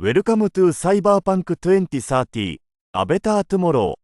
Welcome to Cyberpunk 2030 A Better Tomorrow.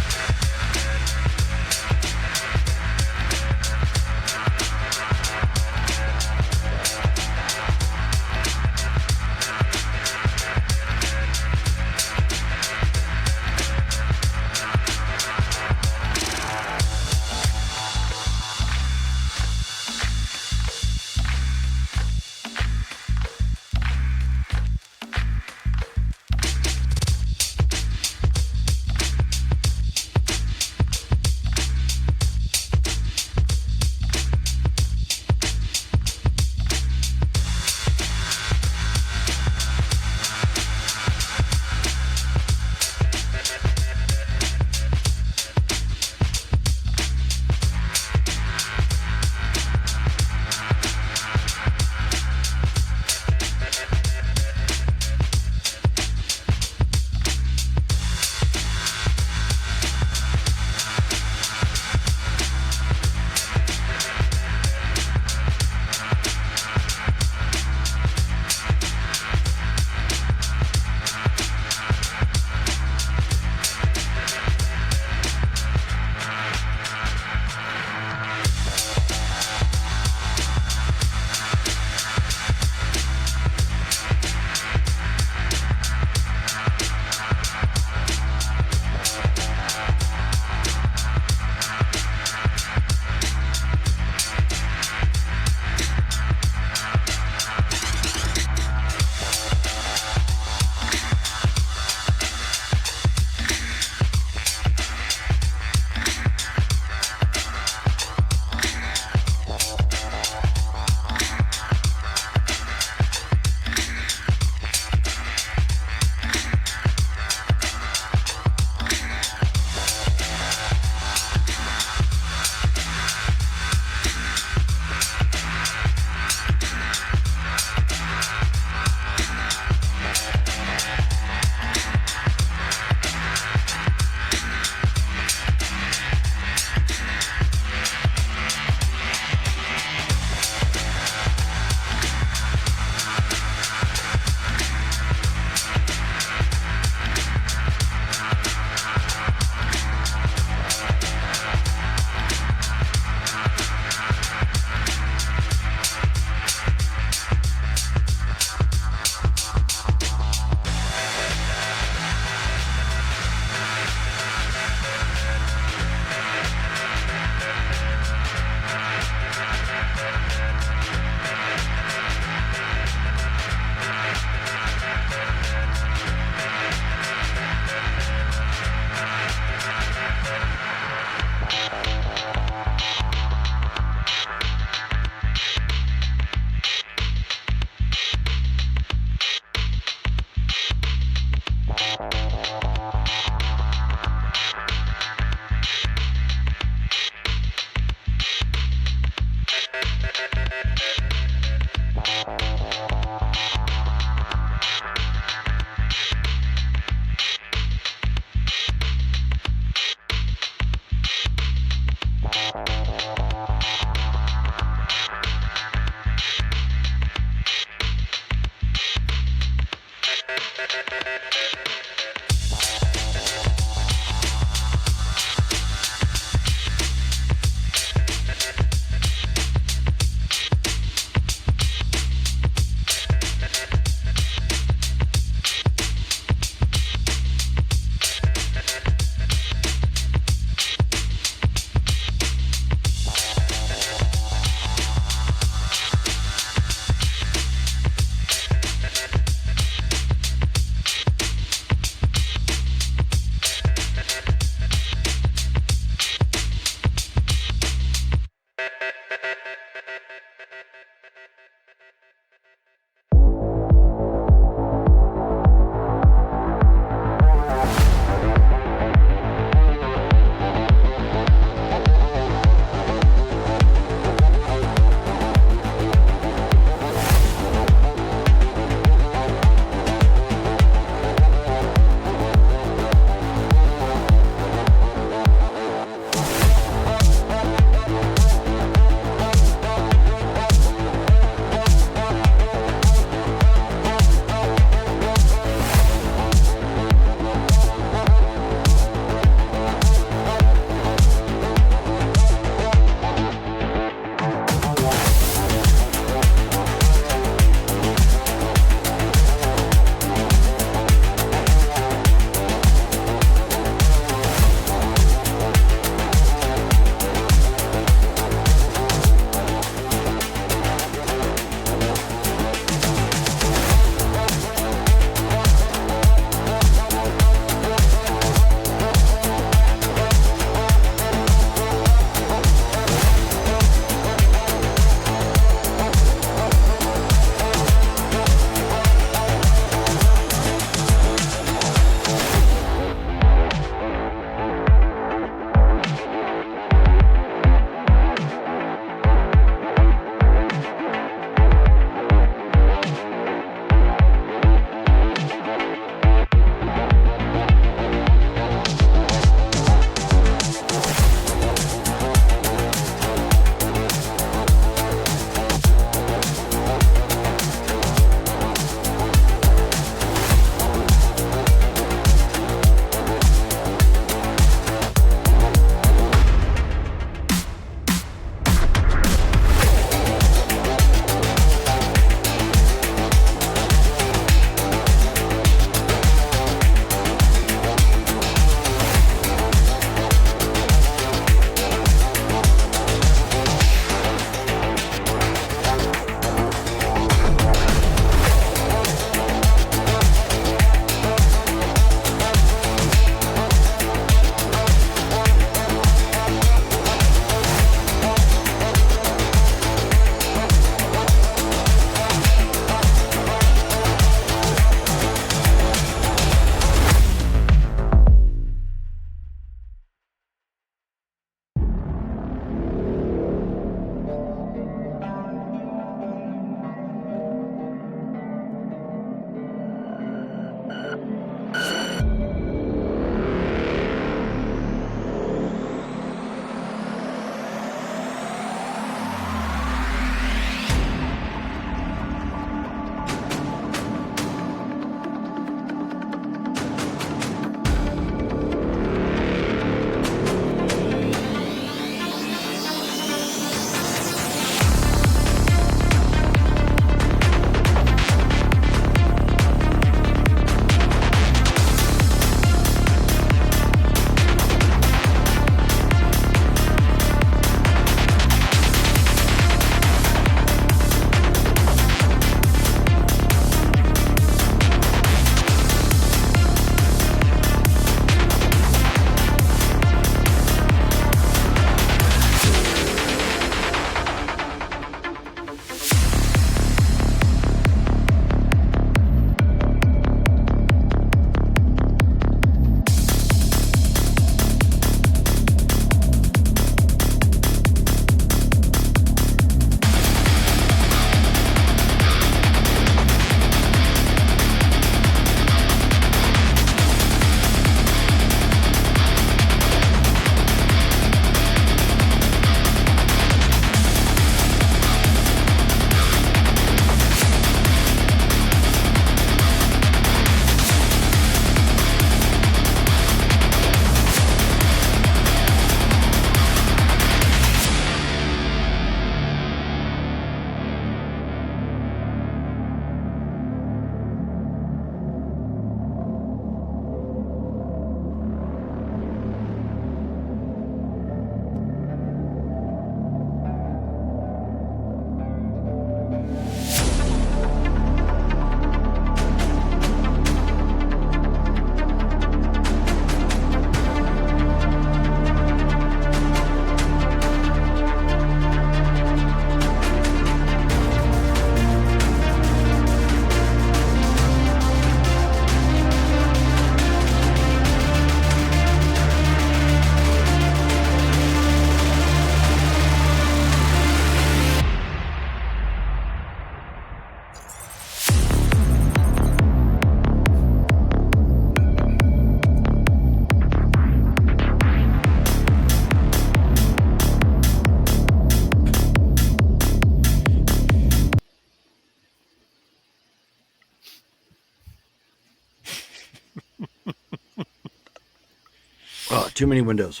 too many windows.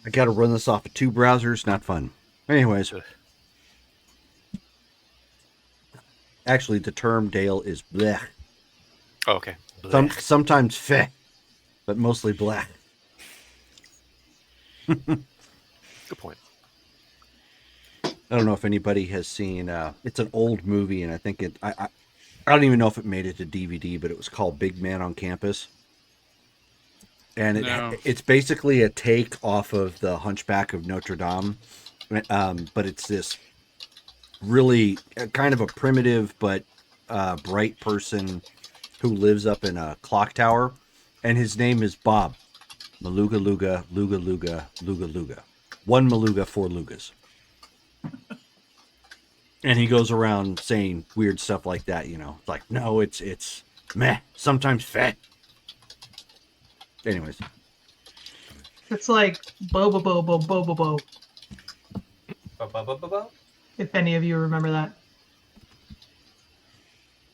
I got to run this off of 2 browsers. Not fun. Anyways. Actually, the term Dale is blech. Oh, okay. Blech. Sometimes feh, but mostly blech. Good point. I don't know if anybody has seen. It's an old movie, and I think I don't even know if it made it to DVD, but it was called Big Man on Campus. And it's basically a take off of the Hunchback of Notre Dame, but it's this really kind of a primitive but bright person who lives up in a clock tower, and his name is Bob. Maluga Luga, Luga Luga, Luga Luga. 1 Maluga, 4 Lugas. And he goes around saying weird stuff like that, you know. Like, no, it's meh, sometimes fat. Anyways. It's like Bobo Bobo Bobo Bo. If any of you remember that.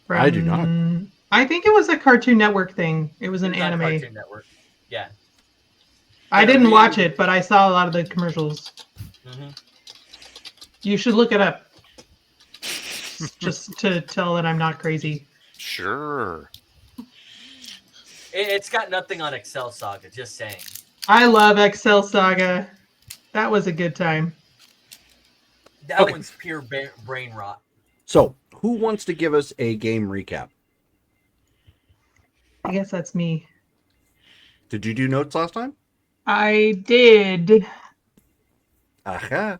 I do not. I think it was a Cartoon Network thing. It was an anime. Cartoon Network. Yeah. I didn't watch it, but I saw a lot of the commercials. Mm-hmm. You should look it up. Just to tell that I'm not crazy. Sure. It's got nothing on Excel Saga, just saying. I love Excel Saga. That was a good time. That one's pure brain rot. So, who wants to give us a game recap? I guess that's me. Did you do notes last time? I did. Aha.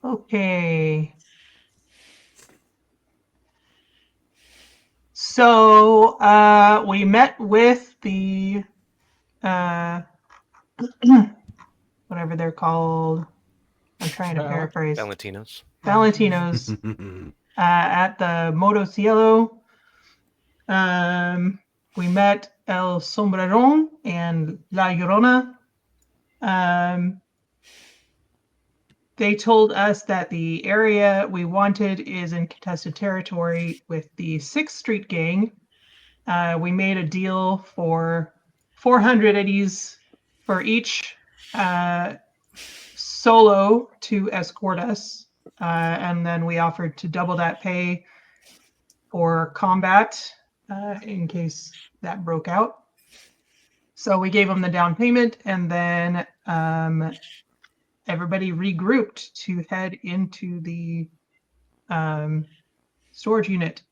Okay. So we met with the whatever they're called. I'm trying to paraphrase. Valentinos. At the Moto Cielo. We met El Sombrerón and La Llorona. They told us that the area we wanted is in contested territory with the 6th Street Gang. We made a deal for 400 eddies for each solo to escort us. And then we offered to double that pay for combat in case that broke out. So we gave them the down payment, and then everybody regrouped to head into the storage unit.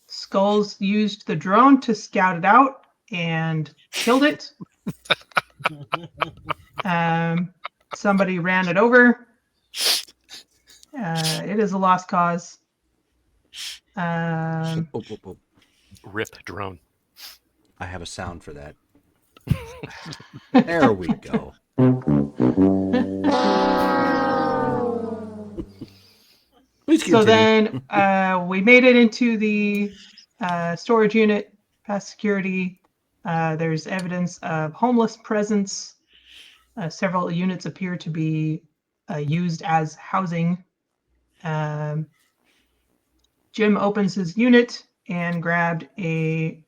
Skulls used the drone to scout it out and killed it. Somebody ran it over. It is a lost cause. Rip drone. I have a sound for that. There we go. So then we made it into the storage unit, past security. There's evidence of homeless presence. Several units appear to be used as housing. Jim opens his unit and grabbed a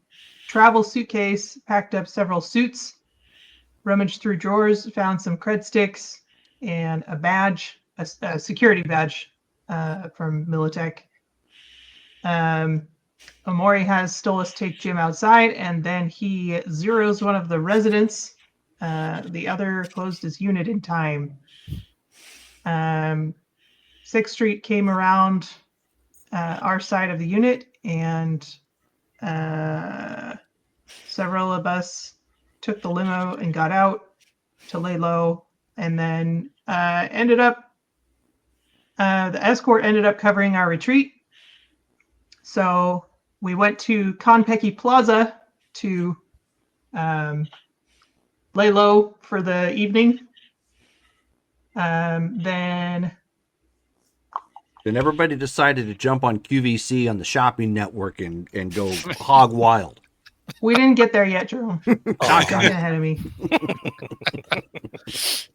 travel suitcase, packed up several suits, rummaged through drawers, found some cred sticks and a badge, a security badge from Militech. Omori has Stolas take Jim outside, and then he zeroes one of the residents. The other closed his unit in time. 6th Street came around our side of the unit, and several of us took the limo and got out to lay low, and then the escort ended up covering our retreat. So we went to Konpeki Plaza to lay low for the evening. Then everybody decided to jump on QVC on the shopping network and go hog wild. We didn't get there yet, Jerome. Got ahead of me.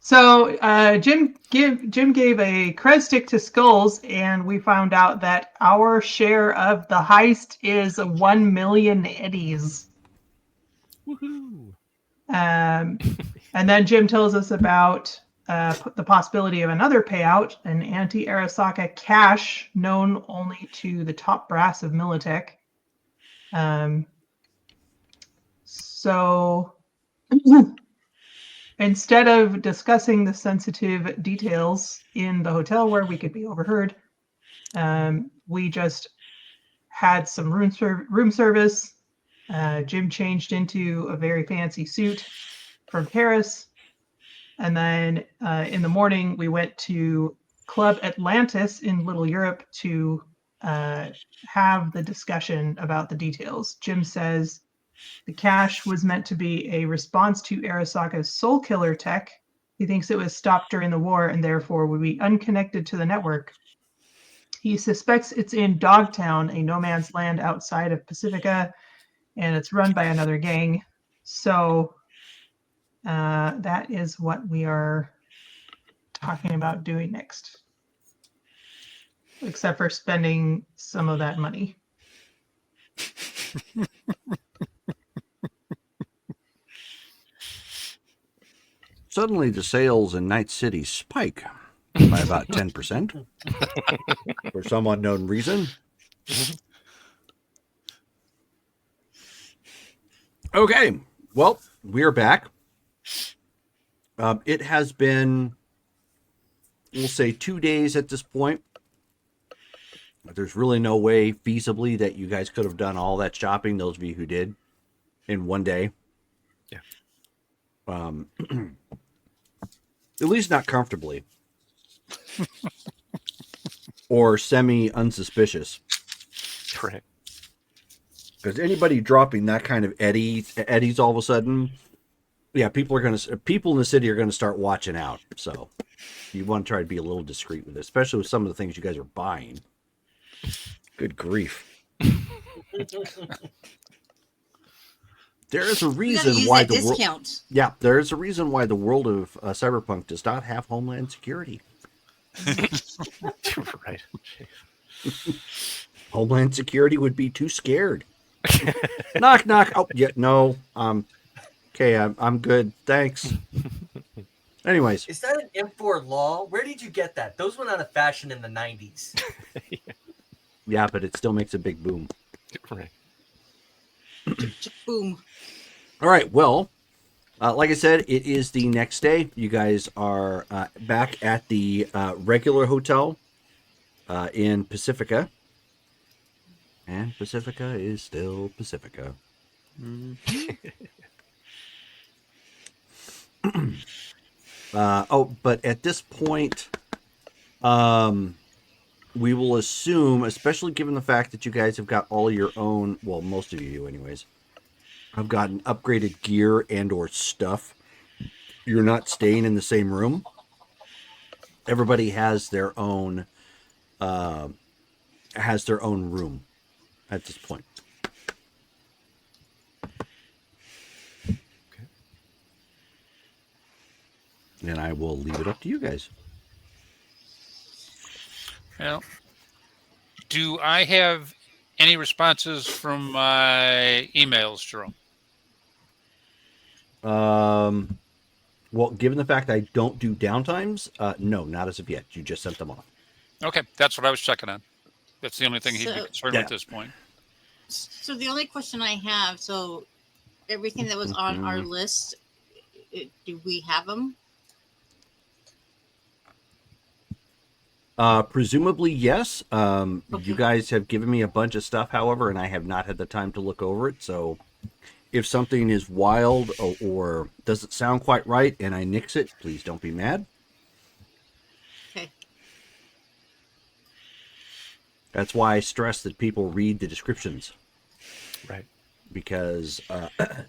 So Jim gave a cred stick to Skulls, and we found out that our share of the heist is 1 million eddies. Woohoo! And then Jim tells us about the possibility of another payout, an anti-Arasaka cash known only to the top brass of Militech. So instead of discussing the sensitive details in the hotel where we could be overheard, we just had some room service. Jim changed into a very fancy suit from Paris. And then in the morning, we went to Club Atlantis in Little Europe to have the discussion about the details. Jim says the cache was meant to be a response to Arasaka's soul killer tech. He thinks it was stopped during the war and therefore would be unconnected to the network. He suspects it's in Dogtown, a no man's land outside of Pacifica, and it's run by another gang. So that is what we are talking about doing next. Except for spending some of that money. Suddenly, the sales in Night City spike by about 10% for some unknown reason. Okay, well, we're back. It has been, we'll say, 2 days at this point. There's really no way feasibly that you guys could have done all that shopping, those of you who did, in 1 day. Yeah. At least not comfortably. Or semi-unsuspicious. Right. Because anybody dropping that kind of eddies all of a sudden, yeah, people in the city are gonna start watching out. So you want to try to be a little discreet with it, especially with some of the things you guys are buying. Good grief. There is a reason why the world. Yeah, there is a reason why the world of cyberpunk does not have homeland security. Right. Homeland security would be too scared. Knock knock. Oh yeah, no. Okay, I'm good. Thanks. Anyways, Is that an import law? Where did you get that? Those went out of fashion in the 90s. yeah, but it still makes a big boom. Right. Boom. All right. Well, like I said, it is the next day. You guys are back at the regular hotel in Pacifica. And Pacifica is still Pacifica. But at this point, we will assume, especially given the fact that you guys have got all your own, well, most of you anyways, have gotten upgraded gear and or stuff. You're not staying in the same room. Everybody has their own room at this point. Okay. And I will leave it up to you guys. Well, do I have any responses from my emails, Jerome? Well, given the fact I don't do downtimes, no, not as of yet. You just sent them off. Okay, that's what I was checking on. That's the only thing he'd be So- concerned Yeah. with at this point. So the only question I have, so everything that was on our list, do we have them? Presumably, yes. Okay. You guys have given me a bunch of stuff, however, and I have not had the time to look over it. So if something is wild or doesn't sound quite right and I nix it, please don't be mad. Okay. That's why I stress that people read the descriptions. Right. Because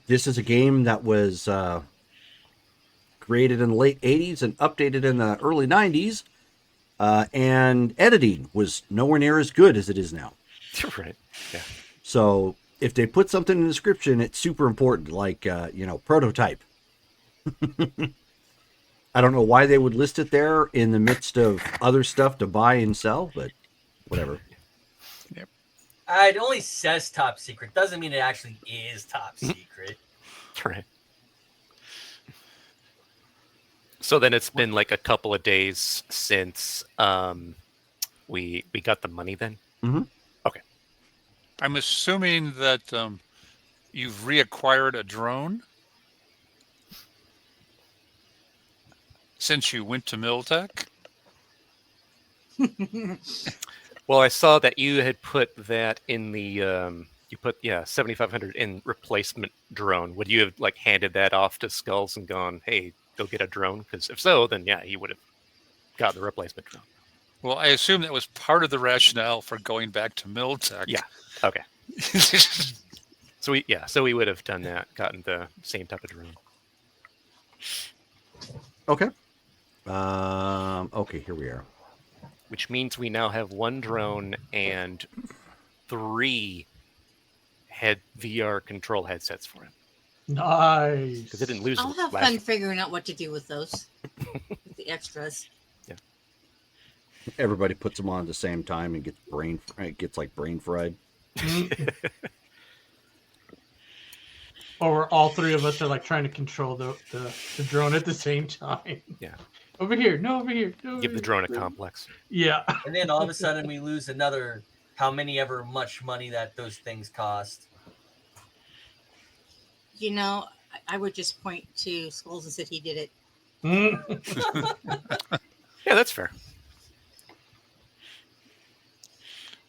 this is a game that was created in the late 80s and updated in the early 90s. And editing was nowhere near as good as it is now. Right. Yeah. So if they put something in the description, it's super important, like, prototype. I don't know why they would list it there in the midst of other stuff to buy and sell, but whatever. It only says top secret. Doesn't mean it actually is top secret. Right. So then it's been like a couple of days since we got the money then? Mm-hmm. Okay. I'm assuming that you've reacquired a drone since you went to Militech. Well, I saw that you had put that in the you put 7,500 in replacement drone. Would you have like handed that off to Skulls and gone, "Hey, go get a drone"? Because if so, then yeah, he would have got the replacement drone. Well, I assume that was part of the rationale for going back to Militech. Yeah. Okay. So we would have done that, gotten the same type of drone. Okay. Okay, here we are. Which means we now have 1 drone and 3 VR control headsets for him. Nice. Because it didn't lose. I'll have fun figuring out what to do with those. With the extras. Yeah. Everybody puts them on at the same time and gets brain fried. Or all 3 of us are like trying to control the drone at the same time. Yeah. Over here, no, over here. No, Give the drone a complex. Yeah. And then all of a sudden we lose another how many ever much money that those things cost. You know, I would just point to Skulls and said he did it. Yeah, that's fair.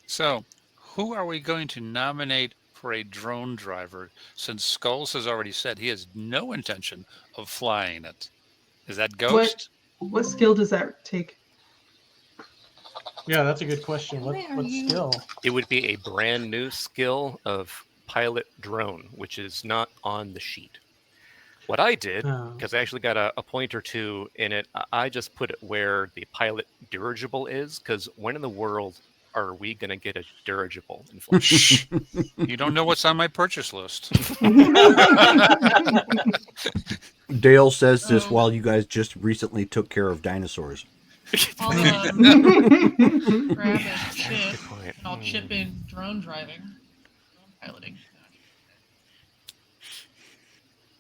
So, who are we going to nominate for a drone driver? Since Skulls has already said he has no intention of flying it. Is that Ghost? What skill does that take? Yeah, that's a good question. What skill? It would be a brand new skill of pilot drone, which is not on the sheet. What I did, because I actually got a point or 2 in it, I just put it where the pilot dirigible is, because when in the world are we going to get a dirigible in flight? Shh. You don't know what's on my purchase list. Dale says this while you guys just recently took care of dinosaurs. I'll grab a chip. I'll chip in drone driving, drone piloting.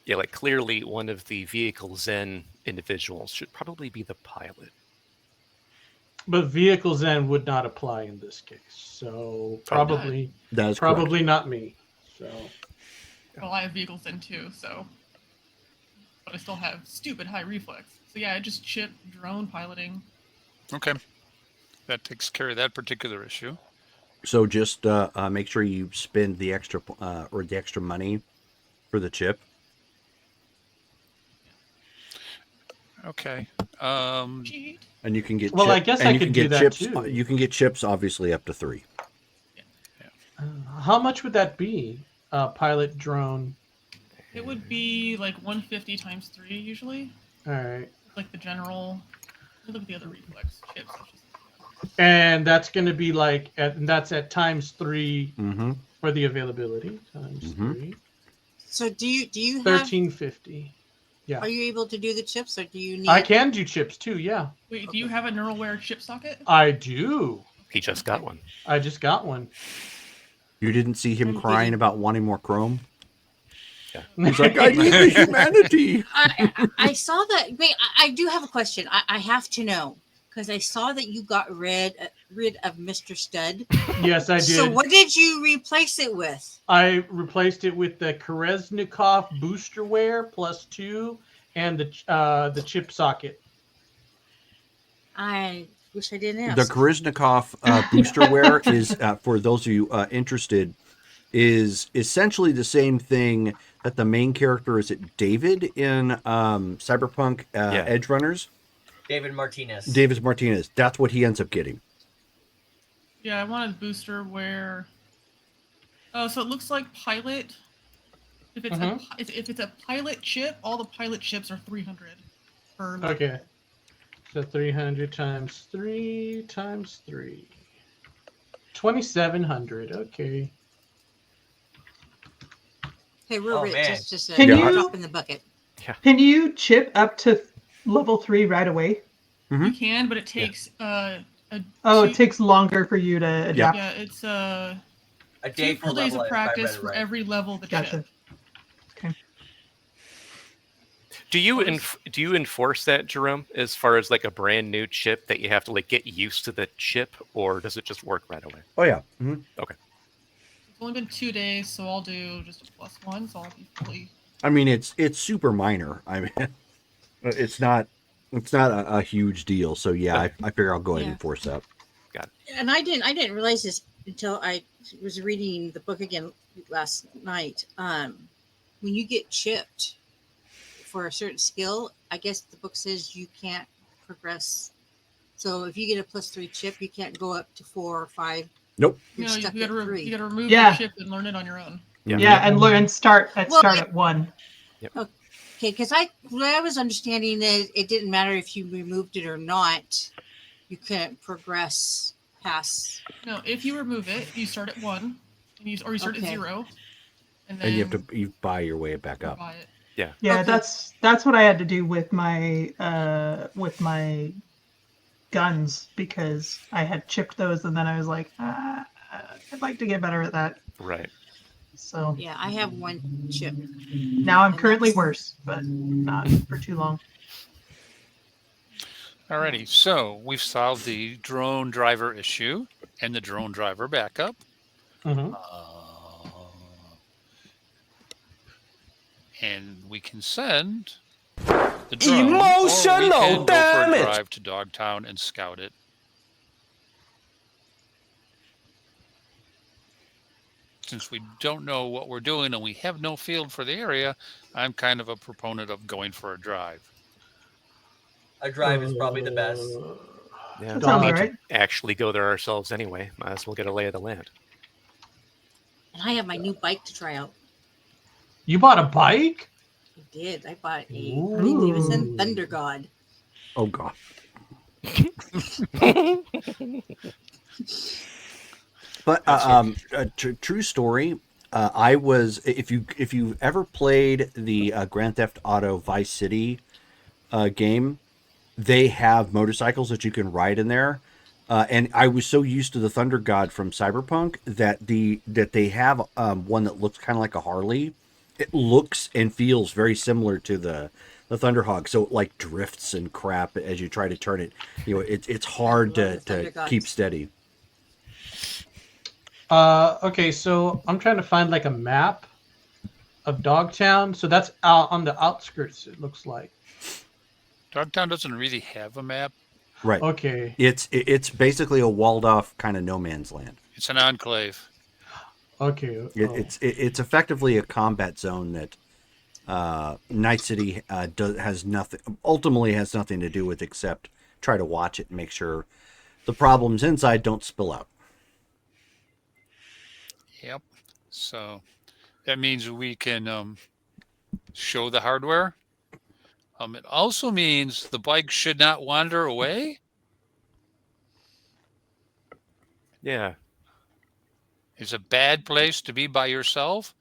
Yeah, like clearly one of the vehicle Zen individuals should probably be the pilot. But vehicle Zen would not apply in this case. So probably that is probably correct. not me. So Well, I have vehicles in too, so but I still have stupid high reflex. So yeah, I just chip drone piloting. Okay. That takes care of that particular issue. So just make sure you spend the extra money for the chip. Okay. And you can get Well, I guess I could do that chips. too. You can get chips obviously up to 3. How much would that be? Pilot drone. It would be like 150 times 3 usually. All right. Like the general. Look at the other reflex chips. And that's going to be like that's at times 3 Mm-hmm. for the availability. Times 3. So do you have 1350. Yeah. Are you able to do the chips, or do you need? I can do chips too. Yeah. Wait, do you have a Neuralware chip socket? I do. He just got one. I just got one. You didn't see him crying about wanting more chrome? Yeah. He's like, I need the humanity. I saw that. Wait, I do have a question. I have to know because I saw that you got rid of Mr. Stud. Yes, I did. So what did you replace it with? I replaced it with the Koreznikov boosterware +2 and the chip socket. I wish I didn't ask. The Koreznikov boosterware is, for those of you interested, is essentially the same thing that the main character is David in Cyberpunk Edge Runners. David Martinez. David Martinez. That's what he ends up getting. Yeah, I wanted booster where. Oh, so it looks like pilot. If it's a pilot chip, all the pilot chips are 300 per. Okay. So 300 times 3 times 3. 2,700. Okay. Hey, we're rich. Man. It's just a Can you- drop in the bucket. Can you chip up to level 3 right away? You can, but it takes it takes longer for you to adapt. Yeah, it's A day 2 for full days level of if I read practice it for right. every level of the Gotcha. chip. Okay. Do you enforce that, Jerome, as far as like a brand new chip that you have to like get used to the chip, or does it just work right away? Oh yeah. Mm-hmm. Okay. It's only been 2 days, so I'll do just a +1, so I'll be fully. I mean, it's super minor. I mean, it's not a huge deal. So yeah, I figure I'll go ahead and enforce that. Got it. And I didn't realize this until I was reading the book again last night. When you get chipped for a certain skill, I guess the book says you can't progress. So if you get a +3 chip, you can't go up to 4 or 5. Nope. No, You're you stuck gotta, at 3. you gotta remove Yeah. the chip and learn it on your own. Yeah, and learn start at 1. Okay, because I was understanding that it didn't matter if you removed it or not. You couldn't progress past. No, if you remove it, you start at 1, and you start at 0, and then And you buy your way back up. buy it. Yeah. Yeah, Okay. that's what I had to do with my guns, because I had chipped those, and then I was like, I'd like to get better at that. Right. So Yeah, I have 1 chip. now I'm currently worse, but not for too long. Alrighty, so we've solved the drone driver issue and the drone driver backup. Mhm. And we can send the drone, Emotional or we can go for damage. a drive to Dogtown and scout it. Since we don't know what we're doing and we have no field for the area, I'm kind of a proponent of going for a drive. A drive is probably the best. Yeah, That we sounds need alright. to actually go there ourselves anyway. Might as well get a lay of the land. And I have my new bike to try out. You bought a bike? I did. I bought a Ooh. Harley Davidson Thunder God. Oh god. But true story. I was if you ever played the Grand Theft Auto Vice City game, they have motorcycles that you can ride in there. And I was so used to the Thunder God from Cyberpunk that they have one that looks kind of like a Harley. It looks and feels very similar to the Thunderhawk, so it like drifts and crap as you try to turn it. You know, it's hard to keep steady. Okay, so I'm trying to find like a map of Dogtown. So that's out on the outskirts, it looks like. Dogtown doesn't really have a map. Right. Okay. It's basically a walled off kind of no man's land. It's an enclave. Okay. It's effectively a combat zone that Night City has nothing to do with except try to watch it and make sure the problems inside don't spill out. Yep. So that means we can show the hardware. It also means the bike should not wander away. Yeah. It's a bad place to be by yourself.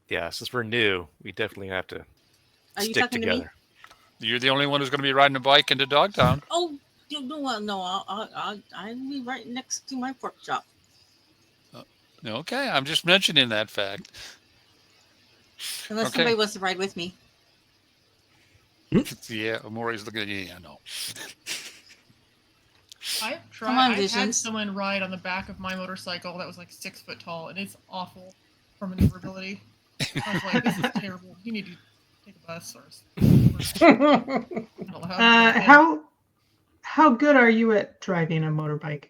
Yeah, since we're new, we definitely have to Are you stick talking to me? together. You're the only one who's going to be riding a bike into Dogtown. Oh, no, I'll be right next to my pork chop. Okay, I'm just mentioning that fact. Unless somebody wants to ride with me. Yeah, Amori's looking at you. Yeah, no. I've tried. Come on, I've had Visions. someone ride on the back of my motorcycle that was like 6 foot tall, and it's awful for maneuverability. I was like, this is terrible. You need to take a bus or. How good are you at driving a motorbike?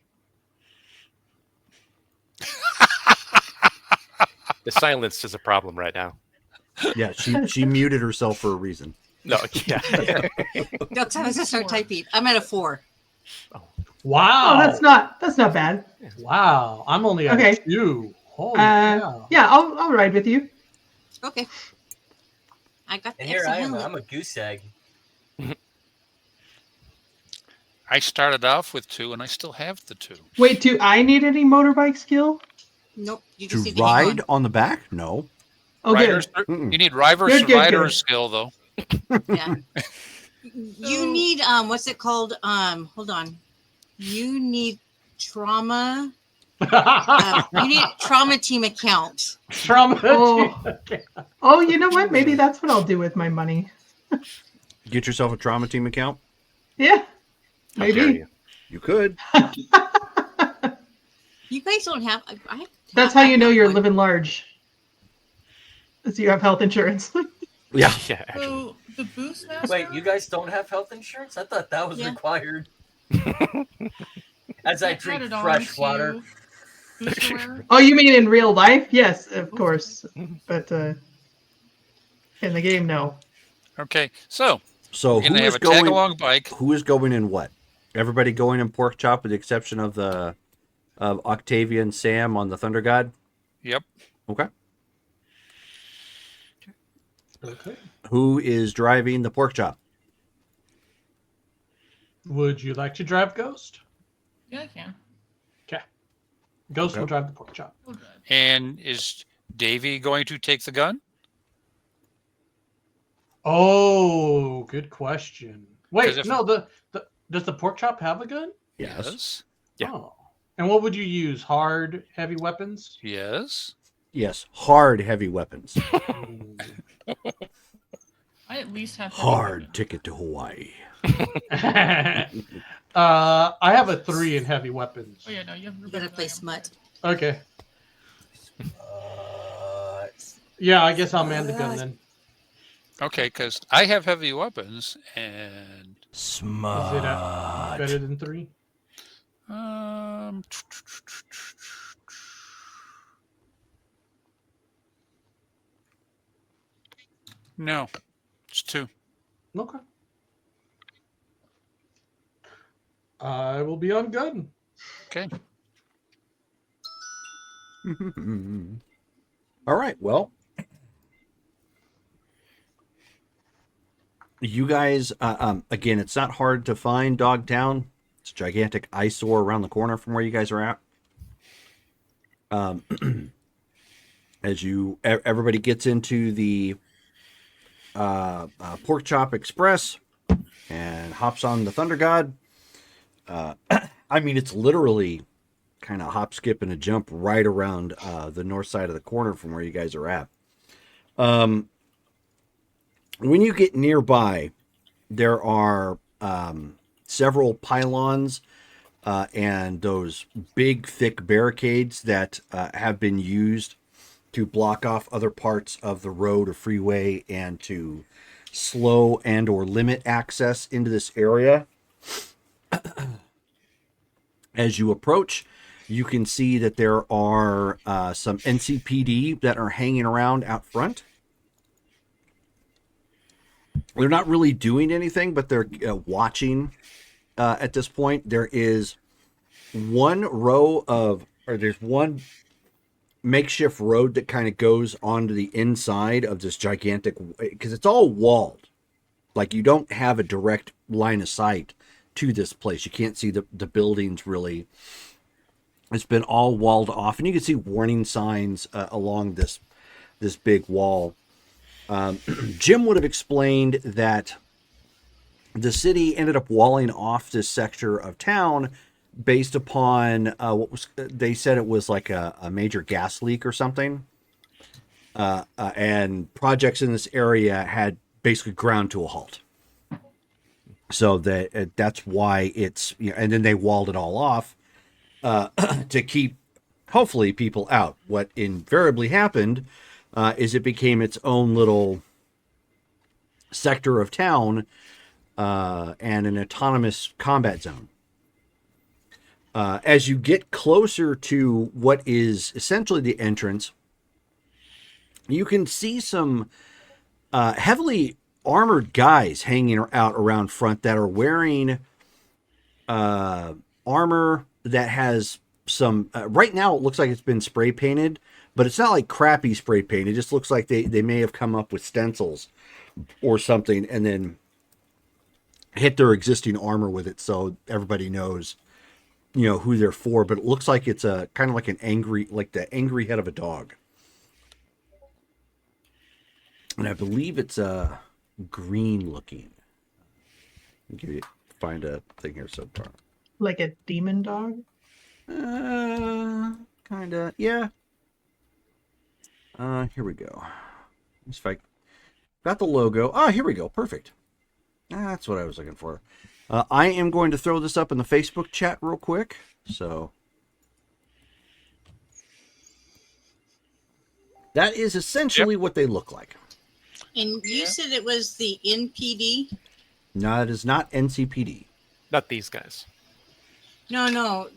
The silence is a problem right now. Yeah, she muted herself for a reason. No, yeah. No, 'cause I was gonna start typing. I'm at a 4. Wow. Oh, that's not bad. Wow. I'm only at Okay. 2. Holy cow. Yeah, I'll ride with you. Okay. I got the And here I am. XL. I'm a goose egg. I started off with 2, and I still have the 2. Wait, do I need any motorbike skill? Nope. You To just need to hang ride on the back? No. Oh, Riders, good. you need rider Good. skill, though. Yeah. You need what's it called? Hold on. You need trauma. You need trauma team account. Trauma. Oh, you know what? Maybe that's what I'll do with my money. Get yourself a trauma team account. Yeah, How dare maybe. You could. You guys don't have. That's how you know you're one. living large. Is you have health insurance. Yeah. Yeah, actually. So the boost master. Wait, you guys don't have health insurance? I thought that was Yeah. required. As I drink added on fresh to water. boosterware. Oh, you mean in real life? Yes, of course. But in the game, no. Okay, so So we're who gonna have is a going? tag-along bike. Who is going in what? Everybody going in pork chop, with the exception of Octavia and Sam on the Thunder God. Yep. Okay. Okay. Who is driving the pork chop? Would you like to drive Ghost? Yeah, I can. Okay. Ghost Okay. will drive the pork chop. We'll drive. And is Davy going to take the gun? Oh, good question. 'Cause Wait, if- no, does the pork chop have a gun? Yes. Yeah. Oh. And what would you use? Hard, heavy weapons? Yes. Yes. Hard, heavy weapons. I at least have Hard ticket to Hawaii. I have a 3 in heavy weapons. Oh yeah, no, you have. You gotta play smut. Okay. Yeah, I guess I'll man the gun then. Okay, because I have heavy weapons, and Smart. Is it better than 3? No, it's 2. Okay. I will be on gun. Okay. All right. Well, you guys, again, it's not hard to find Dogtown. It's a gigantic eyesore around the corner from where you guys are at. As everybody gets into the Pork Chop Express and hops on the Thunder God. I mean, it's literally kind of hop, skip, and a jump right around the north side of the corner from where you guys are at. When you get nearby, there are several pylons and those big, thick barricades that have been used to block off other parts of the road or freeway and to slow and or limit access into this area. As you approach, you can see that there are some NCPD that are hanging around out front. They're not really doing anything, but they're watching at this point. There is there's one makeshift road that kind of goes onto the inside of this gigantic, because it's all walled. Like, you don't have a direct line of sight to this place. You can't see the buildings really. It's been all walled off, and you can see warning signs along this big wall. Jim would have explained that the city ended up walling off this sector of town based upon they said it was like a major gas leak or something. And projects in this area had basically ground to a halt. So that's why it's, and then they walled it all off to keep, hopefully, people out. What invariably happened is it became its own little sector of town and an autonomous combat zone. As you get closer to what is essentially the entrance, you can see some heavily armored guys hanging out around front that are wearing armor that has some right now it looks like it's been spray painted, but it's not like crappy spray paint. It just looks like they may have come up with stencils or something and then hit their existing armor with it so everybody knows who they're for. But it looks like it's a kind of like the angry head of a dog. And I believe it's green looking. Find a thing here so far. Like a demon dog? Kinda, yeah. Here we go. If I got the logo. Here we go. Perfect. That's what I was looking for. I am going to throw this up in the Facebook chat real quick. So that is essentially what they look like. And you said it was the NPD? No, it is not NCPD. Not these guys. No.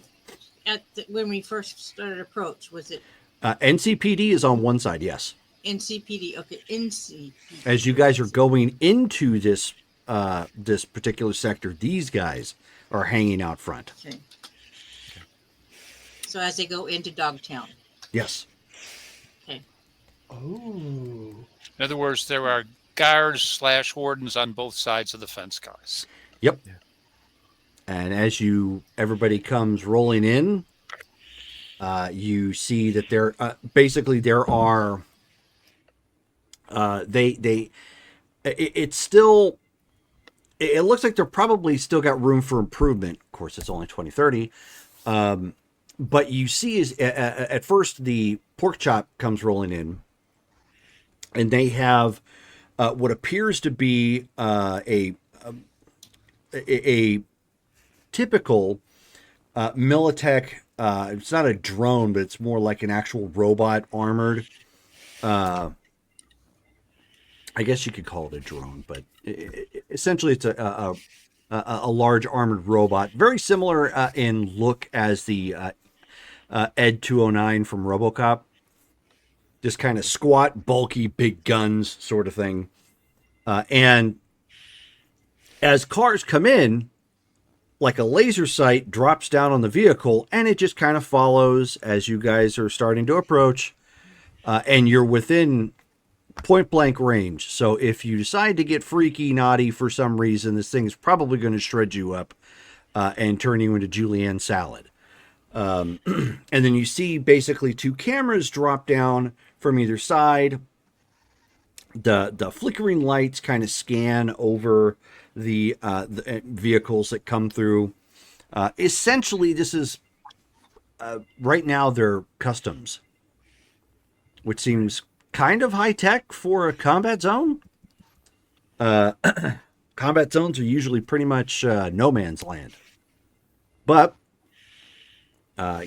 When we first started approach, was it NCPD is on one side, yes. NCPD? Okay, NCPD. As you guys are going into this this particular sector, these guys are hanging out front. Okay. So as they go into Dogtown. Yes. Okay. Oh. In other words, there are guards/wardens on both sides of the fence, guys. Yep. Yeah. And as everybody comes rolling in, you see that there basically there are it's still, it looks like they're probably still got room for improvement. Of course, it's only 2030. But you see is at first the pork chop comes rolling in, and they have what appears to be a typical Militech. It's not a drone, but it's more like an actual robot armored. I guess you could call it a drone, but essentially it's a large armored robot, very similar in look as the Ed 209 from RoboCop. Just kind of squat, bulky, big guns sort of thing. And as cars come in, like a laser sight drops down on the vehicle, and it just kind of follows as you guys are starting to approach, and you're within point blank range. So if you decide to get freaky, naughty for some reason, this thing is probably going to shred you up and turn you into julienne salad. And then you see basically two cameras drop down from either side. The flickering lights kind of scan over the vehicles that come through. Essentially, this is right now they're customs, which seems kind of high tech for a combat zone. Combat zones are usually pretty much no man's land, but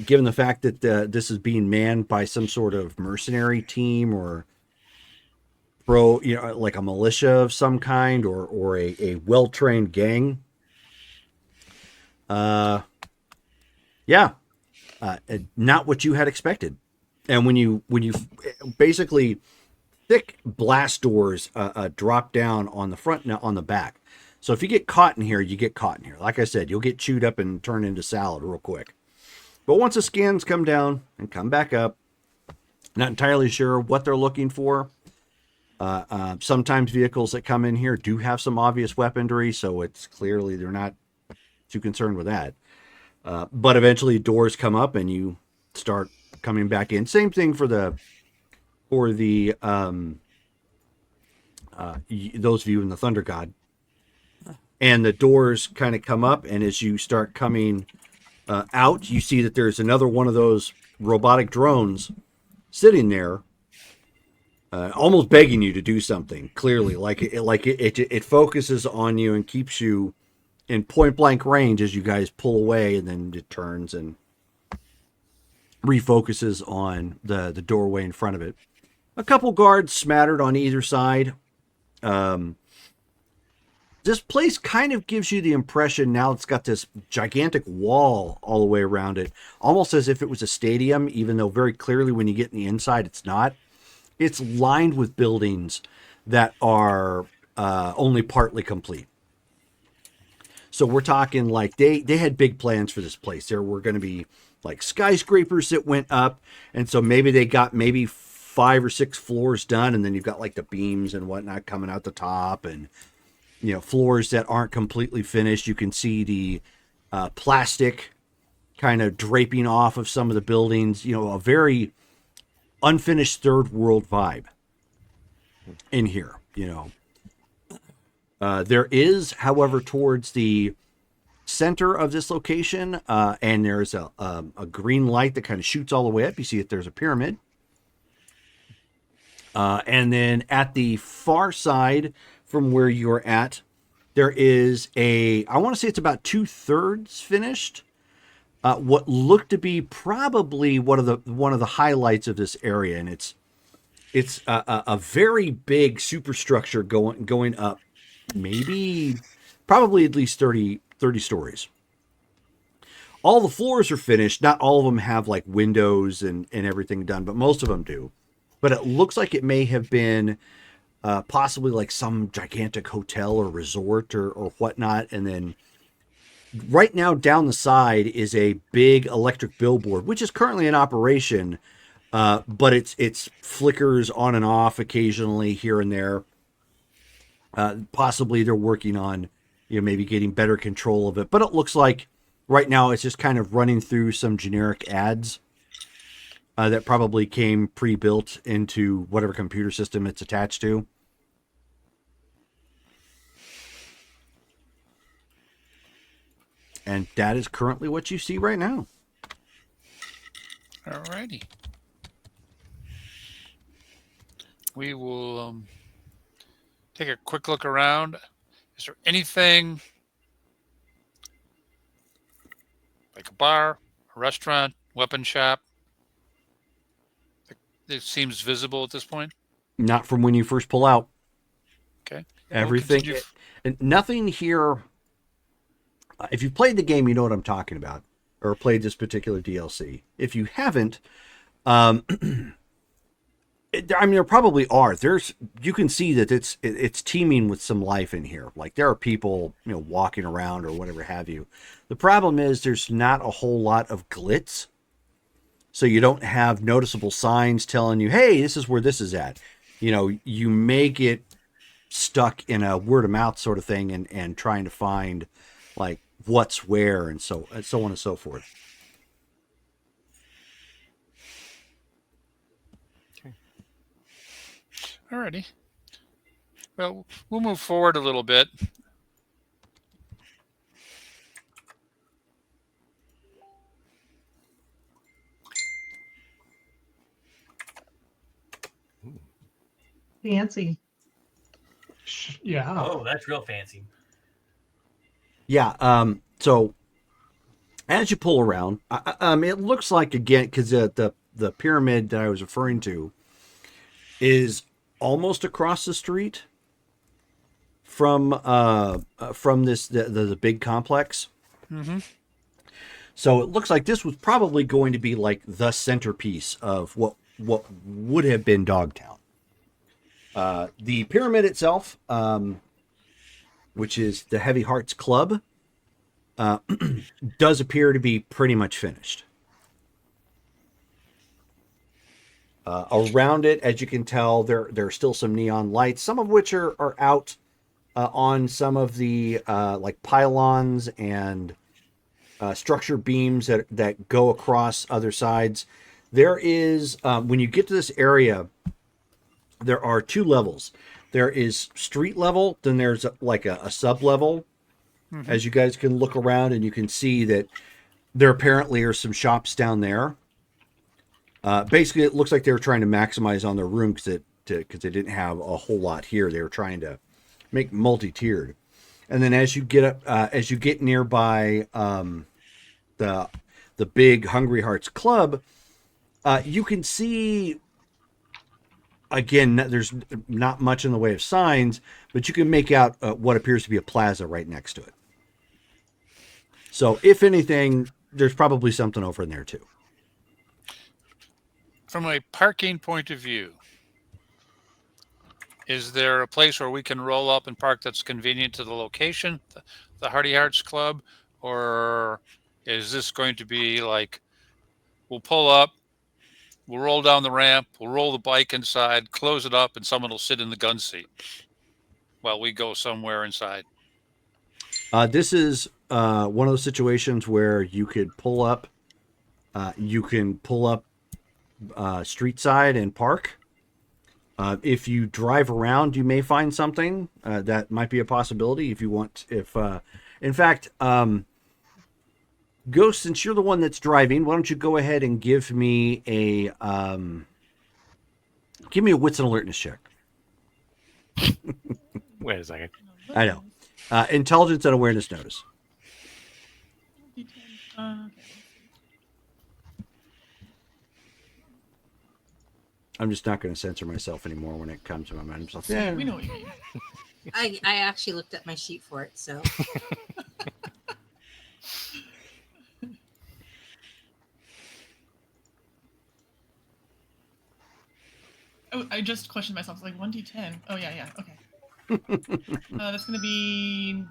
given the fact that this is being manned by some sort of mercenary team or like a militia of some kind, or a well-trained gang. Not what you had expected. And when you basically thick blast doors drop down on the front and on the back. So if you get caught in here, you get caught in here. Like I said, you'll get chewed up and turned into salad real quick. But once the scans come down and come back up, not entirely sure what they're looking for. Sometimes vehicles that come in here do have some obvious weaponry, so it's clearly they're not too concerned with that. But eventually doors come up and you start coming back in. Same thing for those of you in the Thunder God. And the doors kind of come up, and as you start coming out, you see that there's another one of those robotic drones sitting there. Almost begging you to do something. Clearly, it focuses on you and keeps you in point blank range as you guys pull away, and then it turns and refocuses on the doorway in front of it. A couple guards smattered on either side. This place kind of gives you the impression now it's got this gigantic wall all the way around it, almost as if it was a stadium, even though very clearly when you get in the inside, it's not. It's lined with buildings that are only partly complete. So we're talking like they had big plans for this place. There were going to be like skyscrapers that went up. And so maybe they got 5 or 6 floors done. And then you've got like the beams and whatnot coming out the top, and, floors that aren't completely finished. You can see the plastic kind of draping off of some of the buildings, a very unfinished third world vibe in here, There is, however, towards the center of this location, and there's a green light that kind of shoots all the way up. You see that there's a pyramid. And then at the far side from where you're at, there is I want to say it's about 2/3 finished. What looked to be probably one of the highlights of this area, and it's a very big superstructure going up, probably at least 30 stories. All the floors are finished. Not all of them have like windows and everything done, but most of them do. But it looks like it may have been possibly like some gigantic hotel or resort or whatnot. And then right now down the side is a big electric billboard, which is currently in operation, but it's flickers on and off occasionally here and there. Possibly they're working on, maybe getting better control of it. But it looks like right now it's just kind of running through some generic ads that probably came pre-built into whatever computer system it's attached to. And that is currently what you see right now. Alrighty. We will take a quick look around. Is there anything like a bar, a restaurant, weapon shop that seems visible at this point? Not from when you first pull out. Okay. Everything, and nothing here. If you've played the game, you know what I'm talking about, or played this particular DLC. If you haven't, there probably are. You can see that it's teeming with some life in here. Like there are people, walking around or whatever have you. The problem is there's not a whole lot of glitz, so you don't have noticeable signs telling you, "Hey, this is where this is at." You may get stuck in a word of mouth sort of thing and trying to find like what's where and so on and so forth. Okay. Alrighty. Well, we'll move forward a little bit. Fancy. Yeah. Oh, that's real fancy. Yeah. So as you pull around, it looks like, again, because the pyramid that I was referring to is almost across the street from this the big complex. Mm-hmm. So it looks like this was probably going to be like the centerpiece of what would have been Dogtown. The pyramid itself, which is the Heavy Hearts Club, does appear to be pretty much finished. Around it, as you can tell, there are still some neon lights, some of which are out on some of the like pylons and structure beams that go across other sides. There is, when you get to this area, there are two levels. There is street level, then there's like a sub level. Mm-hmm. As you guys can look around and you can see that there apparently are some shops down there. Basically, it looks like they were trying to maximize on their room because they didn't have a whole lot here. They were trying to make multi-tiered. And then as you get up, as you get nearby the big Hungry Hearts Club, you can see. Again, there's not much in the way of signs, but you can make out what appears to be a plaza right next to it. So, if anything, there's probably something over in there too. From a parking point of view, is there a place where we can roll up and park that's convenient to the location, the Hardy Hearts Club, or is this going to be like we'll pull up, we'll roll down the ramp, we'll roll the bike inside, close it up, and someone will sit in the gun seat while we go somewhere inside? This is one of those situations where you could pull up. You can pull up street side and park, If you drive around, you may find something that might be a possibility. If you want, in fact, Ghost, since you're the one that's driving, why don't you go ahead and give me a wits and alertness check. Wait a second. I know. Intelligence and awareness notice. Okay. I'm just not going to censor myself anymore when it comes to my mind. Like, Yeah, we know what you mean. I actually looked at my sheet for it, so. Oh, I just questioned myself. It's like 1d10. Oh yeah. Okay. That's gonna be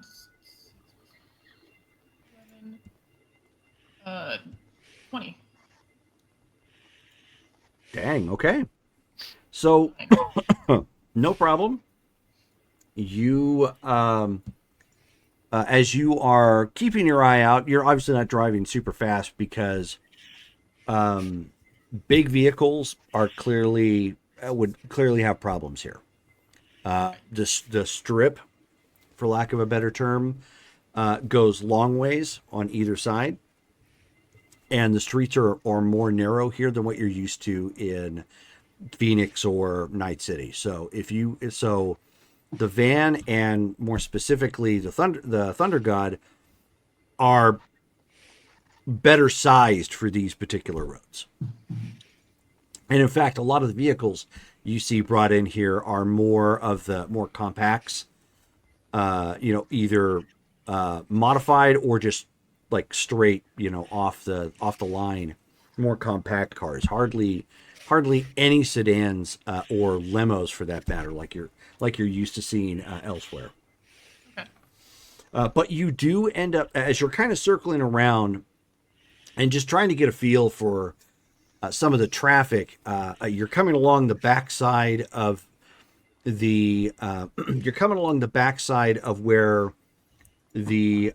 20. Dang. Okay. So, no problem. You, as you are keeping your eye out, you're obviously not driving super fast because, big vehicles are would clearly have problems here. The strip, for lack of a better term, goes long ways on either side, and the streets are more narrow here than what you're used to in Phoenix or Night City. So the van, and more specifically the Thunder God, are better sized for these particular roads. And in fact, a lot of the vehicles you see brought in here are more compacts, either modified or just like straight, off the line, more compact cars. Hardly any sedans or limos for that matter, like you're used to seeing elsewhere. Okay. But you do end up, as you're kind of circling around and just trying to get a feel for some of the traffic, you're coming along the backside of the where the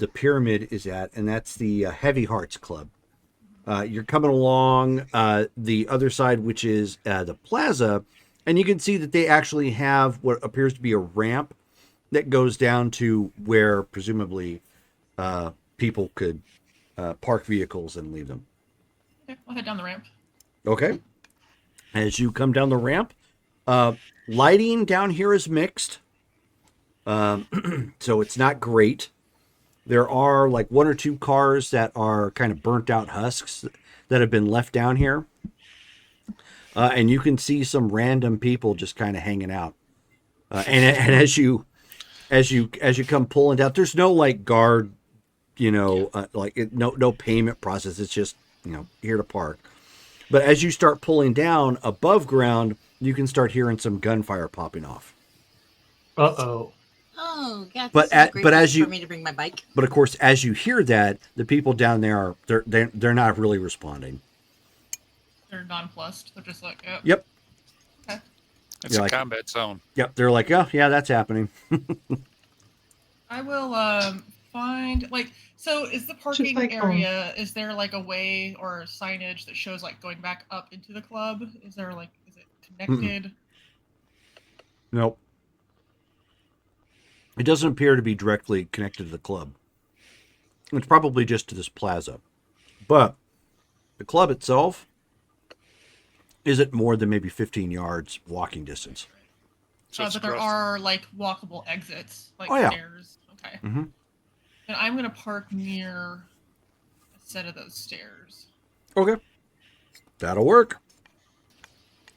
the pyramid is at, and that's the Heavy Hearts Club. You're coming along the other side, which is the plaza, and you can see that they actually have what appears to be a ramp that goes down to where presumably people could park vehicles and leave them. Okay, I'll head down the ramp. Okay. As you come down the ramp, lighting down here is mixed. So it's not great. There are like one or two cars that are kind of burnt out husks that have been left down here. And you can see some random people just kind of hanging out. And as you come pulling down, there's no like guard, no payment process. It's just, here to park. But as you start pulling down above ground, you can start hearing some gunfire popping off. Uh-oh. Oh, yeah. But as you, for me to bring my bike. But of course, as you hear that, the people down there they're not really responding. They're nonplussed. They're just like, oh. Yep. Okay. It's a combat zone. Yep. They're like, oh yeah, that's happening. I will find so is the parking area, is there like a way or signage that shows like going back up into the club? Is it connected? Nope. It doesn't appear to be directly connected to the club. It's probably just to this plaza. But the club itself isn't more than maybe 15 yards walking distance. So but there are like walkable exits, like stairs. Okay. Mm-hmm. And I'm going to park near a set of those stairs. Okay. That'll work.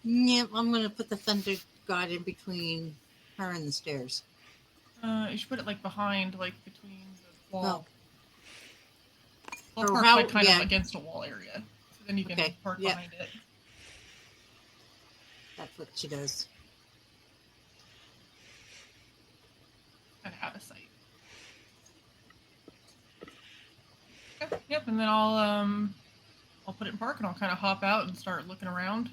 Yep, I'm going to put the Thunder God in between her and the stairs. You should put it like behind, like between the wall. Oh. Or park like kind of against a wall area. So then you can park behind it. That's what she does. Kind of out of sight. Okay, yep, and then I'll put it in park and I'll kind of hop out and start looking around.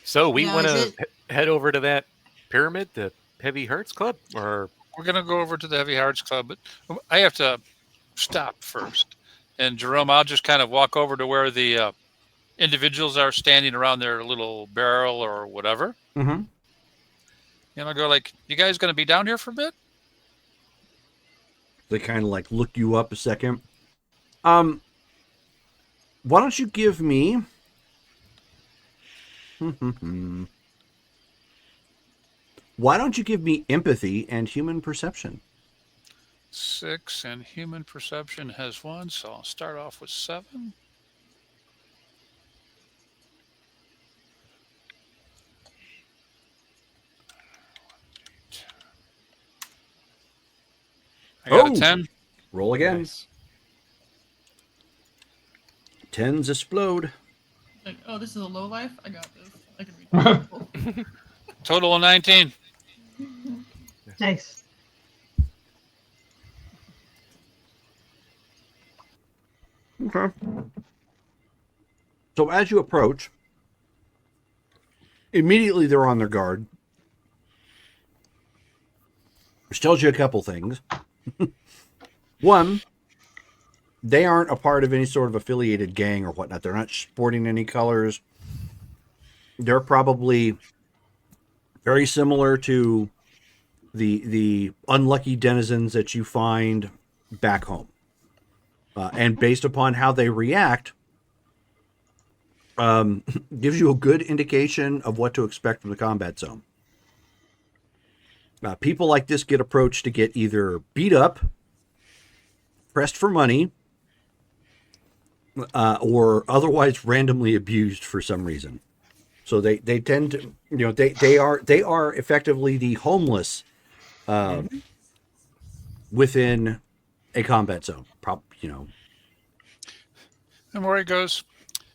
So we want to head over to that pyramid, the Heavy Hearts Club, or we're going to go over to the Heavy Hearts Club, but I have to stop first. And Jerome, I'll just kind of walk over to where the individuals are standing around their little barrel or whatever. Mm-hmm. And I'll go like, you guys going to be down here for a bit? They kind of like look you up a second. Why don't you give me... Why don't you give me empathy and human perception? 6, and human perception has 1, so I'll start off with 7. I got a 10. Roll again. Nice. 10s explode. Like, oh, this is a low life. I got this. I can read. Total of 19. Nice. Okay. So as you approach, immediately they're on their guard. Which tells you a couple things. One, they aren't a part of any sort of affiliated gang or whatnot. They're not sporting any colors. They're probably very similar to the unlucky denizens that you find back home. And based upon how they react, gives you a good indication of what to expect from the combat zone. People like this get approached to get either beat up, pressed for money, or otherwise randomly abused for some reason. So they tend to, they are effectively the homeless within a combat zone. And Maury goes,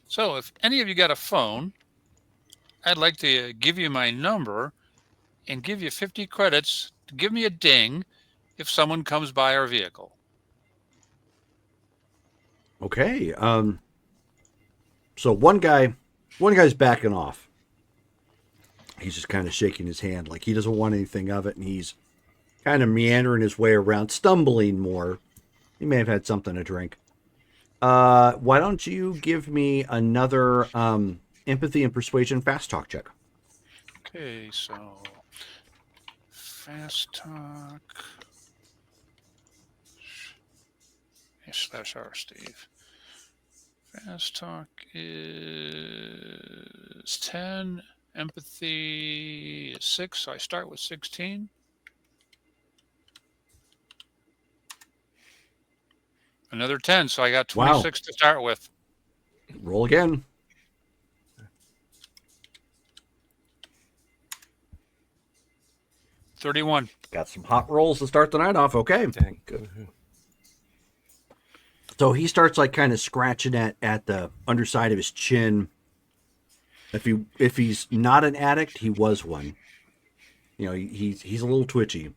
so if any of you got a phone, I'd like to give you my number and give you 50 credits to give me a ding if someone comes by our vehicle. Okay. So one guy's backing off. He's just kind of shaking his hand like he doesn't want anything of it, and he's kind of meandering his way around, stumbling more. He may have had something to drink. Why don't you give me another empathy and persuasion fast talk check? Okay, so fast talk. / R, Steve. Fast talk is 10. Empathy is 6, so I start with 16. Another 10, so I got 26 to start with. Roll again. $31. Got some hot rolls to start the night off. Okay. Dang. Good. So he starts like kind of scratching at the underside of his chin. If he's not an addict, he was one. He's a little twitchy.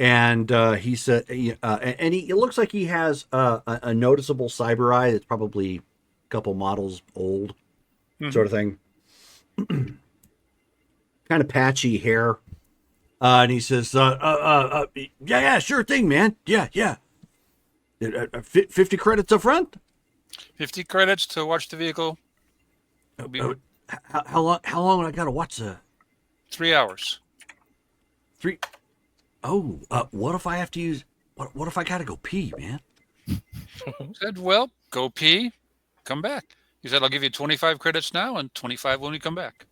And he said, and it looks like he has a noticeable cyber eye. It's probably a couple models old, sort of thing. Kind of patchy hair. And he says, yeah, sure thing, man. Yeah. 50 credits up front? 50 credits to watch the vehicle. How long would I got to watch the... 3 hours. 3... Oh, what if I have to use... What if I got to go pee, man? Said, well, go pee, come back. He said, I'll give you 25 credits now and 25 when you come back.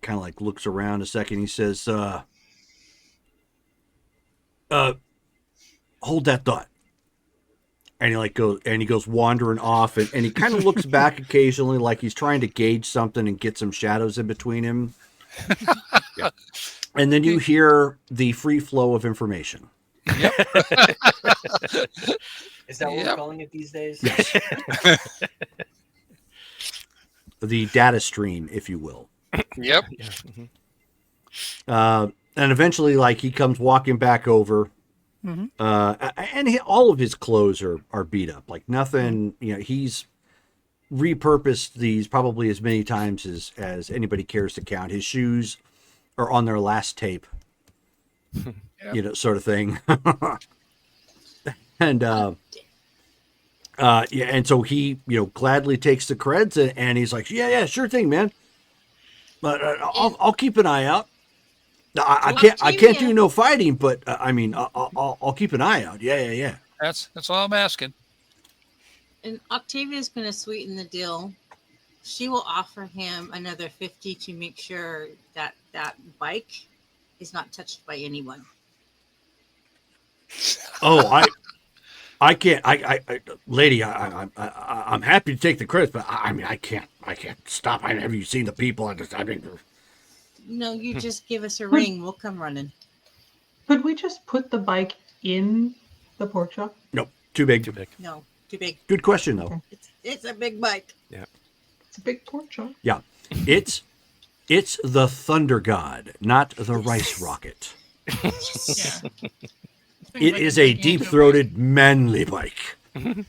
Kind of like looks around a second. He says, hold that thought. And he goes wandering off, and he kind of looks back occasionally like he's trying to gauge something and get some shadows in between him. Yeah. And then you hear the free flow of information. Yep. Is that what we're calling it these days? The data stream, if you will. Yep. And eventually, like, he comes walking back over. Mm-hmm. And all of his clothes are beat up. Like nothing, he's repurposed these probably as many times as anybody cares to count. His shoes are on their last tape, sort of thing. And yeah, and so he, gladly takes the creds, and he's like, yeah, sure thing, man. But I'll keep an eye out. I can't do no fighting, but I mean, I'll keep an eye out. Yeah. That's all I'm asking. And Octavia's going to sweeten the deal. She will offer him another 50 to make sure that that bike is not touched by anyone. Oh, I can't. Lady, I'm happy to take the credit, but I mean, I can't stop. Have you seen the people? I mean, No, you just give us a ring. We'll come running. Could we just put the bike in the pork chop? nope, too big. No, too big. Good question though. It's a big bike. Yeah. It's a big pork chop. Yeah, it's the Thunder God, not the Rice Rocket. Yeah. It is a deep-throated, manly bike. And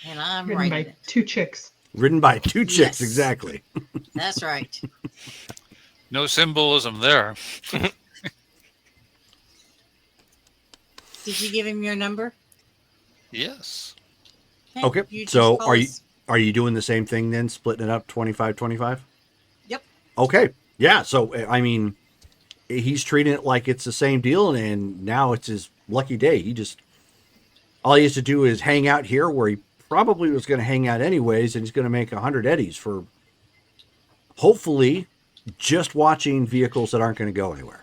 I'm Ridden riding by it. 2 chicks. Ridden by 2 chicks, Yes. exactly. That's right. No symbolism there. Did you give him your number? Yes. Okay, you just so call are you us. are you doing the same thing then, splitting it up 25-25? Yep. Okay, yeah. So I mean, he's treating it like it's the same deal, and now it's his lucky day. All he has to do is hang out here where he probably was going to hang out anyways, and he's going to make 100 eddies for hopefully just watching vehicles that aren't going to go anywhere.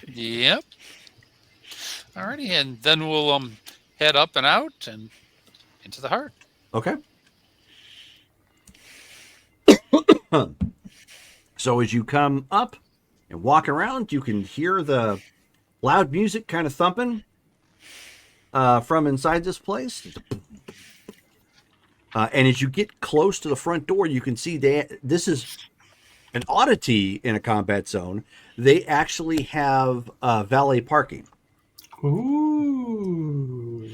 Yep. Alrighty, and then we'll head up and out and into the heart. Okay. So as you come up and walk around, you can hear the loud music kind of thumping from inside this place. And as you get close to the front door, you can see this is an oddity in a combat zone. They actually have valet parking. Ooh.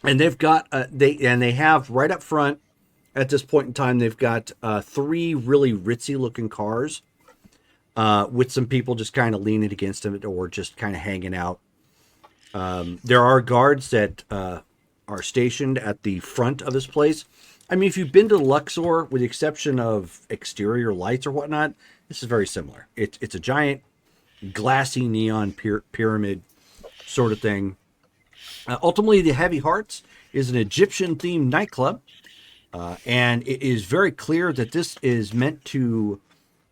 And they've got they have right up front at this point in time, they've got 3 really ritzy looking cars with some people just kind of leaning against them or just kind of hanging out. There are guards that are stationed at the front of this place. I mean, if you've been to Luxor, with the exception of exterior lights or whatnot, this is very similar. It's a giant glassy neon pyramid sort of thing. Ultimately, the Heavy Hearts is an Egyptian-themed nightclub, and it is very clear that this is meant to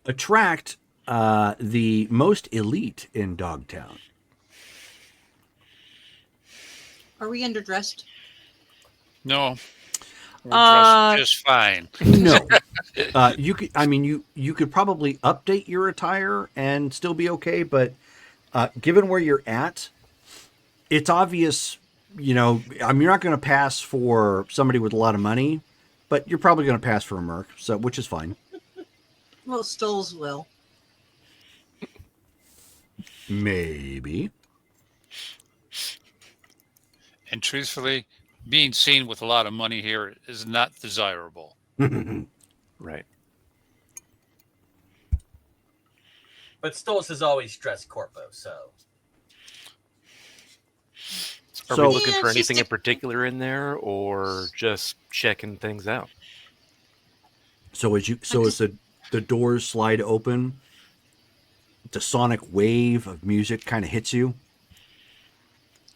attract the most elite in Dogtown. Are we underdressed? No. We're dressed just fine. No. You could. I mean, you could probably update your attire and still be okay, but given where you're at, it's obvious. I mean, you're not going to pass for somebody with a lot of money, but you're probably going to pass for a merc, which is fine. Well, Stoles will. Maybe. And truthfully, being seen with a lot of money here is not desirable. Right. But Stoles has always dressed corpo, so. Are we looking for anything in particular in there, or just checking things out? So as the doors slide open, the sonic wave of music kind of hits you,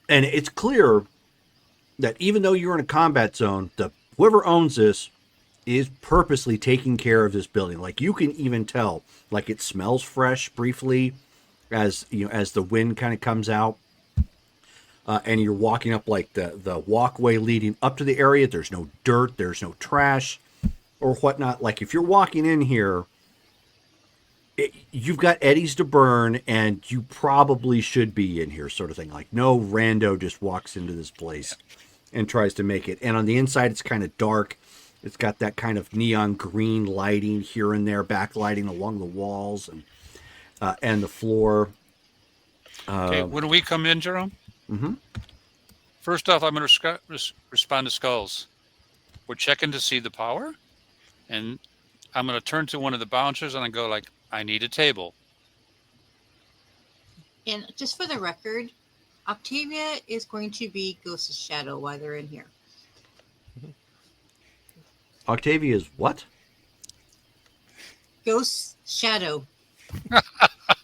and it's clear that even though you're in a combat zone, whoever owns this is purposely taking care of this building. Like, you can even tell, like, it smells fresh briefly as the wind kind of comes out. And you're walking up like the walkway leading up to the area. There's no dirt, there's no trash or whatnot. Like, if you're walking in here, you've got eddies to burn, and you probably should be in here, sort of thing. Like, no rando just walks into this place and tries to make it. And on the inside, it's kind of dark. It's got that kind of neon green lighting here and there, backlighting along the walls and the floor. Okay, when we come in, Jerome? Mm-hmm. First off, I'm going to respond to Skulls. We're checking to see the power, and I'm going to turn to one of the bouncers and I go like, I need a table. And just for the record, Octavia is going to be Ghost's shadow while they're in here. Octavia is what? Ghost's shadow.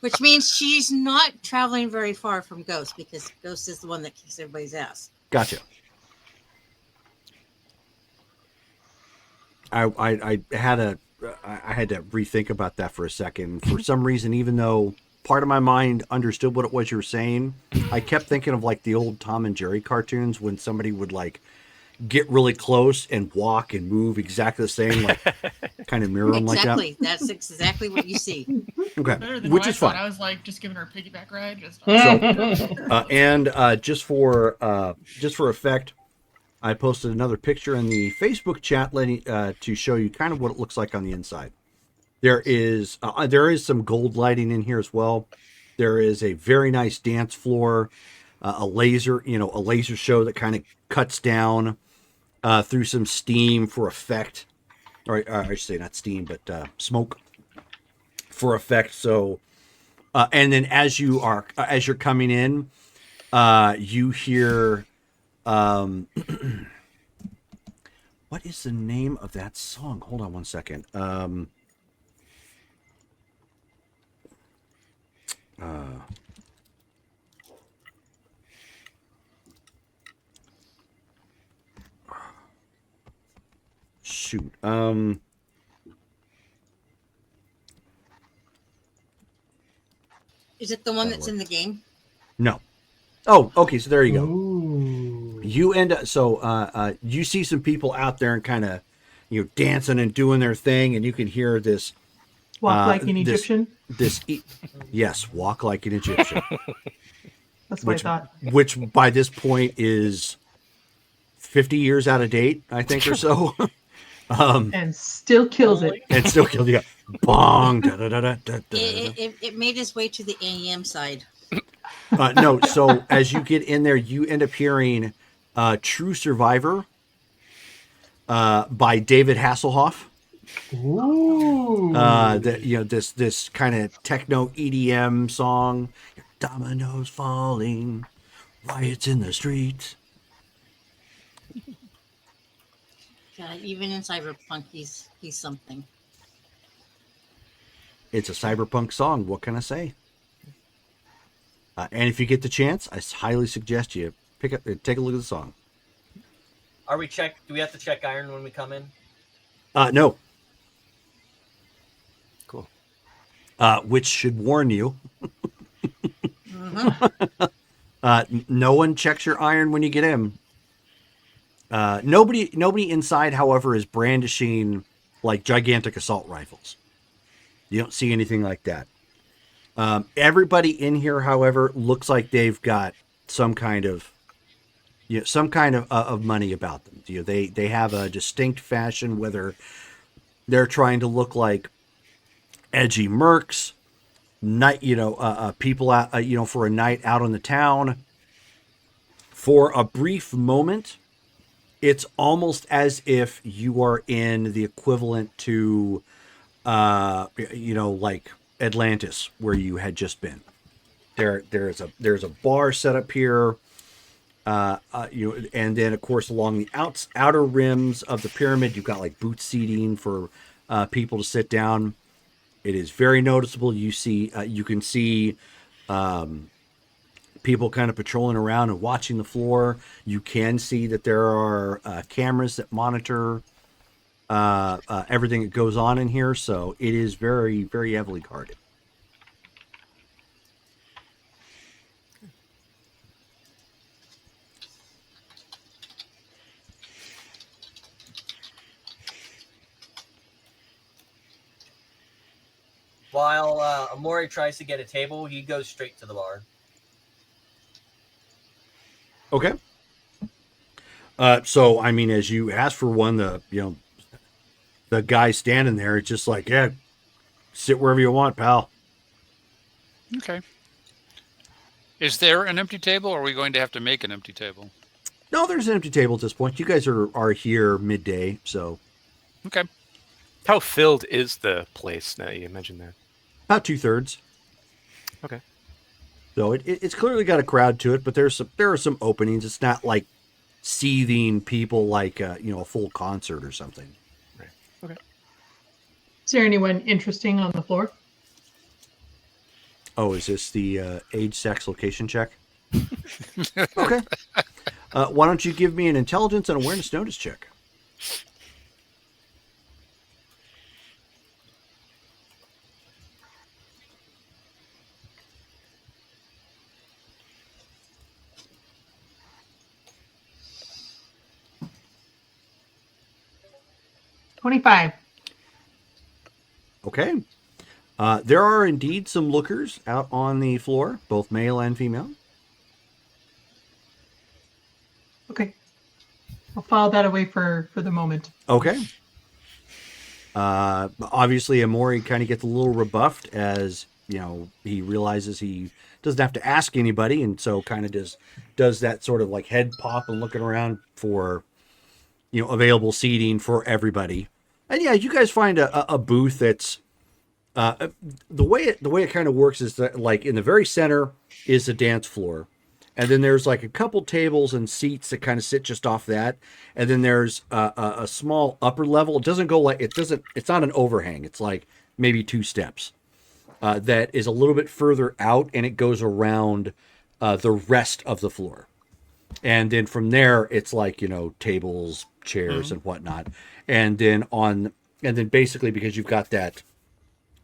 Which means she's not traveling very far from Ghost because Ghost is the one that kicks everybody's ass. Gotcha. I had to rethink about that for a second. For some reason, even though part of my mind understood what it was you were saying, I kept thinking of like the old Tom and Jerry cartoons when somebody would like get really close and walk and move exactly the same, like kind of mirror them like that. Exactly. That's exactly what you see. Okay, Better than which what I is thought. fine. I was like just giving her a piggyback ride. Just Just for effect, I posted another picture in the Facebook chat to show you kind of what it looks like on the inside. There is some gold lighting in here as well. There is a very nice dance floor, a laser show that kind of cuts down through some steam for effect, or I should say not steam, but smoke for effect. So, and then as you're coming in, you hear. What is the name of that song? Hold on one second. Shoot. Is it the one that's in the game? No. Oh, okay. So there you go. Ooh. You end up. So you see some people out there and kind of, dancing and doing their thing, and you can hear this. Walk like an Egyptian. Yes, walk like an Egyptian. That's what I thought. Which by this point is 50 years out of date, I think, or so. And still kills it. And still kills you. Bong. Da, da, da, da, da, da. It made its way to the AM side. No, so as you get in there, you end up hearing "True Survivor" by David Hasselhoff. Ooh. This kind of techno EDM song. Dominoes falling, riots in the streets. God, even in Cyberpunk, he's something. It's a cyberpunk song. What can I say? And if you get the chance, I highly suggest you take a look at the song. Do we have to check iron when we come in? No. Cool. Which should warn you. Mm-hmm. No one checks your iron when you get in. Nobody inside, however, is brandishing like gigantic assault rifles. You don't see anything like that. Everybody in here, however, looks like they've got some kind of money about them. They have a distinct fashion, whether they're trying to look like edgy mercs, people out, for a night out on the town. For a brief moment, it's almost as if you are in the equivalent to, like Atlantis, where you had just been. There's a bar set up here, and then of course along the outer rims of the pyramid, you've got like booth seating for people to sit down. It is very noticeable. You can see people kind of patrolling around and watching the floor. You can see that there are cameras that monitor everything that goes on in here. So it is very, very heavily guarded. While Amori tries to get a table, he goes straight to the bar. Okay. So I mean, as you ask for one, the guy standing there, it's just like, yeah, sit wherever you want, pal. Okay. Is there an empty table, or are we going to have to make an empty table? No, there's an empty table at this point. You guys are here midday, so. Okay. How filled is the place now? You mentioned that. About 2/3. Okay. So it's clearly got a crowd to it, but there are some openings. It's not like seething people like a full concert or something. Right. Okay. Is there anyone interesting on the floor? Oh, is this the age, sex, location check? Okay. Why don't you give me an intelligence and awareness notice check? $25. Okay. There are indeed some lookers out on the floor, both male and female. Okay. I'll file that away for the moment. Okay. Obviously, Amori kind of gets a little rebuffed as, he realizes he doesn't have to ask anybody, and so kind of does that sort of like head pop and looking around for, available seating for everybody. And yeah, you guys find a booth that's the way it kind of works is that, like, in the very center is the dance floor, and then there's like a couple tables and seats that kind of sit just off that, and then there's a small upper level. It doesn't go like it's not an overhang. It's like maybe 2 steps that is a little bit further out, and it goes around the rest of the floor, and then from there it's like tables, chairs, and whatnot, and then basically because you've got that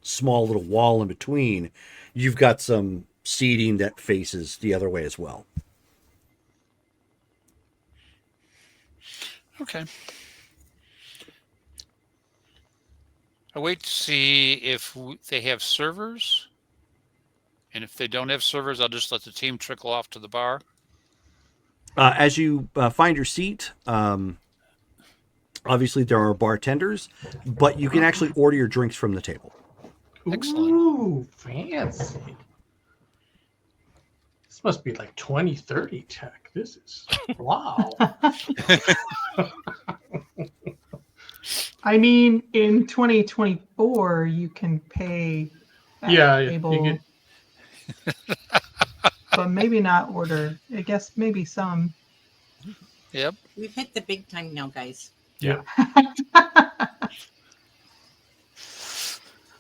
small little wall in between, you've got some seating that faces the other way as well. Okay. I wait to see if they have servers. And if they don't have servers, I'll just let the team trickle off to the bar. As you find your seat, obviously there are bartenders, but you can actually order your drinks from the table. Excellent. Ooh, fancy. This must be like 2030 tech. This is wow. I mean, in 2024, you can pay at Yeah, table, you but maybe not order. I guess maybe some. Yep. We've hit the big time now, guys. Yeah.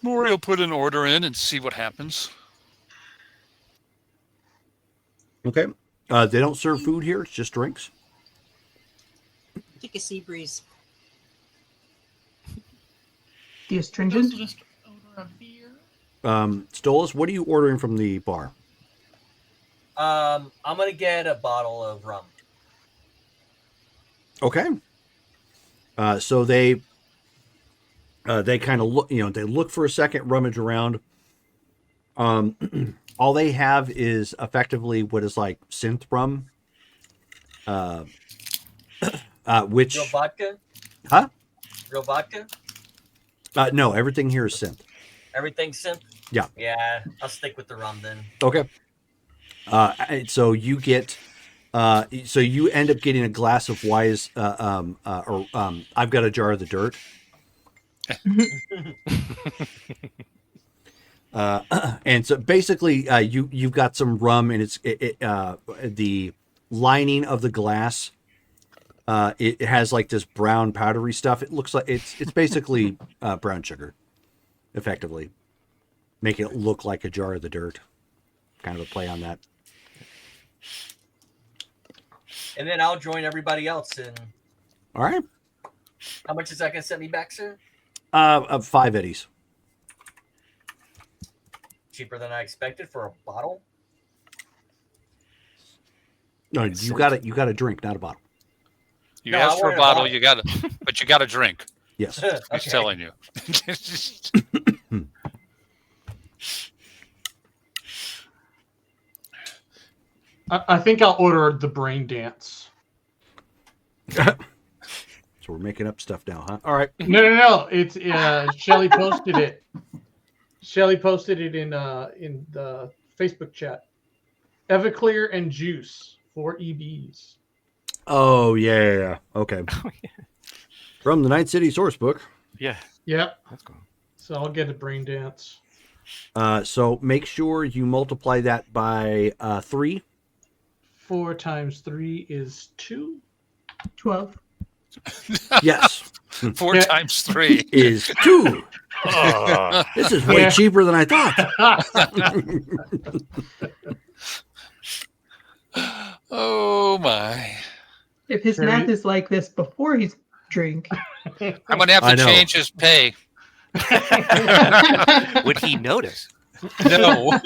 Maury will put an order in and see what happens. Okay. They don't serve food here. It's just drinks. Take a sea breeze. The Also astringent. just order a beer. Stolas, what are you ordering from the bar? I'm gonna get a bottle of rum. Okay. So they kind of look, they look for a second, rummage around. All they have is effectively what is like synth rum. Which Real vodka? Huh? Real vodka? No, everything here is synth. Everything's synth? Yeah. Yeah, I'll stick with the rum then. Okay. So you get, so you end up getting a glass of Wise, I've got a jar of the dirt. And so basically, you've got some rum, and it's the lining of the glass. It has like this brown powdery stuff. It looks like it's basically brown sugar, effectively, making it look like a jar of the dirt. Kind of a play on that. And then I'll join everybody else. And All right. how much is that gonna set me back, sir? 5 eddies. Cheaper than I expected for a bottle. No, you got a drink, not a bottle. You No, asked I for a wanted a bottle, bottle. you got to, but you got to drink. Yes. He's Okay. telling you. I think I'll order the brain dance. So we're making up stuff now, huh? All right. No. It's Shelly posted it. Shelly posted it in the Facebook chat. Everclear and Juice, 4 EBs. Oh yeah. Okay. Oh, yeah. From the Night City source book. Yeah. Yep. That's cool. So I'll get a brain dance. So make sure you multiply that by 3. 4 times 3 is 2. 12. Yes. 4 times 3 is 2. Oh. This is way cheaper than I thought. Oh my. If his math is like this before he's drink. I'm going to have to change his pay. Would he notice? No.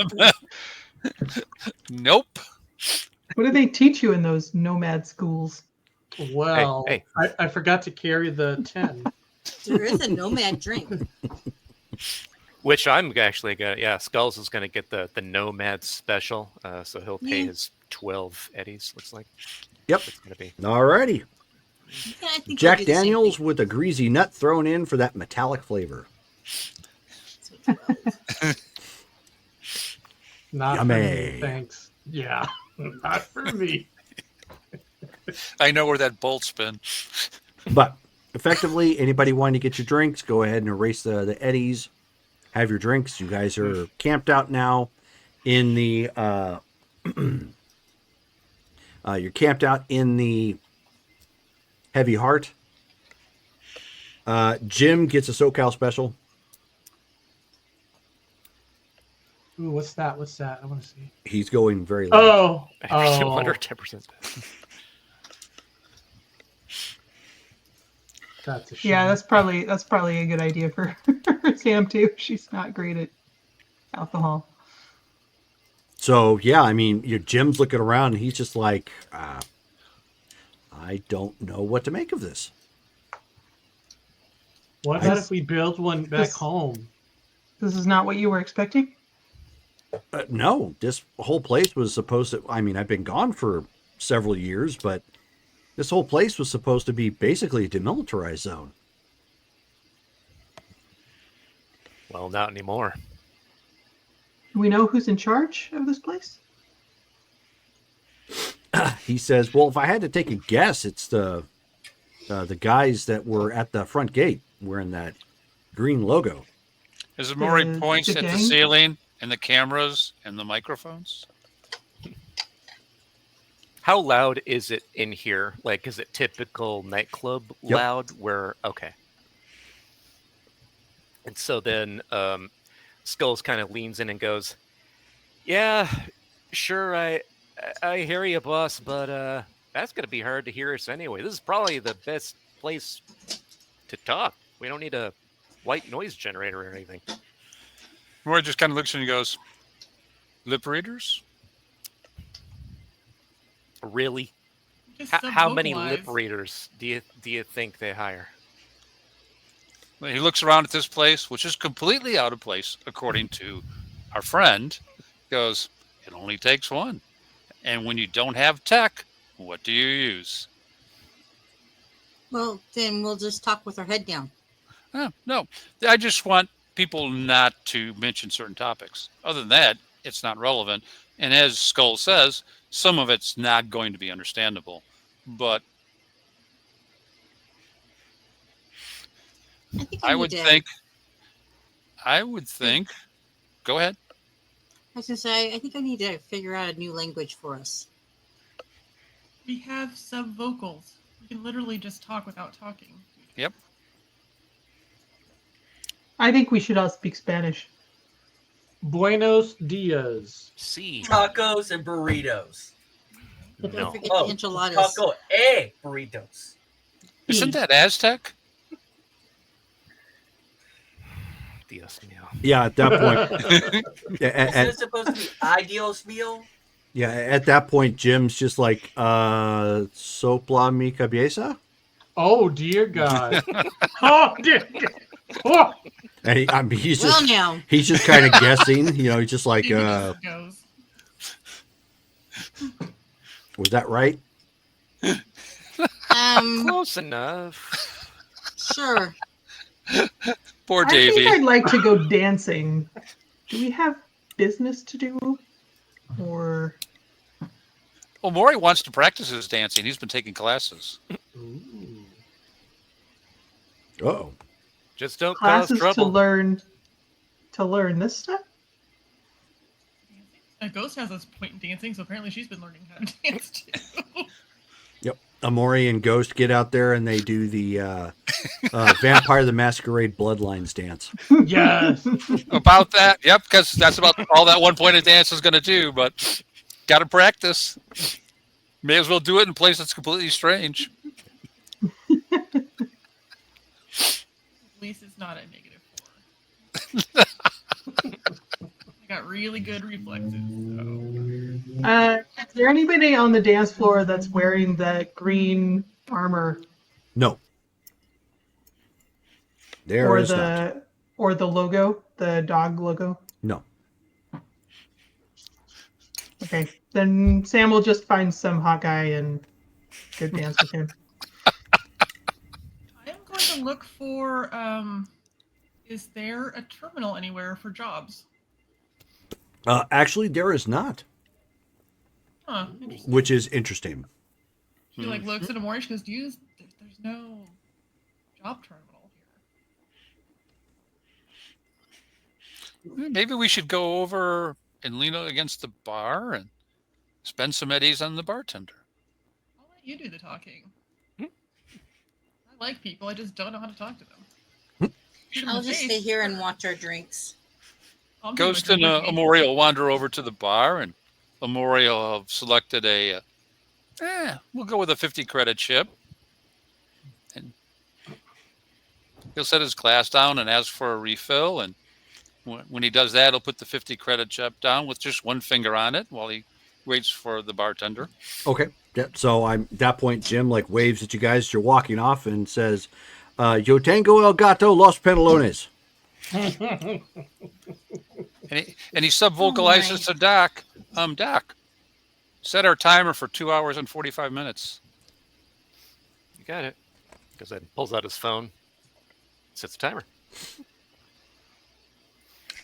Nope. What do they teach you in those nomad schools? Well, Hey. I forgot to carry the 10. There is a nomad drink. Which I'm actually gonna. Yeah, Skulls is gonna get the Nomad special, so he'll pay his 12 eddies. Looks like. Yep. It's gonna be. Alrighty. Yeah, I think Jack I'll do the same Daniels thing. with a greasy nut thrown in for that metallic flavor. Not Yummy. for me, thanks. Yeah, not for me. I know where that bolt's been. But effectively, anybody wanting to get your drinks, go ahead and erase the eddies. Have your drinks. You guys are camped out now in the you're camped out in the Heavy Heart. Jim gets a SoCal special. Ooh, what's that? What's that? I want to see. He's going very low. Oh. Under 10%. That's a shame. Yeah, that's probably a good idea for Sam too. She's not great at alcohol. So yeah, I mean, your Jim's looking around and he's just like, I don't know what to make of this. What about if we build one back home? This is not what you were expecting? No, this whole place was supposed to, I mean, I've been gone for several years, but this whole place was supposed to be basically a demilitarized zone. Well, not anymore. Do we know who's in charge of this place? He says, well, if I had to take a guess, it's the guys that were at the front gate wearing that green logo. As Maury The points at the gang? ceiling and the cameras and the microphones. How loud is it in here? Like, is it typical nightclub loud? Where okay. And so then Skulls kind of leans in and goes, "Yeah, sure, I hear you, boss, but that's gonna be hard to hear us anyway. This is probably the best place to talk. We don't need a white noise generator or anything." Maury just kind of looks at you and goes, "Lip readers?" Really? Just How many vocalize. lip readers do you think they hire? He looks around at this place, which is completely out of place, according to our friend. Goes, "It only takes one. And when you don't have tech, what do you use?" Well, then we'll just talk with our head down. No, I just want people not to mention certain topics. Other than that, it's not relevant. And as Skull says, some of it's not going to be understandable. But I would think. Go ahead. I was gonna say, I think I need to figure out a new language for us. We have sub vocals. We can literally just talk without talking. Yep. I think we should all speak Spanish. Buenos dias. See. Tacos and burritos. Don't forget the enchiladas. Taco burritos. Isn't that Aztec? Dios mío. Yeah, at that point. Isn't it supposed to be Adios meal? Yeah, at that point, Jim's just like, sopla mi cabeza? Oh, dear God. Oh, dear God. Oh. And he's Well, just now. he's just kind of guessing, he's just like, Goes. was that right? Close enough. Sure. Poor I Davey. think I'd like to go dancing. Do we have business to do? Or Well, Maury wants to practice his dancing. He's been taking classes. Uh-oh. Just don't cause classes trouble. to learn this stuff? Ghost has us point dancing, so apparently she's been learning how to dance too. Yep. Amori and Ghost get out there and they do the Vampire the Masquerade Bloodlines dance. Yes. About that, yep, because that's about all that one pointed dance is going to do. But got to practice. May as well do it in a place that's completely strange. At least it's not a -4. I got really good reflexes. So. Is there anybody on the dance floor that's wearing the green armor? No. There is not. Or the logo, the dog logo? No. Okay, then Sam will just find some hot guy and go dance with him. I am going to look for, is there a terminal anywhere for jobs? Actually, there is not. Huh, interesting. Which is interesting. She like looks at Amorish because there's no job terminal here. Maybe we should go over and lean against the bar and spend some eddies on the bartender. I'll let you do the talking. I like people, I just don't know how to talk to them. I'll just stay here and watch our drinks. Ghost and Amori will wander over to the bar, and Amori will have selected we'll go with a 50 credit chip. And he'll set his glass down and ask for a refill. And when he does that, he'll put the 50 credit chip down with just one finger on it while he waits for the bartender. Okay. Yeah. So at that point, Jim like waves at you guys as you're walking off and says, "Yo tengo el gato los pantalones." And he sub-vocalizes to Doc, Doc, set our timer for 2 hours and 45 minutes. You got it. Goes ahead and pulls out his phone, sets the timer.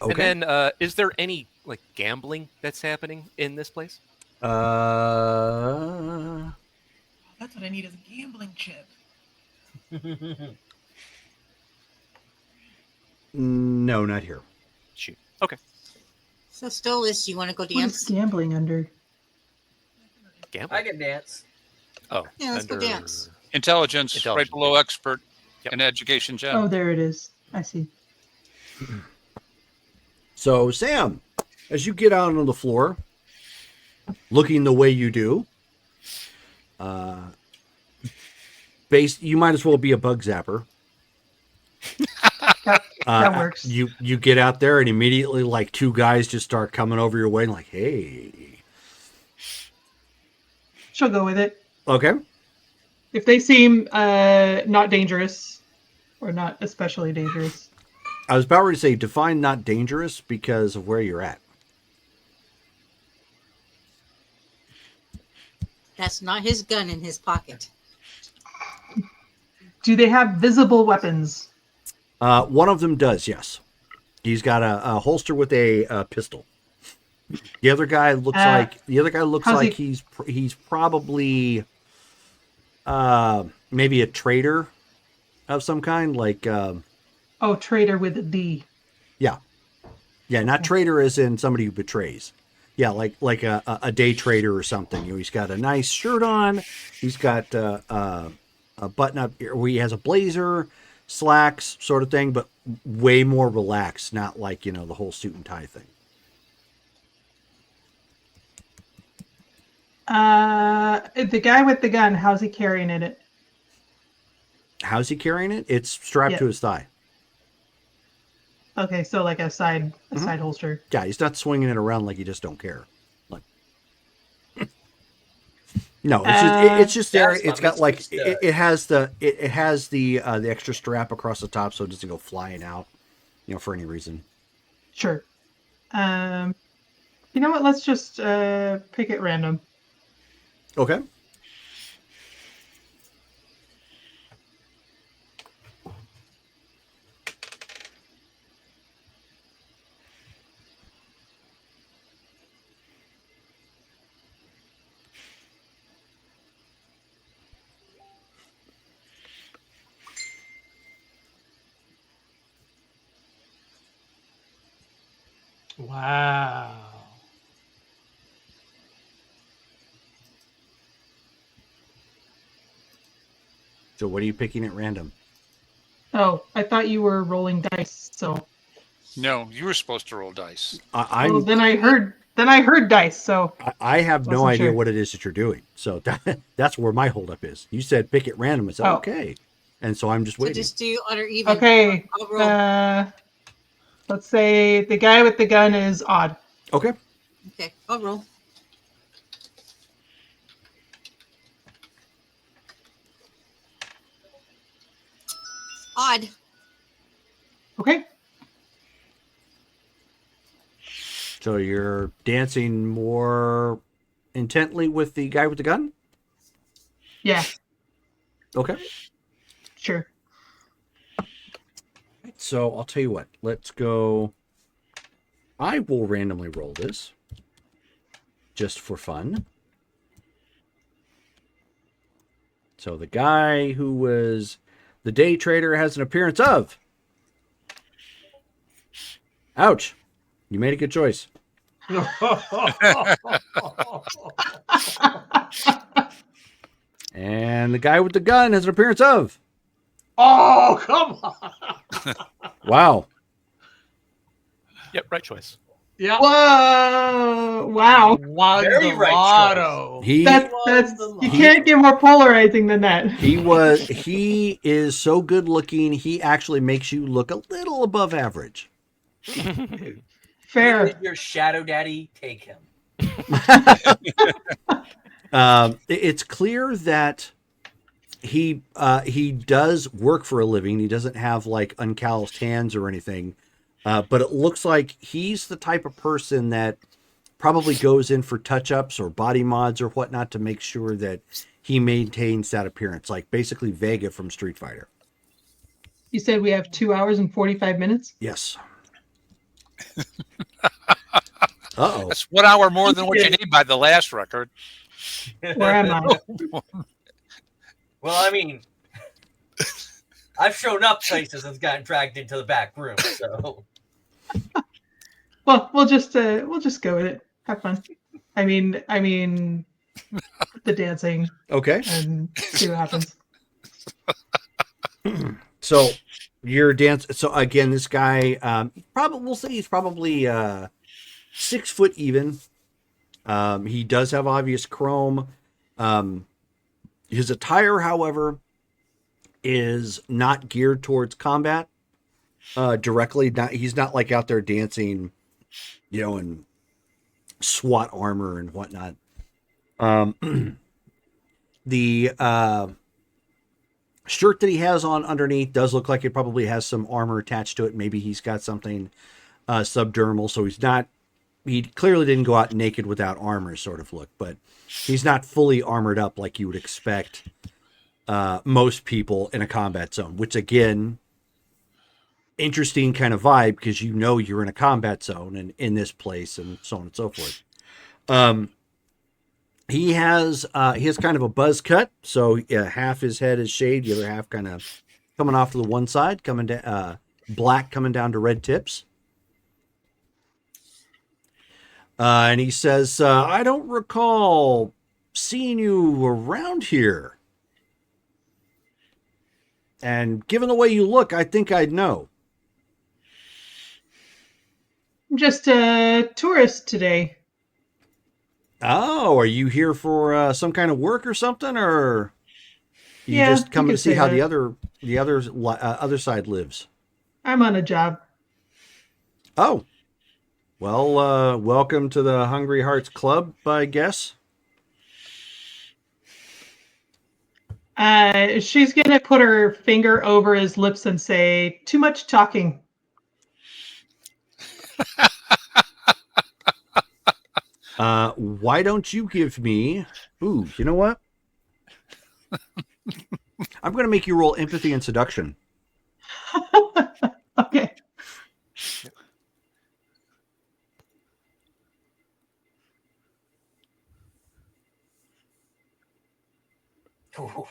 Okay. And then, is there any like gambling that's happening in this place? That's what I need is a gambling chip. No, not here. Shoot. Okay. So, Stolas, you want to go What is dance? gambling under? Gambling. I can dance. Oh, Yeah, let's go dance. Intelligence, right below expert and education gem. Oh, there it is. I see. So, Sam, as you get out on the floor, looking the way you do, you might as well be a bug zapper. That works. You get out there and immediately like two guys just start coming over your way and like, hey. She'll go with it. Okay. If they seem not dangerous or not especially dangerous. I was about to say define not dangerous because of where you're at. That's not his gun in his pocket. Do they have visible weapons? One of them does, yes. He's got a holster with a pistol. The other guy looks like he's probably maybe a traitor of some kind, like Traitor with a D. Yeah, not traitor as in somebody who betrays. Yeah, like a day trader or something. You know, he's got a nice shirt on. He's got a button up where he has a blazer, slacks, sort of thing, but way more relaxed. Not like the whole suit and tie thing. The guy with the gun, how's he carrying it? How's he carrying it? It's strapped to his thigh. Okay, so like a side holster. Yeah, he's not swinging it around like you just don't care. Like, no, it's just there. It's got like it has the extra strap across the top, so it doesn't go flying out, for any reason. Sure. You know what? Let's just pick it random. Okay. Wow. So what are you picking at random? Oh, I thought you were rolling dice. So No, you were supposed to roll dice. well, then I heard dice. So I have no wasn't idea sure. what it is that you're doing. So that's where my holdup is. You said pick at random. I said, okay. And so I'm just So waiting. just do odd or even. Okay. I'll roll. Let's say the guy with the gun is odd. Okay. Okay, I'll roll. Odd. Okay. So you're dancing more intently with the guy with the gun? Yeah. Okay. Sure. So I'll tell you what. Let's go. I will randomly roll this just for fun. So the guy who was the day trader has an appearance of. Ouch. You made a good choice. And the guy with the gun has an appearance of. Oh, come on. Wow. Yep, right choice. Yeah. Whoa! Wow. Won Very the right lotto. That's you can't get more polarizing than that. He is so good looking, he actually makes you look a little above average. Fair. He is your shadow daddy. Take him. It's clear that he does work for a living. He doesn't have like uncalloused hands or anything, but it looks like he's the type of person that probably goes in for touch-ups or body mods or whatnot to make sure that he maintains that appearance, like basically Vega from Street Fighter. You said we have 2 hours and 45 minutes? Yes. Uh-oh. That's 1 hour more than what you need by the last record. Where am I? Well, I mean, I've shown up places and gotten dragged into the back room, so. Well, we'll just go with it. Have fun. I mean, the dancing. Okay. And see what happens. So your dance. So again, this guy, we'll say he's probably 6 foot even. He does have obvious chrome. His attire, however, is not geared towards combat directly. He's not like out there dancing, in SWAT armor and whatnot. The shirt that he has on underneath does look like it probably has some armor attached to it. Maybe he's got something subdermal, so he clearly didn't go out naked without armor sort of look, but he's not fully armored up like you would expect most people in a combat zone, which again, interesting kind of vibe because you're in a combat zone and in this place and so on and so forth. He has kind of a buzz cut, so half his head is shaved, the other half kind of coming off to the one side, coming down black, coming down to red tips. And he says, "I don't recall seeing you around here. And given the way you look, I think I'd know." I'm just a tourist today. Oh, are you here for some kind of work or something, or you just coming to see how the other side lives? I'm on a job. Oh, well, welcome to the Hungry Hearts Club, I guess. She's gonna put her finger over his lips and say, "Too much talking." Why don't you give me... Ooh, you know what? I'm going to make you roll empathy and seduction. Okay. Ooh.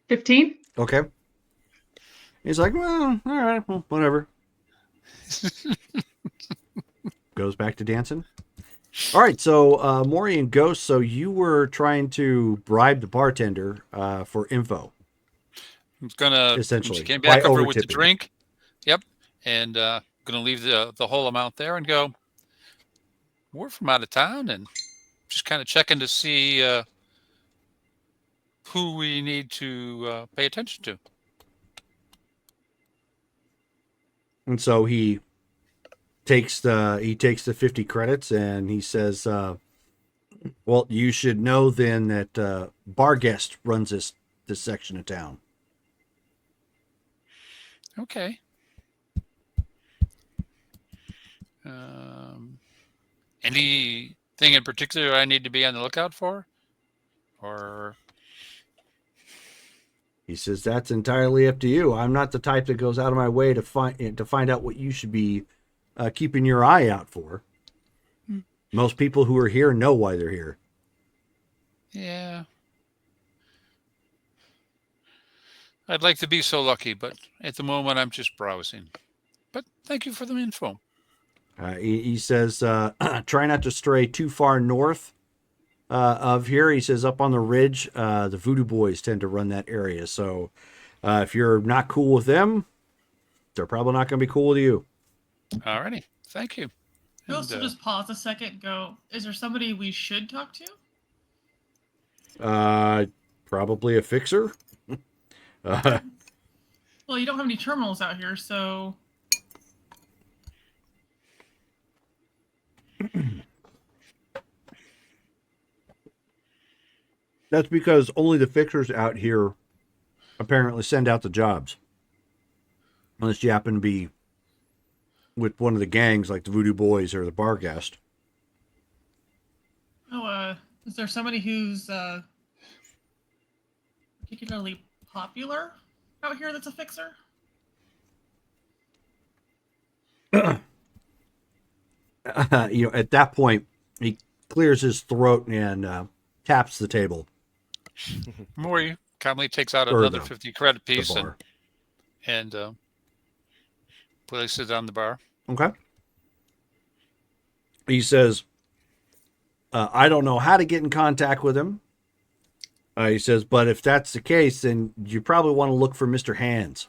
15? Okay. He's like, well, all right, well, whatever. Goes back to dancing. All right, so Maury and Ghost, so you were trying to bribe the bartender for info, I'm gonna. essentially, She came by back over with the over-tipping. drink. Yep, and gonna leave the whole amount there and go. We're from out of town and just kind of checking to see who we need to pay attention to. And so he takes the 50 credits and he says, "Well, you should know then that Barguest runs this section of town." Okay. Anything in particular I need to be on the lookout for, or? He says, "That's entirely up to you. I'm not the type that goes out of my way to find out what you should be keeping your eye out for. Most people who are here know why they're here." Yeah. I'd like to be so lucky, but at the moment I'm just browsing. But thank you for the info. He says, "Try not to stray too far north of here." He says, "Up on the ridge, the Voodoo Boys tend to run that area. So if you're not cool with them, they're probably not going to be cool with you." Alrighty. Thank you. Ghost will just pause a second. Go. Is there somebody we should talk to? Probably a fixer. Well, you don't have any terminals out here, so. That's because only the fixers out here apparently send out the jobs. Unless you happen to be with one of the gangs like the Voodoo Boys or the Barguest. Oh, is there somebody who's particularly popular out here that's a fixer? At that point, he clears his throat and taps the table. Maury calmly takes out Or another the- 50 credit the piece bar. and places it on the bar. Okay. He says, "I don't know how to get in contact with him." He says, "But if that's the case, then you probably want to look for Mr. Hands."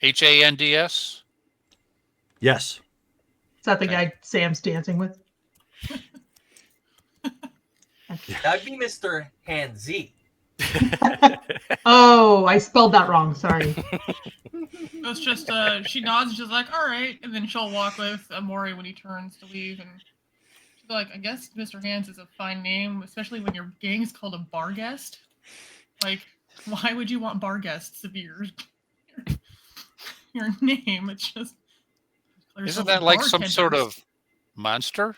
HANDS? Yes. Is that the guy Sam's dancing with? That'd be Mr. Handsy. Oh, I spelled that wrong. Sorry. It's just she nods, just like, all right, and then she'll walk with Maury when he turns to leave, and she'll be like, I guess Mr. Hands is a fine name, especially when your gang's called a bar guest. Like, why would you want bar guests to be your name? It's just Isn't that like some sort of monster?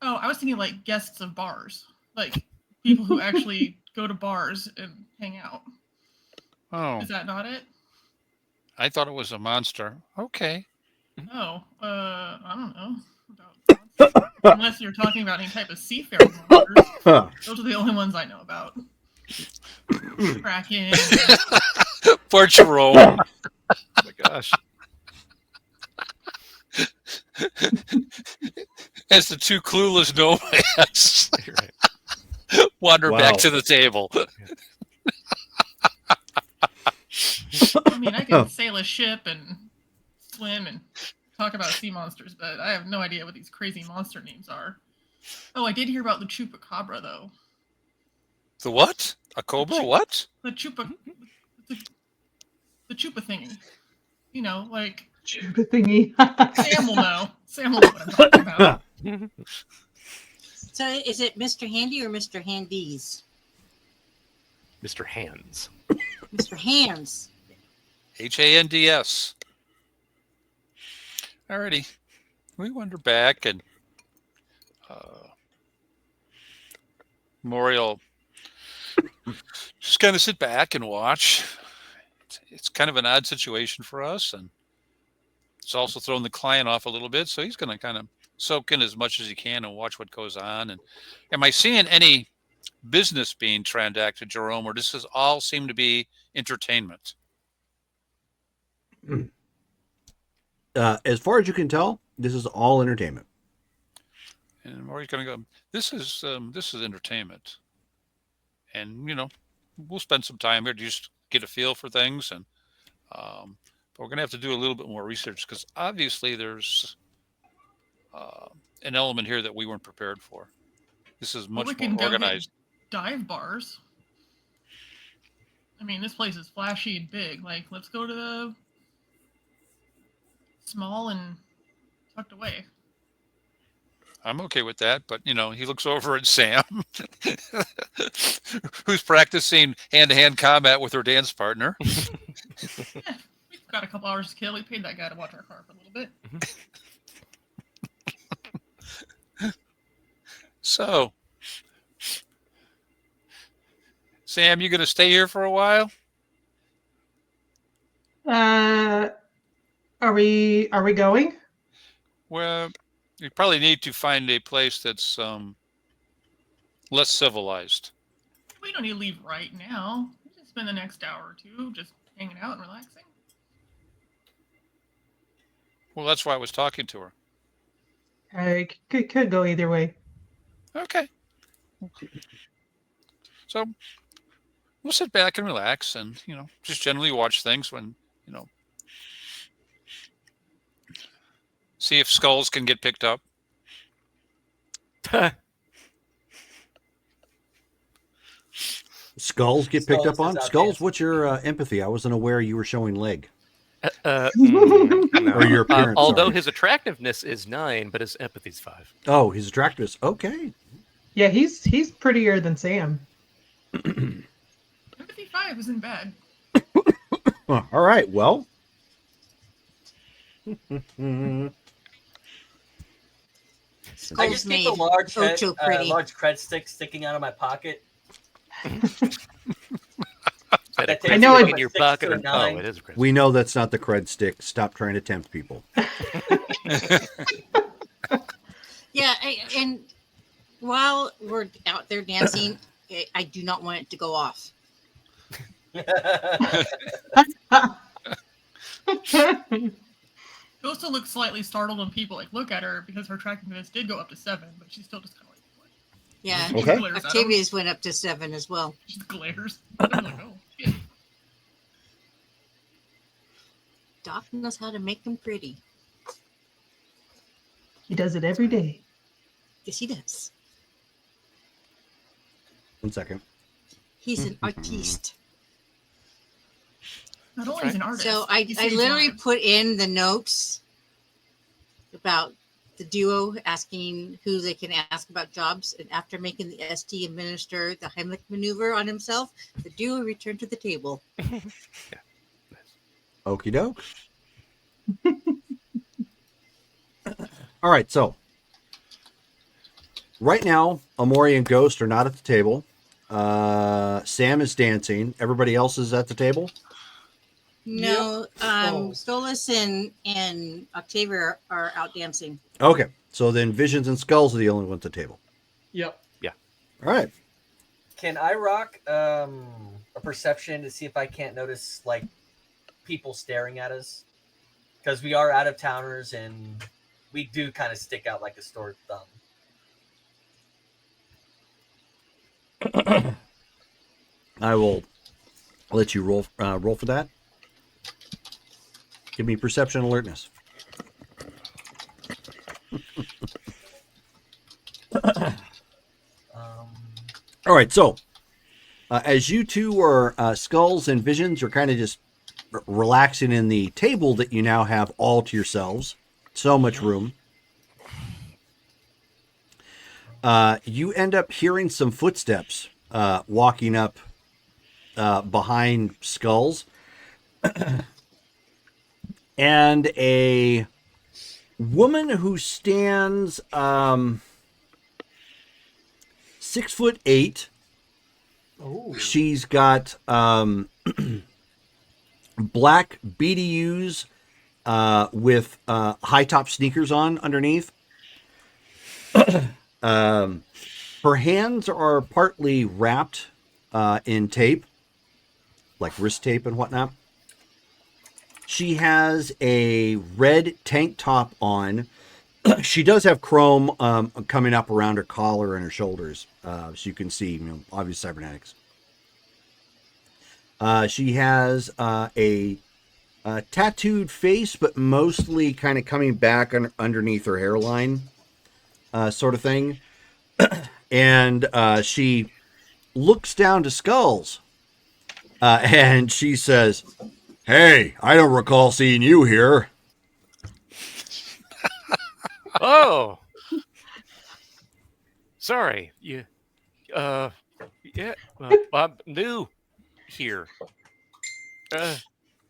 Oh, I was thinking like guests of bars, like people who actually go to bars and hang out. Oh, Is that not it? I thought it was a monster. Okay. Oh, I don't know. Unless you're talking about any type of seafaring monsters. Those are the only ones I know about. Kraken. Poor Jerome. Oh my gosh. As the two clueless nomads Right. wander Wow. back to the table. I mean, I can sail a ship and swim and talk about sea monsters, but I have no idea what these crazy monster names are. Oh, I did hear about the chupacabra, though. The what? A cobra? What? The chupa thingy. You know, like Chupa thingy. Sam will know. Sam will know what I'm talking about. So is it Mr. Handy or Mr. Handies? Mr. Hands. Mr. Hands. HANDS. Alrighty. We wander back and Maury will just kind of sit back and watch. It's kind of an odd situation for us, and it's also thrown the client off a little bit, so he's going to kind of soak in as much as he can and watch what goes on. And am I seeing any business being transacted, Jerome, or does this all seem to be entertainment? As far as you can tell, This is all entertainment. And Maury's going to go, this is entertainment. And, we'll spend some time here to just get a feel for things. And but we're going to have to do a little bit more research because obviously there's an element here that we weren't prepared for. This is much more organized. Dive bars. I mean, this place is flashy and big. Like, let's go to the small and tucked away. I'm okay with that, but he looks over at Sam, who's practicing hand-to-hand combat with her dance partner. Yeah, we've got a couple hours to kill. We paid that guy to watch our car for a little bit. So, Sam, you going to stay here for a while? Are we going? Well, you probably need to find a place that's less civilized. We don't need to leave right now. We just spend the next hour or two just hanging out and relaxing. Well, that's why I was talking to her. I could go either way. Okay. So we'll sit back and relax and, just generally watch things when, see if skulls can get picked up. Skulls get picked up on? Skulls, what's your empathy? I wasn't aware you were showing leg. No. Or your appearance. Although sorry. his attractiveness is 9, but his empathy's 5. Oh, his attractiveness. Okay. Yeah, he's prettier than Sam. Empathy 5 isn't bad. All right. Well. I just keep a large cred stick sticking out of my pocket. I know it in your pocket. Oh, it is a cred. We know that's not the cred stick. Stop trying to tempt people. Yeah, and while we're out there dancing, I do not want it to go off. She also looks slightly startled when people look at her because her attractiveness did go up to 7, but she's still just kind of like, what? Yeah, Okay. Octavia's went up to 7 as well. She glares. I'm like, oh, shit. Doc knows how to make them pretty. He does it every day. Yes, he does. 1 second. He's an artiste. Not only is an artist. So I literally put in the notes about the duo asking who they can ask about jobs, and after making the ST administer the Heimlich maneuver on himself, the duo returned to the table. Okie doke. All right, so right now, Amori and Ghost are not at the table. Sam is dancing. Everybody else is at the table. No, Stolas and Octavia are out dancing. Okay, so then Visions and Skulls are the only ones at the table. Yep. Yeah. All right. Can I rock a perception to see if I can't notice people staring at us? Because we are out of towners and we do kind of stick out like a sore thumb. I will let you roll for that. Give me perception alertness. All right, so as you two are Skulls and Visions are kind of just relaxing in the table that you now have all to yourselves. So much room. You end up hearing some footsteps walking up behind Skulls. And a woman who stands 6'8". Oh. She's got black BDUs with high top sneakers on underneath. Her hands are partly wrapped in tape, like wrist tape and whatnot. She has a red tank top on she does have chrome coming up around her collar and her shoulders, so you can see, obvious cybernetics. She has a tattooed face, but mostly kind of coming back underneath her hairline, sort of thing. And she looks down to Skulls, and she says, "Hey, I don't recall seeing you here." Oh, sorry. Yeah, I'm new here.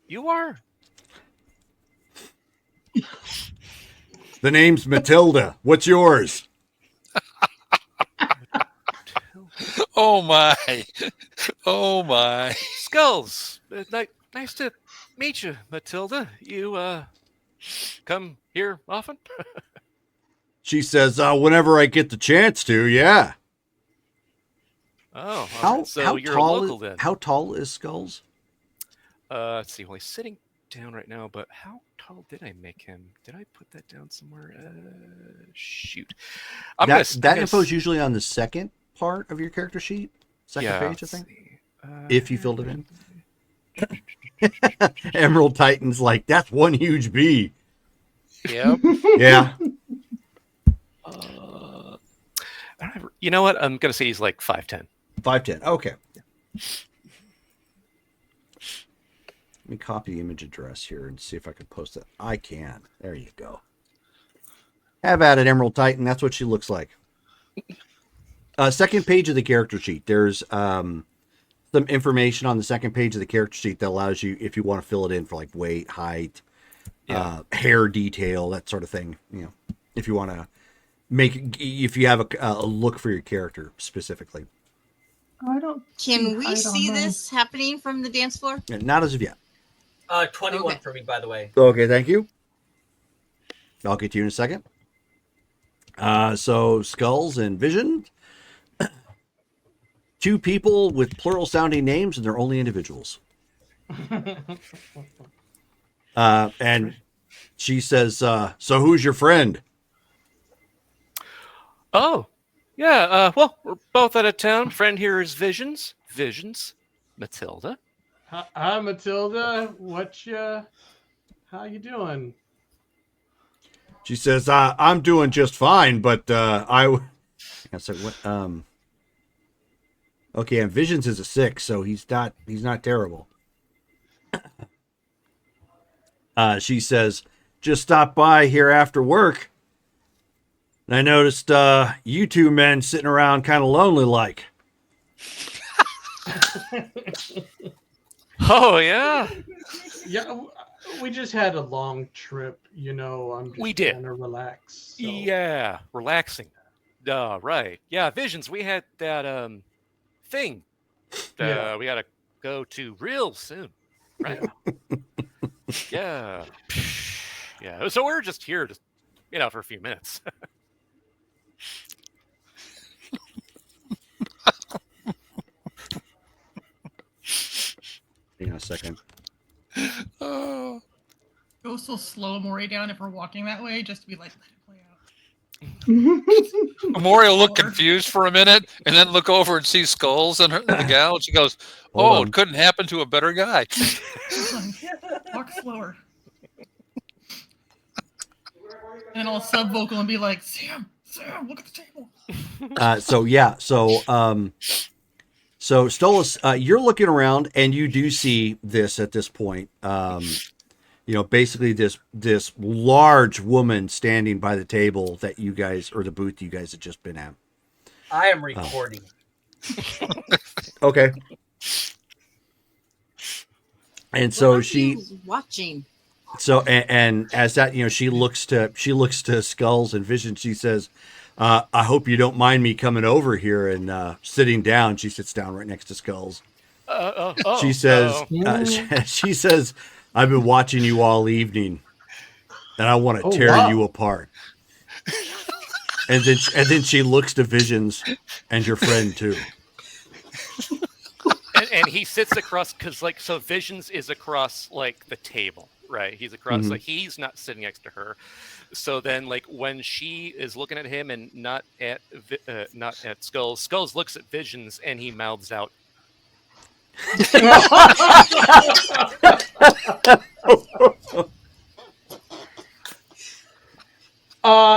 You are? The name's Matilda. What's yours? Oh my. Oh my. Skulls. Nice to meet you, Matilda. You come here often? She says, "Whenever I get the chance to, yeah." Oh, all right. So you're a local then. How tall is Skulls? Let's see. Well, he's sitting down right now, but how tall did I make him? Did I put that down somewhere? Shoot. That info is usually on the second part of your character sheet. Second page, I think. If you filled it in. Emerald Titan's like, that's one huge bee. Yep. Yeah. You know what? I'm going to say he's like 5'10". 5'10". Okay. Let me copy the image address here and see if I can post it. I can. There you go. Have at it, Emerald Titan. That's what she looks like. Second page of the character sheet. There's some information on the second page of the character sheet that allows you, if you want to fill it in for like weight, height, hair detail, that sort of thing. If you want to if you have a look for your character specifically. I don't. Can we see this happening from the dance floor? Not as of yet. 21 for me, by the way. Okay, thank you. I'll get to you in a second. So Skulls and Vision. Two people with plural sounding names, and they're only individuals. And she says, "So who's your friend?" Oh, yeah. Well, we're both out of town. Friend here is Visions. Matilda. Hi, Matilda. How you doing? She says, "I'm doing just fine, but I said, what? Okay, and Visions is a 6, so he's not terrible." She says, "Just stopped by here after work, and I noticed you two men sitting around kind of lonely like." Oh, yeah? Yeah, we just had a long trip, I'm just trying to relax. So. Yeah, relaxing. Right. Yeah, Visions, we had that thing we got to go to real soon, right? Yeah. Yeah. So we're just here to, for a few minutes. Hang on a second. Oh. Go so slow Maury down if we're walking that way, just to be like, let it play out. Maury will look confused for a minute and then look over and see Skulls and the gal, and she goes, "Oh, it couldn't happen to a better guy." Walk slower. And I'll sub vocal and be like, Sam, look at the table. So Stolas, you're looking around and you do see this at this point. Basically this large woman standing by the table that you guys, or the booth you guys had just been at. I am recording. Okay. And so she's watching. So and as that, she looks to Skulls and Vision. She says, "I hope you don't mind me coming over here and sitting down." She sits down right next to Skulls. She says, she says, "I've been watching you all evening, and I want to tear you apart." And then she looks to Visions and your friend too. And he sits across, because so Visions is across the table. Right, he's across. Mhm. Like he's not sitting next to her. So then, like when she is looking at him and not at Skulls, Skulls looks at Visions and he mouths out,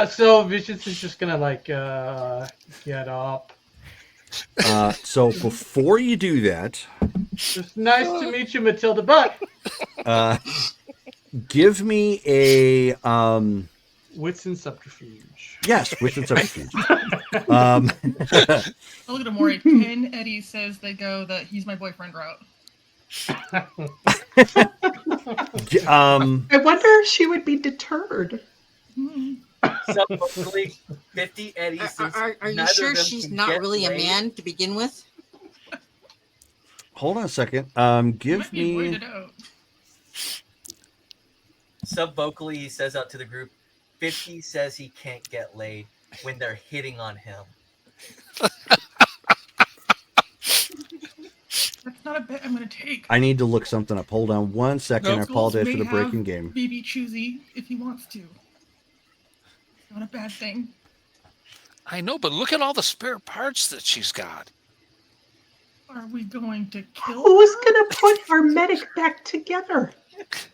So Vicious is just gonna like get up. So before you do that, It's nice to meet you, Matilda. But give me a wits and subterfuge. yes, wits and subterfuge. I look at Amori. 10 Eddie says they go the he's my boyfriend route. I wonder if she would be deterred. Supposedly 50 Eddies. Are you sure she's not really a man to begin with? Hold on a second. Give Might be me. weirded out. Sub-vocally, he says out to the group, 50 says he can't get laid when they're hitting on him. That's not a bet I'm gonna take. I need to look something up. Hold on one second. I Skulls apologize may for the breaking have game. BB choosy if he wants to. Not a bad thing. I know, but look at all the spare parts that she's got. Are we going to kill Who's her? gonna put our medic back together?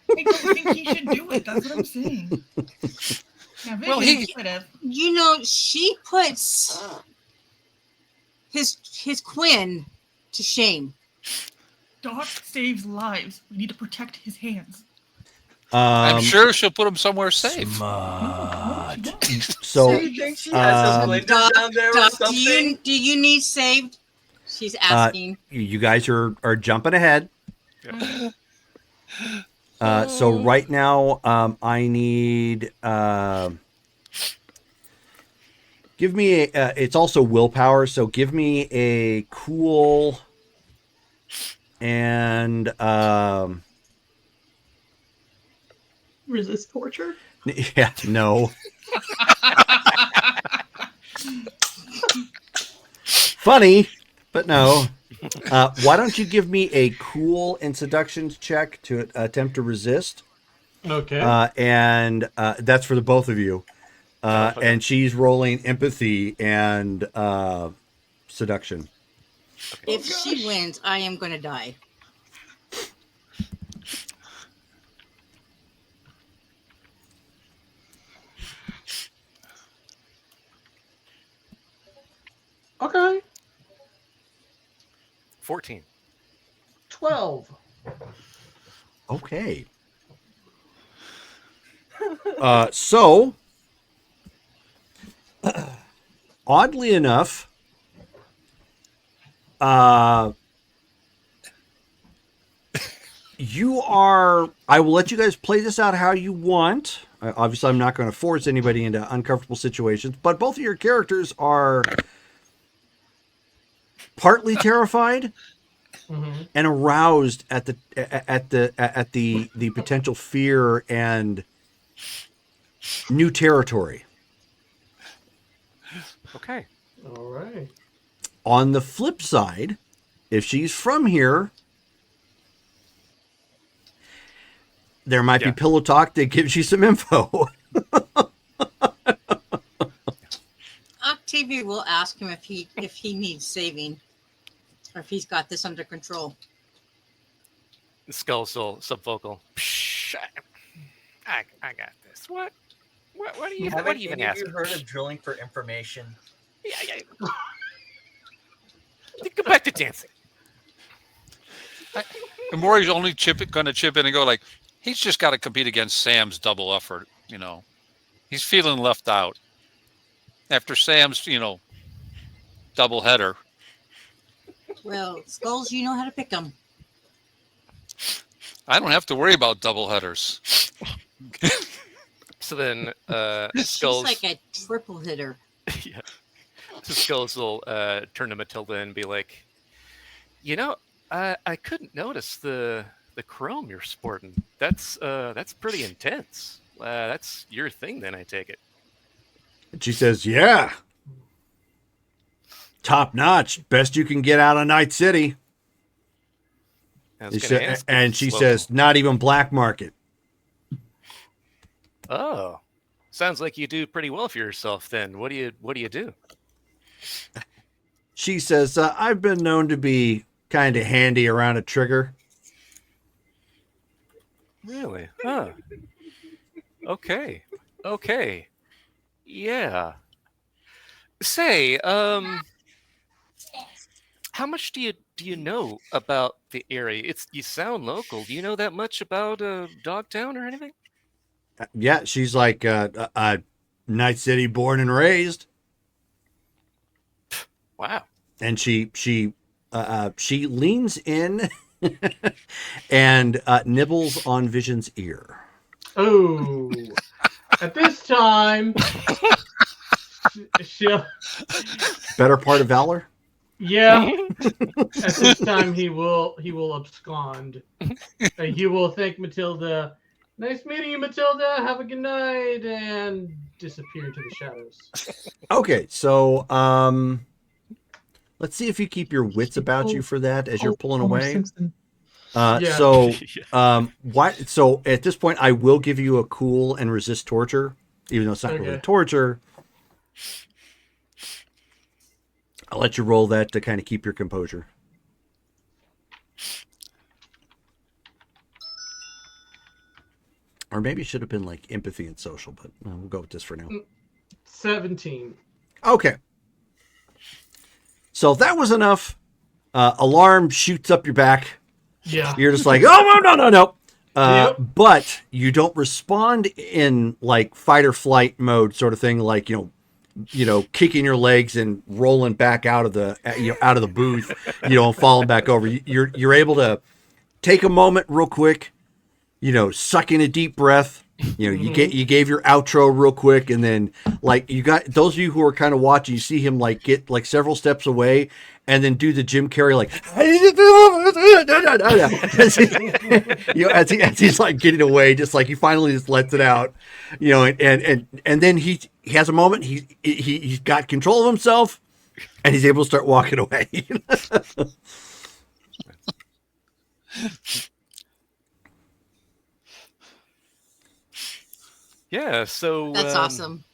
I don't think he should do it. That's what I'm saying. Now, Well, Vivian could have. You know, she puts his Quinn to shame. Doc saves lives. We need to protect his hands. I'm sure she'll put him somewhere safe. Smart. No, she won't. So, Do you think she has some blenders Doc, down there or Doc, something? do you need saved? She's asking. you guys are jumping ahead. So right now, I need. Give me a. It's also willpower, so give me a cool. And Resist torture? yeah, no. Funny, but no. Why don't you give me a cool and seductions check to attempt to resist? Okay. And that's for the both of you. And she's rolling empathy and seduction. If she wins, I am going to die. Okay. 14. 12. Okay. So, oddly enough, you are. I will let you guys play this out how you want. Obviously, I'm not going to force anybody into uncomfortable situations, but both of your characters are partly terrified and aroused at the potential fear and new territory. Okay. All right. On the flip side, if she's from here, there might be pillow talk that gives you some info. Octavia will ask him if he needs saving, or if he's got this under control. Skull soul subvocal. Psh, I got this. What are you? What are you even Have asking? you heard of drilling for information? Yeah. Go back to dancing. And Maury's only going to chip in and go like, he's just got to compete against Sam's double effort. You know, he's feeling left out after Sam's, double header. Well, Skulls, you know how to pick them. I don't have to worry about double headers. So then, She's Skulls. like a triple hitter. Yeah. So Skulls will turn to Matilda and be like, I couldn't notice the chrome you're sporting. That's pretty intense. That's your thing, then I take it. And she says, yeah. Top notch. Best you can get out of Night City. I was gonna ask if And it's she local. says, not even black market. Oh, sounds like you do pretty well for yourself. Then what do you do? She says, I've been known to be kind of handy around a trigger. Really? Huh. Okay. Okay. Yeah. Say, how much do you know about the area? You sound local. Do you know that much about Dogtown or anything? Yeah, she's like Night City born and raised. Wow. And she leans in and nibbles on Vision's ear. Oh, at this time, she'll. Better part of valor. Yeah. At this time, he will abscond. He will thank Matilda. Nice meeting you, Matilda. Have a good night, and disappear into the shadows. Okay, so let's see if you keep your wits about you for that as you're pulling Homer away. Simpson. Yeah. So at this point, I will give you a cool and resist torture, even though it's not really torture. I'll let you roll that to kind of keep your composure. Or maybe it should have been like empathy and social, but we'll go with this for now. 17. Okay. So that was enough. Alarm shoots up your back. Yeah. You're just like, oh, no. Yep. But you don't respond in like fight or flight mode sort of thing, like, kicking your legs and rolling back out of the booth, and falling back over. You're able to take a moment real quick, suck in a deep breath. You gave your outro real quick, and then like you got those of you who are kind of watching, you see him like get like several steps away, and then do the Jim Carrey like as he's like getting away, just like he finally just lets it out, and then he has a moment. He's got control of himself, and he's able to start walking away. Yeah, so That's awesome.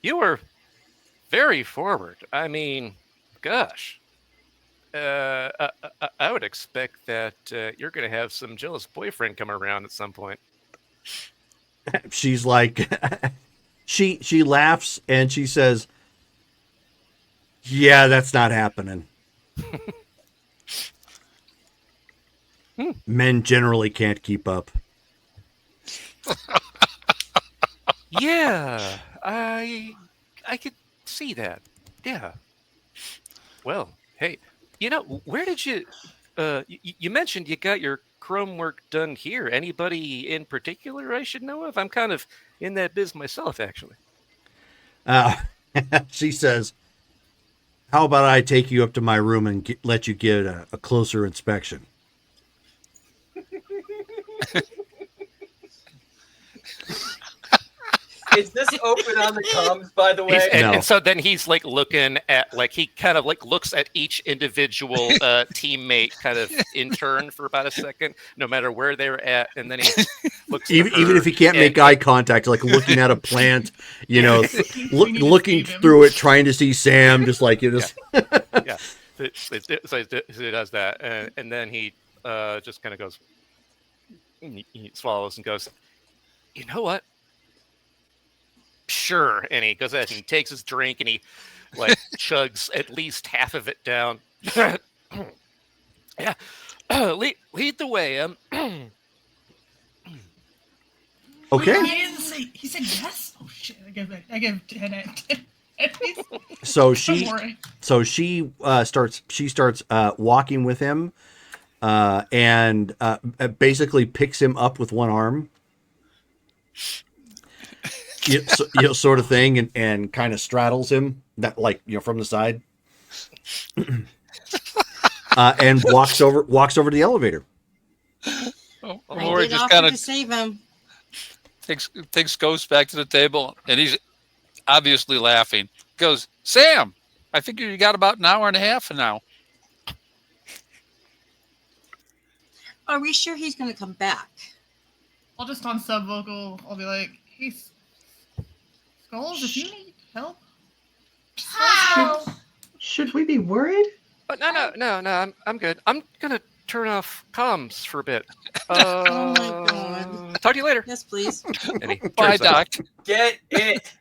You were very forward. I mean, gosh. I would expect that you're going to have some jealous boyfriend come around at some point. She's like, she laughs and she says, "Yeah, that's not happening." Men generally can't keep up. Yeah, I could see that. Yeah. Well, hey, where did you? You mentioned you got your chrome work done here. Anybody in particular I should know of? I'm kind of in that biz myself, actually. She says, "How about I take you up to my room and let you get a closer inspection?" Is this open on the comms, by the way? And so then he's like looking at, like, he kind of like looks at each individual teammate kind of in turn for about a second, no matter where they're at. And then he looks even if he can't make eye contact, like looking at a plant, looking through it, trying to see Sam, just like you just. Yeah. So he does that. And then he just kind of goes, he swallows and goes, "You know what? Sure." And he goes ahead and he takes his drink and he like chugs at least half of it down. Yeah. Lead the way. Okay. He said yes. Oh shit! I give 10 So she starts walking with him, and basically picks him up with one arm. Sort of thing, and kind of straddles him from the side, and walks over to the elevator. I did offer to save him. Takes Ghost back to the table, and he's obviously laughing. Goes, "Sam, I figure you got about an hour and a half now." Are we sure he's going to come back? I'll just on sub vocal. I'll be like, "Hey, Skulls, if you need help, Should we be worried? But no, I'm good. I'm gonna turn off comms for a bit. Oh my god. Talk to you later. Yes, please. And he Bye, turns off. Doc. Get it.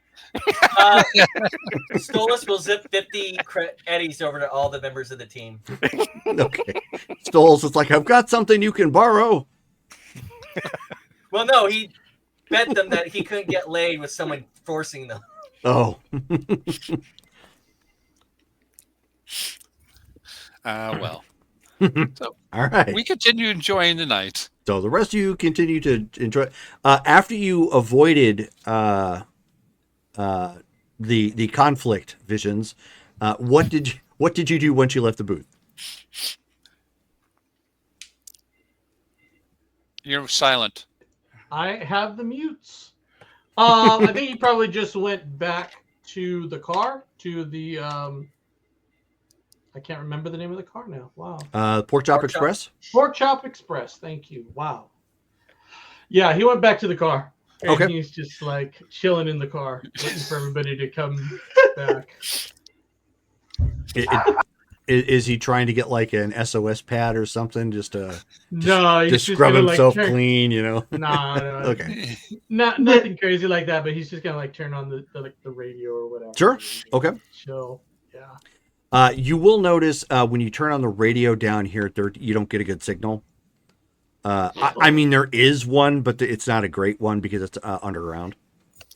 Stolas will zip 50 eddies over to all the members of the team. Okay. Stoles is like, I've got something you can borrow. Well, no, he bet them that he couldn't get laid with someone forcing them. Oh. Well. So All right. we continue enjoying the night. So the rest of you continue to enjoy. After you avoided the conflict visions, what did you do once you left the booth? You're silent. I have the mutes. I think he probably just went back to the car, to the I can't remember the name of the car now. Wow. Pork Chop Express? Pork Chop Express. Thank you. Wow. Yeah, he went back to the car. And Okay. he's just like chilling in the car, waiting for everybody to come back. Is he trying to get like an SOS pad or something just to No, he's just just scrub gonna, himself like, clean, you know? Nah. Okay. Nothing crazy like that, but he's just gonna like turn on the radio or whatever. Sure. Okay. Chill. Yeah. You will notice when you turn on the radio down here, you don't get a good signal. I mean, there is one, but it's not a great one because it's underground.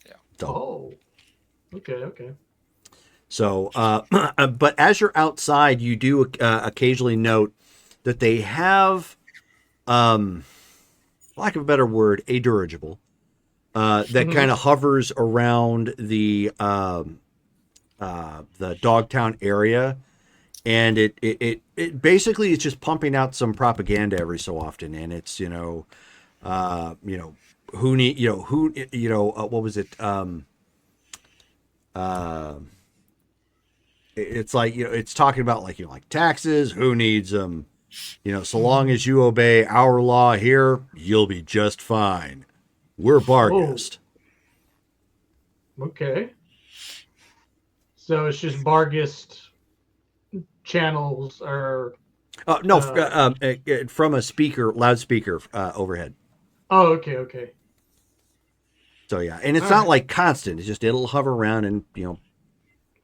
Yeah. So. Oh. Okay. So, but as you're outside, you do occasionally note that they have, lack of a better word, a dirigible that kind of hovers around the Dogtown area, and it basically is just pumping out some propaganda every so often, and it's what was it? It's like, it's talking about like taxes, who needs them, so long as you obey our law here, you'll be just fine. We're Barghest. Okay. So it's just Barghest channels or No, from a loudspeaker overhead. Oh, okay. So yeah, and it's All not right. like constant. It's just it'll hover around and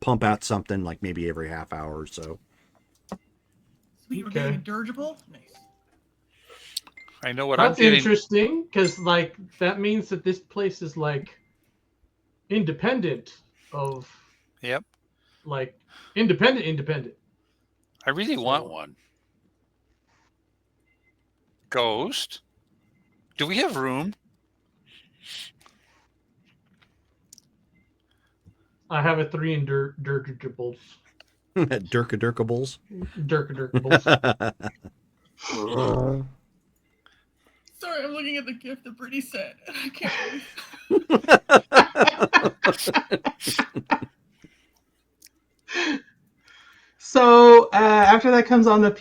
pump out something like maybe every half hour or so. Sweet, we're getting a dirigible. Nice. I know what That's I'm getting. interesting because like that means that this place is like independent of. Yep. Like independent. I really want one. Ghost? Do we have room? I have a 3 in dirigibles. Dirkables. Sorry, I'm looking at the gift that Brittany sent. I can't believe. So after that comes on the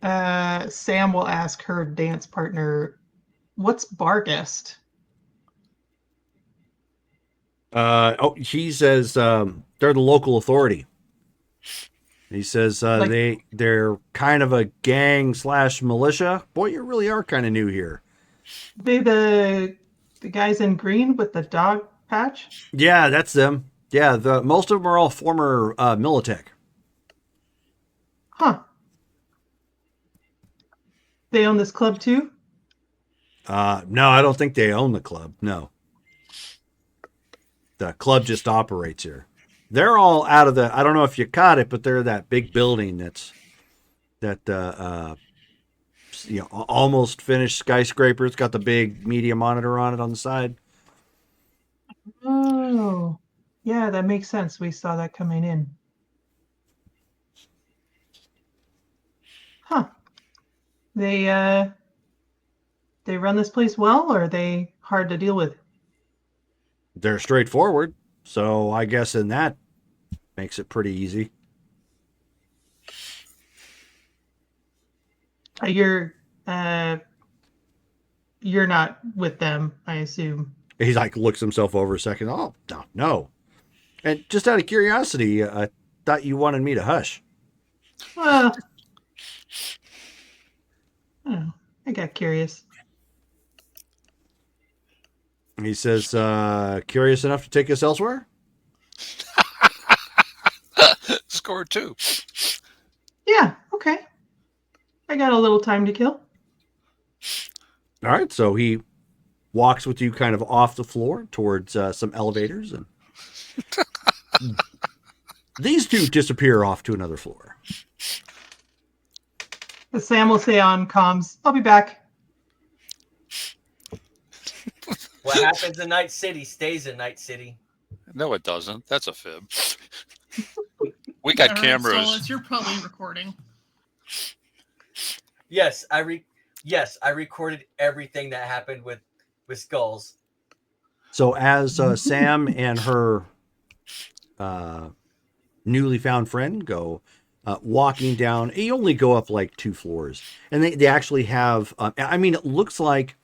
PA, Sam will ask her dance partner, "What's Barghest?" He says they're the local authority. He says they're kind of a gang / militia. Boy, you really are kind of new here. They the guys in green with the dog patch? Yeah, that's them. Yeah, most of them are all former Militech. Huh. They own this club too? No, I don't think they own the club. No. The club just operates here. They're all out of I don't know if you caught it, but they're that big building almost finished skyscraper. It's got the big media monitor on it on the side. Oh. Yeah, that makes sense. We saw that coming in. Huh. They run this place well, or are they hard to deal with? They're straightforward, so I guess in that makes it pretty easy. you're not with them, I assume. He like looks himself over a second. Oh, no. And just out of curiosity, I thought you wanted me to hush. Well, I don't know. I got curious. He says, curious enough to take us elsewhere? Score 2. Yeah, okay. I got a little time to kill. All right, so he walks with you kind of off the floor towards some elevators, and these two disappear off to another floor. Sam will say on comms, I'll be back. What happens in Night City stays in Night City. No, it doesn't. That's a fib. We got All right, cameras. Solus, you're probably recording. Yes, I recorded everything that happened with Skulls. So as Sam and her newly found friend go walking down, you only go up like 2 floors, and they actually have. I mean, it looks like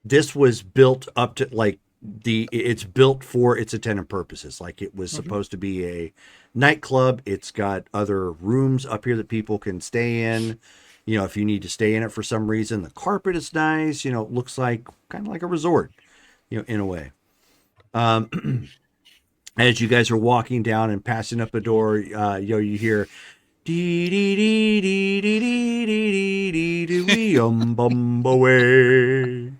this was built up to like it's built for its intended purposes. Like it was supposed to be a nightclub. It's got other rooms up here that people can stay in. You know, if you need to stay in it for some reason, the carpet is nice. You know, it looks like kind of like a resort, you know, in a way. As you guys are walking down and passing up the door, you hear dee dee dee dee dee dee dee dee dee dee bum away.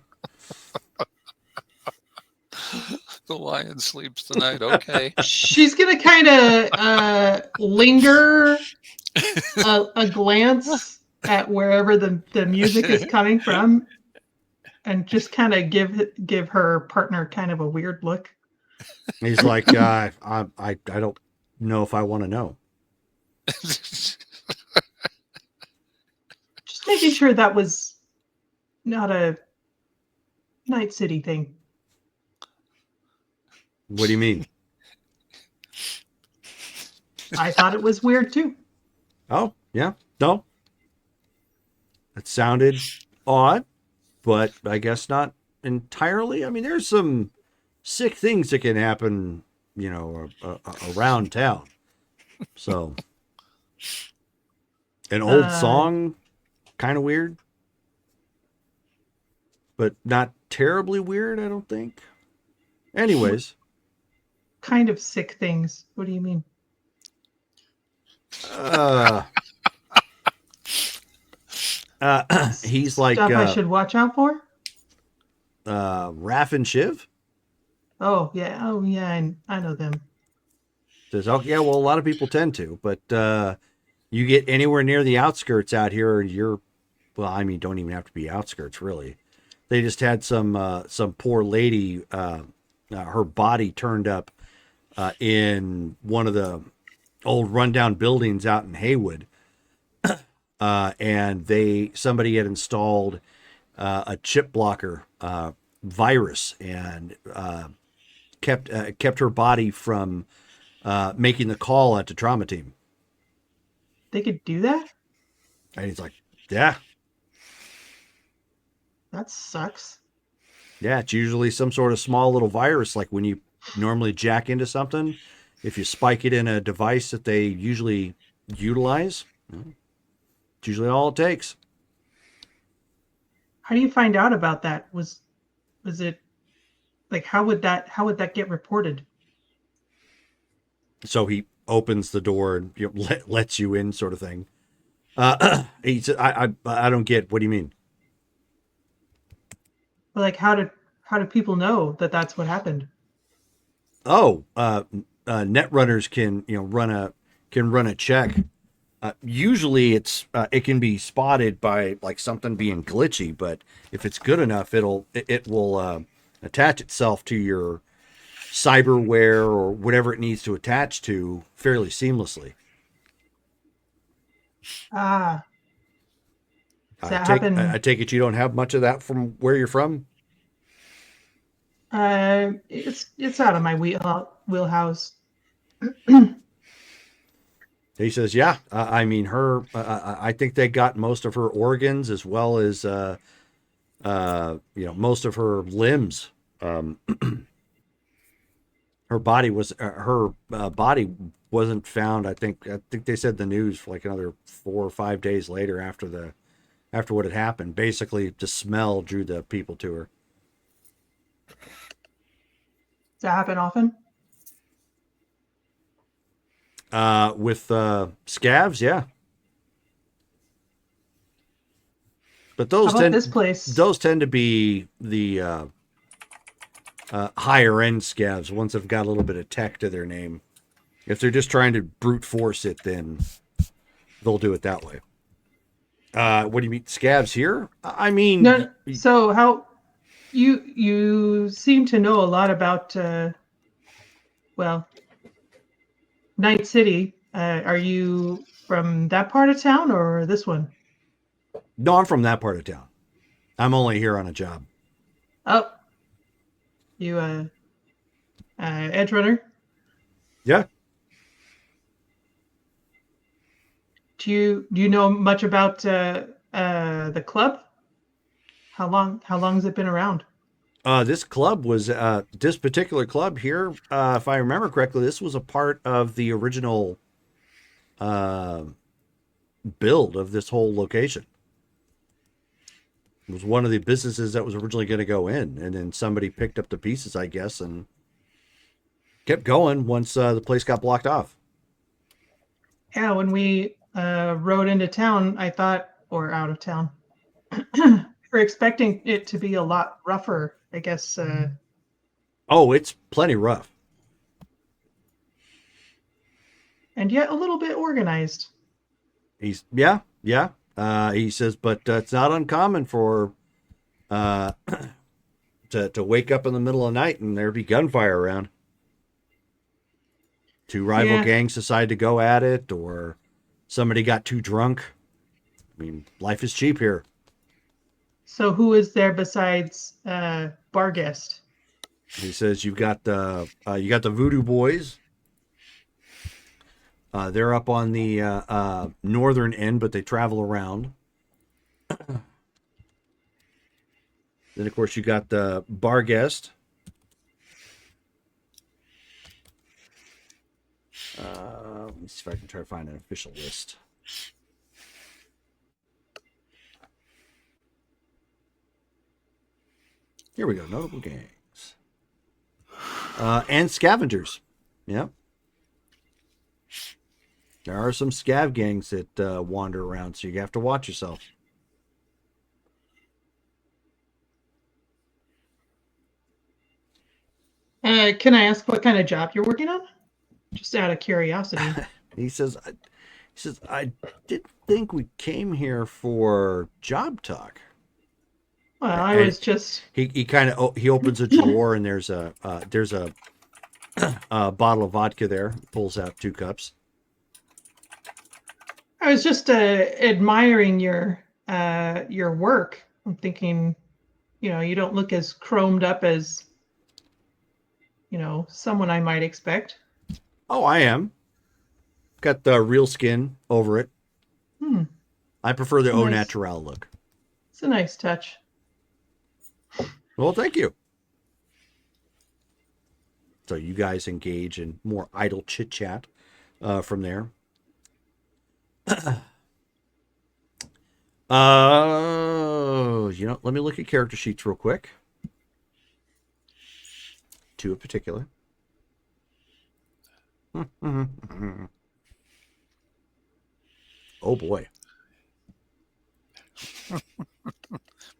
The lion sleeps tonight. Okay. She's gonna kind of linger a glance at wherever the music is coming from, and just kind of give her partner kind of a weird look. He's like, I don't know if I want to know. Just making sure that was not a Night City thing. What do you mean? I thought it was weird too. Oh, yeah. No. It sounded odd, but I guess not entirely. I mean, there's some sick things that can happen, you know, around town. So, an old song, kind of weird, but not terribly weird, I don't think. Anyways. Kind of sick things. What do you mean? He's like stuff I should watch out for. Raph and Shiv. Oh yeah, I know them. Says, oh yeah, well a lot of people tend to, but you get anywhere near the outskirts out here, you're, well, I mean, don't even have to be outskirts really. They just had some poor lady, her body turned up in one of the old rundown buildings out in Haywood. And somebody had installed a chip blocker virus and kept her body from making the call at the trauma team. They could do that? And he's like, yeah. That sucks. Yeah, it's usually some sort of small little virus, like when you normally jack into something, if you spike it in a device that they usually utilize, it's usually all it takes. How do you find out about that? Was it like how would that get reported? So he opens the door and lets you in, sort of thing. He said, I don't get. What do you mean? Like how do people know that that's what happened? Oh, net runners can run a check. Usually it can be spotted by like something being glitchy, but if it's good enough, it will attach itself to your cyberware or whatever it needs to attach to fairly seamlessly. Ah. I take it you don't have much of that from where you're from? It's out of my wheelhouse. He says, yeah, I mean, her, I think they got most of her organs as well as most of her limbs. Her body wasn't found. I think they said the news for like another 4 or 5 days later after what had happened. Basically, the smell drew the people to her. Does that happen often? With scavs, yeah. But those this place? Those tend to be the higher end scavs, ones that've got a little bit of tech to their name. If they're just trying to brute force it, then they'll do it that way. What do you mean, scavs here? I mean, no. So how you seem to know a lot about Night City. Are you from that part of town or this one? No, I'm from that part of town. I'm only here on a job. Oh, you edge runner? Yeah. Do you know much about the club? How long has it been around? This club was this particular club here. If I remember correctly, this was a part of the original build of this whole location. It was one of the businesses that was originally going to go in, and then somebody picked up the pieces, I guess, and kept going once the place got blocked off. Yeah, when we rode into town, I thought, or out of town, we're expecting it to be a lot rougher, I guess. Oh, it's plenty rough. And yet a little bit organized. He says, but it's not uncommon for to wake up in the middle of the night and there be gunfire around. Two rival gangs decide to go at it, or somebody got too drunk. I mean, life is cheap here. So who is there besides Barguest? He says you got the Voodoo Boys. They're up on the northern end, but they travel around. Then, of course, you got the Barguest. Let me see if I can try to find an official list. Here we go. Notable gangs. And scavengers. Yep. There are some scav gangs that wander around, so you have to watch yourself. Can I ask what kind of job you're working on? Just out of curiosity. He says, I didn't think we came here for job talk. Well, I was just. He kind of he opens a drawer and there's a bottle of vodka there. Pulls out 2 cups. I was just admiring your work. I'm thinking, you don't look as chromed up as, someone I might expect. Oh, I am. Got the real skin over it. I prefer the au naturel look. It's a nice touch. Well, thank you. So you guys engage in more idle chit chat from there. Let me look at character sheets real quick. 2 in particular. Oh boy.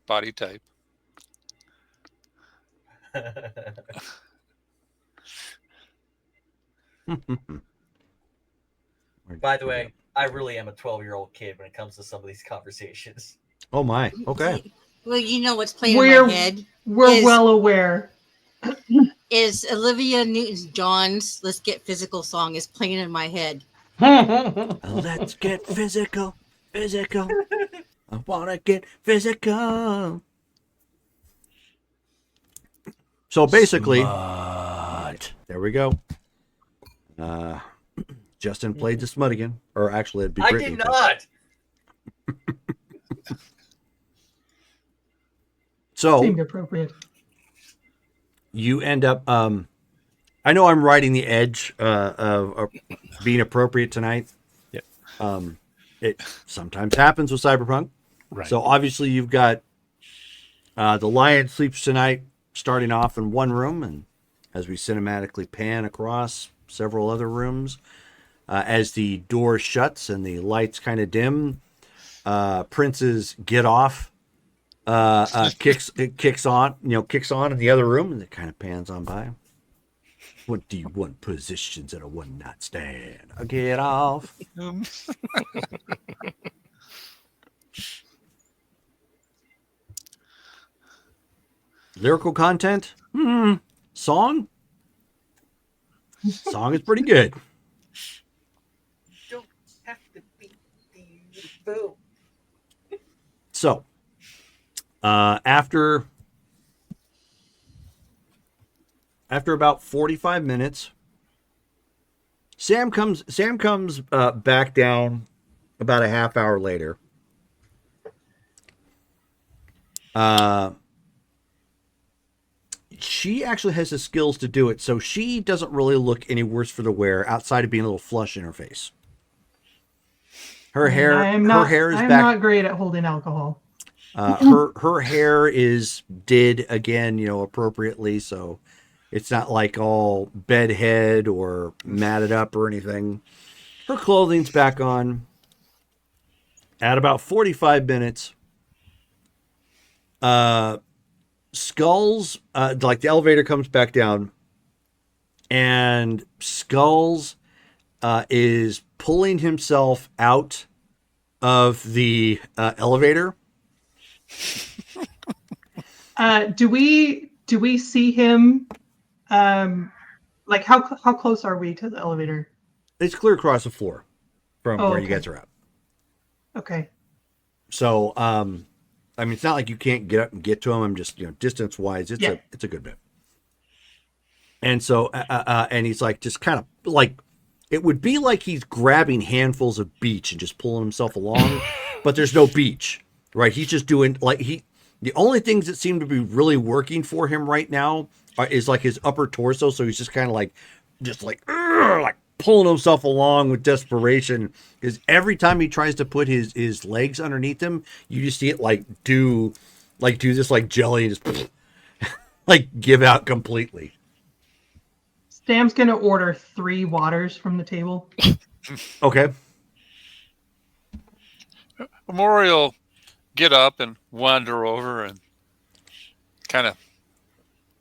Body type. By the way, I really am a 12-year-old kid when it comes to some of these conversations. Oh my. Okay. Well, you know what's playing in my head. We're well aware. Is Olivia Newton-John's "Let's Get Physical" song is playing in my head. Let's get physical. I wanna get physical. So basically, there we go. Justin played the smut again, or actually, it'd be Brittany. I did not. So Seemed appropriate. you end up. I know I'm riding the edge of being appropriate tonight. Yep. It sometimes happens with Cyberpunk. Right. So obviously you've got the lion sleeps tonight, starting off in one room, and as we cinematically pan across several other rooms, as the door shuts and the lights kind of dim, Prince's "Get Off" kicks on in the other room, and it kind of pans on by. What do you want? Positions at a one night stand? Get off. Lyrical content? Song? Song is pretty good. Don't have to be beautiful. So, after about 45 minutes, Sam comes back down about a half hour later. She actually has the skills to do it, so she doesn't really look any worse for the wear outside of being a little flush in her face. Her hair is I'm back. not great at holding alcohol. Her hair is did again, appropriately, so it's not like all bedhead or matted up or anything. Her clothing's back on. At about 45 minutes, Skulls, like the elevator comes back down, and Skulls is pulling himself out of the elevator. Do we see him? Like how close are we to the elevator? It's clear across the floor from where you okay. guys are at. Okay. So, it's not like you can't get up and get to him. I'm just, distance wise, it's a good bit. And so, and he's like, just kind of like, it would be like he's grabbing handfuls of beach and just pulling himself along, but there's no beach, right? He's just doing the only things that seem to be really working for him right now is like his upper torso. So he's just kind of like pulling himself along with desperation, because every time he tries to put his legs underneath him, you just see it do this like jelly and just give out completely. Sam's gonna order 3 waters from the table. Okay. Memorial get up and wander over and kind of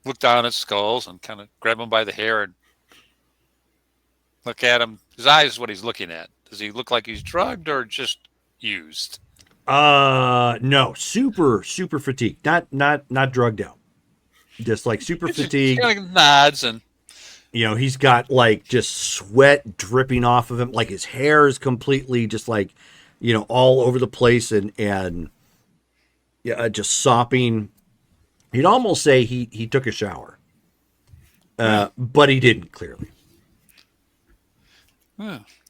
look down at Skulls and kind of grab him by the hair and look at him. His eyes is what he's looking at. Does he look like he's drugged or just used? No, super fatigued. Not drugged out. Just like super fatigued. Kind of nods and he's got just sweat dripping off of him. Like his hair is completely just all over the place and just sopping. You'd almost say he took a shower. But he didn't, clearly.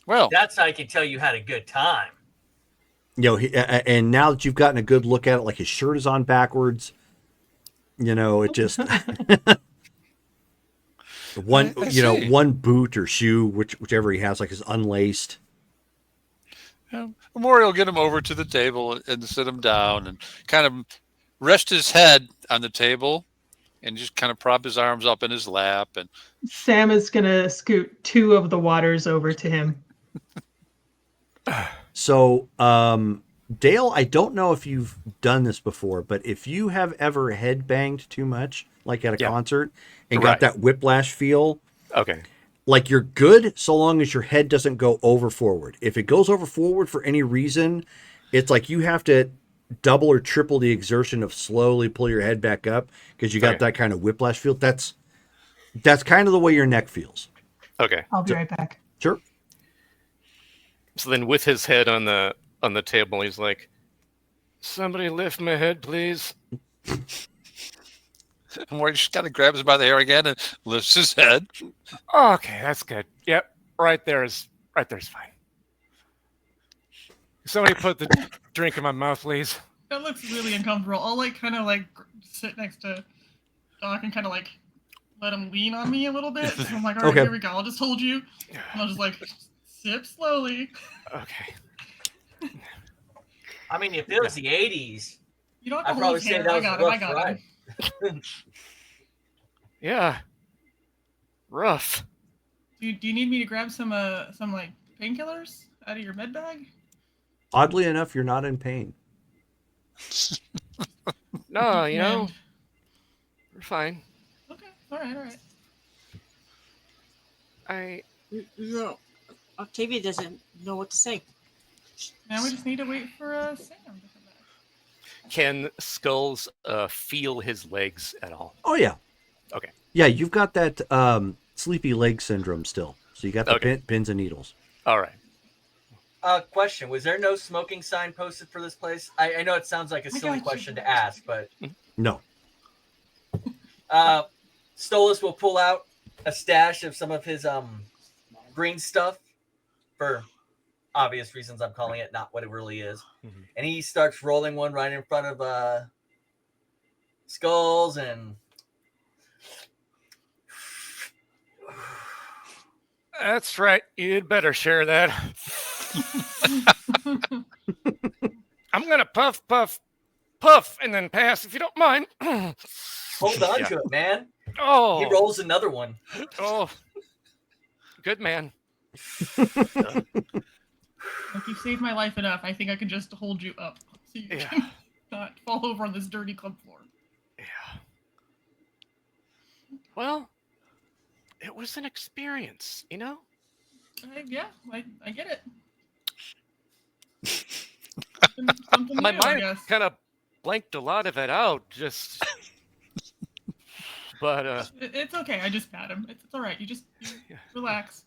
Well, that's how I can tell you had a good time. And now that you've gotten a good look at it, like his shirt is on backwards, it just one boot or shoe, whichever he has, is unlaced. Memorial get him over to the table and sit him down and kind of rest his head on the table and just kind of prop his arms up in his lap. And Sam is gonna scoot 2 of the waters over to him. So, Dale, I don't know if you've done this before, but if you have ever headbanged too much, like at a concert, and got that whiplash feel, okay, you're good so long as your head doesn't go over forward. If it goes over forward for any reason, it's like you have to double or triple the exertion of slowly pull your head back up because you got that kind of whiplash feel. That's kind of the way your neck feels. Okay, I'll be right back. Sure. So then, with his head on the table, he's like, "Somebody lift my head, please." And Morty just kind of grabs him by the hair again and lifts his head. Oh, okay, that's good. Yep, right there's fine. Somebody put the drink in my mouth, please. That looks really uncomfortable. I'll like kind of like sit next to Doc and kind of like let him lean on me a little bit. So I'm like, all right, Okay. here we go. I'll just hold you, and I'll just like sip slowly. Okay. I mean, if it was the 80s, You don't have I'd to probably hold his say hand. that I was got a him. I rough got ride. him. Yeah. Rough. Do you need me to grab some like painkillers out of your med bag? Oddly enough, you're not in pain. No, you know, And- we're fine. Okay. All right. No, Octavia doesn't know what to say. Now we just need to wait for Sam to come back. Can Skulls feel his legs at all? Oh yeah. Okay. Yeah, you've got that sleepy leg syndrome still. So you got the Okay. pins and needles. All right. Question: was there no smoking sign posted for this place? I know it sounds like a silly question to ask, but No. Stolas will pull out a stash of some of his green stuff for obvious reasons. I'm calling it not what it really is, and he starts rolling one right in front of Skulls and. That's right. You'd better share that. I'm gonna puff, and then pass if you don't mind. Hold on to it, man. Oh, He rolls another one. Oh, good man. Look, you saved my life enough. I think I can just hold you up so you can not fall over on this dirty club floor. Yeah. Well, it was an experience, you know? Yeah, I get it. My new, I mind guess. kind of blanked a lot of it out, just. But It's okay. I just pat him. It's all right. You relax.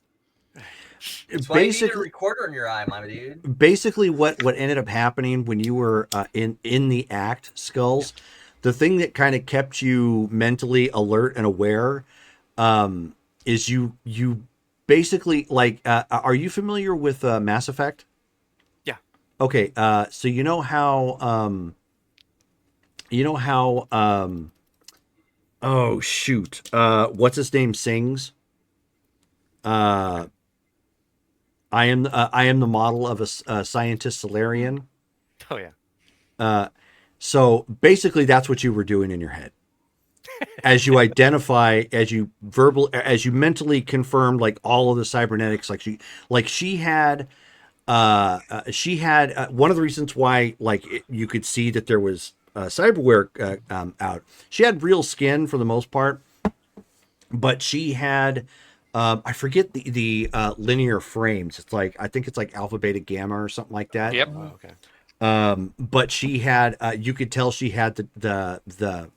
That's why you need a recorder in your eye, my dude. Basically, what ended up happening when you were in the act, Skulls, the thing that kind of kept you mentally alert and aware, is you basically like. Are you familiar with Mass Effect? Yeah. Okay. So you know how. Oh shoot! What's his name sings? I am the model of a scientist Solarian. Oh yeah. So basically, that's what you were doing in your head, as you identify, as you mentally confirmed, like all of the cybernetics, she had one of the reasons why, you could see that there was cyberware out. She had real skin for the most part, but she had. I forget the linear frames. It's like, I think it's like alpha, beta, gamma or something like that. Yep. Oh, okay. But she had, you could tell she had the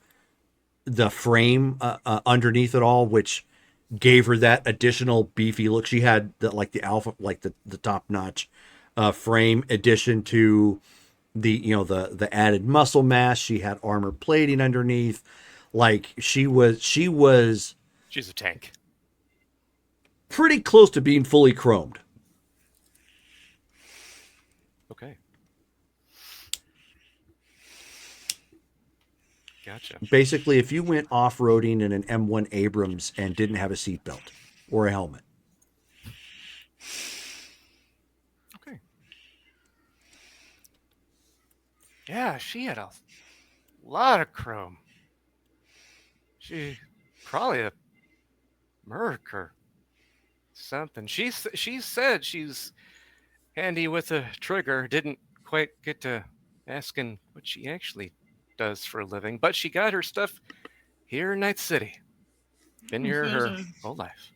frame underneath it all, which gave her that additional beefy look. She had the alpha, like the top notch frame addition to the added muscle mass. She had armor plating underneath. Like she's She's a tank. pretty close to being fully chromed. Okay. Gotcha. Basically, if you went off-roading in an M1 Abrams and didn't have a seatbelt or a helmet. Okay. Yeah, she had a lot of chrome. She probably a merc or something. She said she's handy with a trigger. Didn't quite get to asking what she actually does for a living, but she got her stuff here in Night City. Been here her whole life.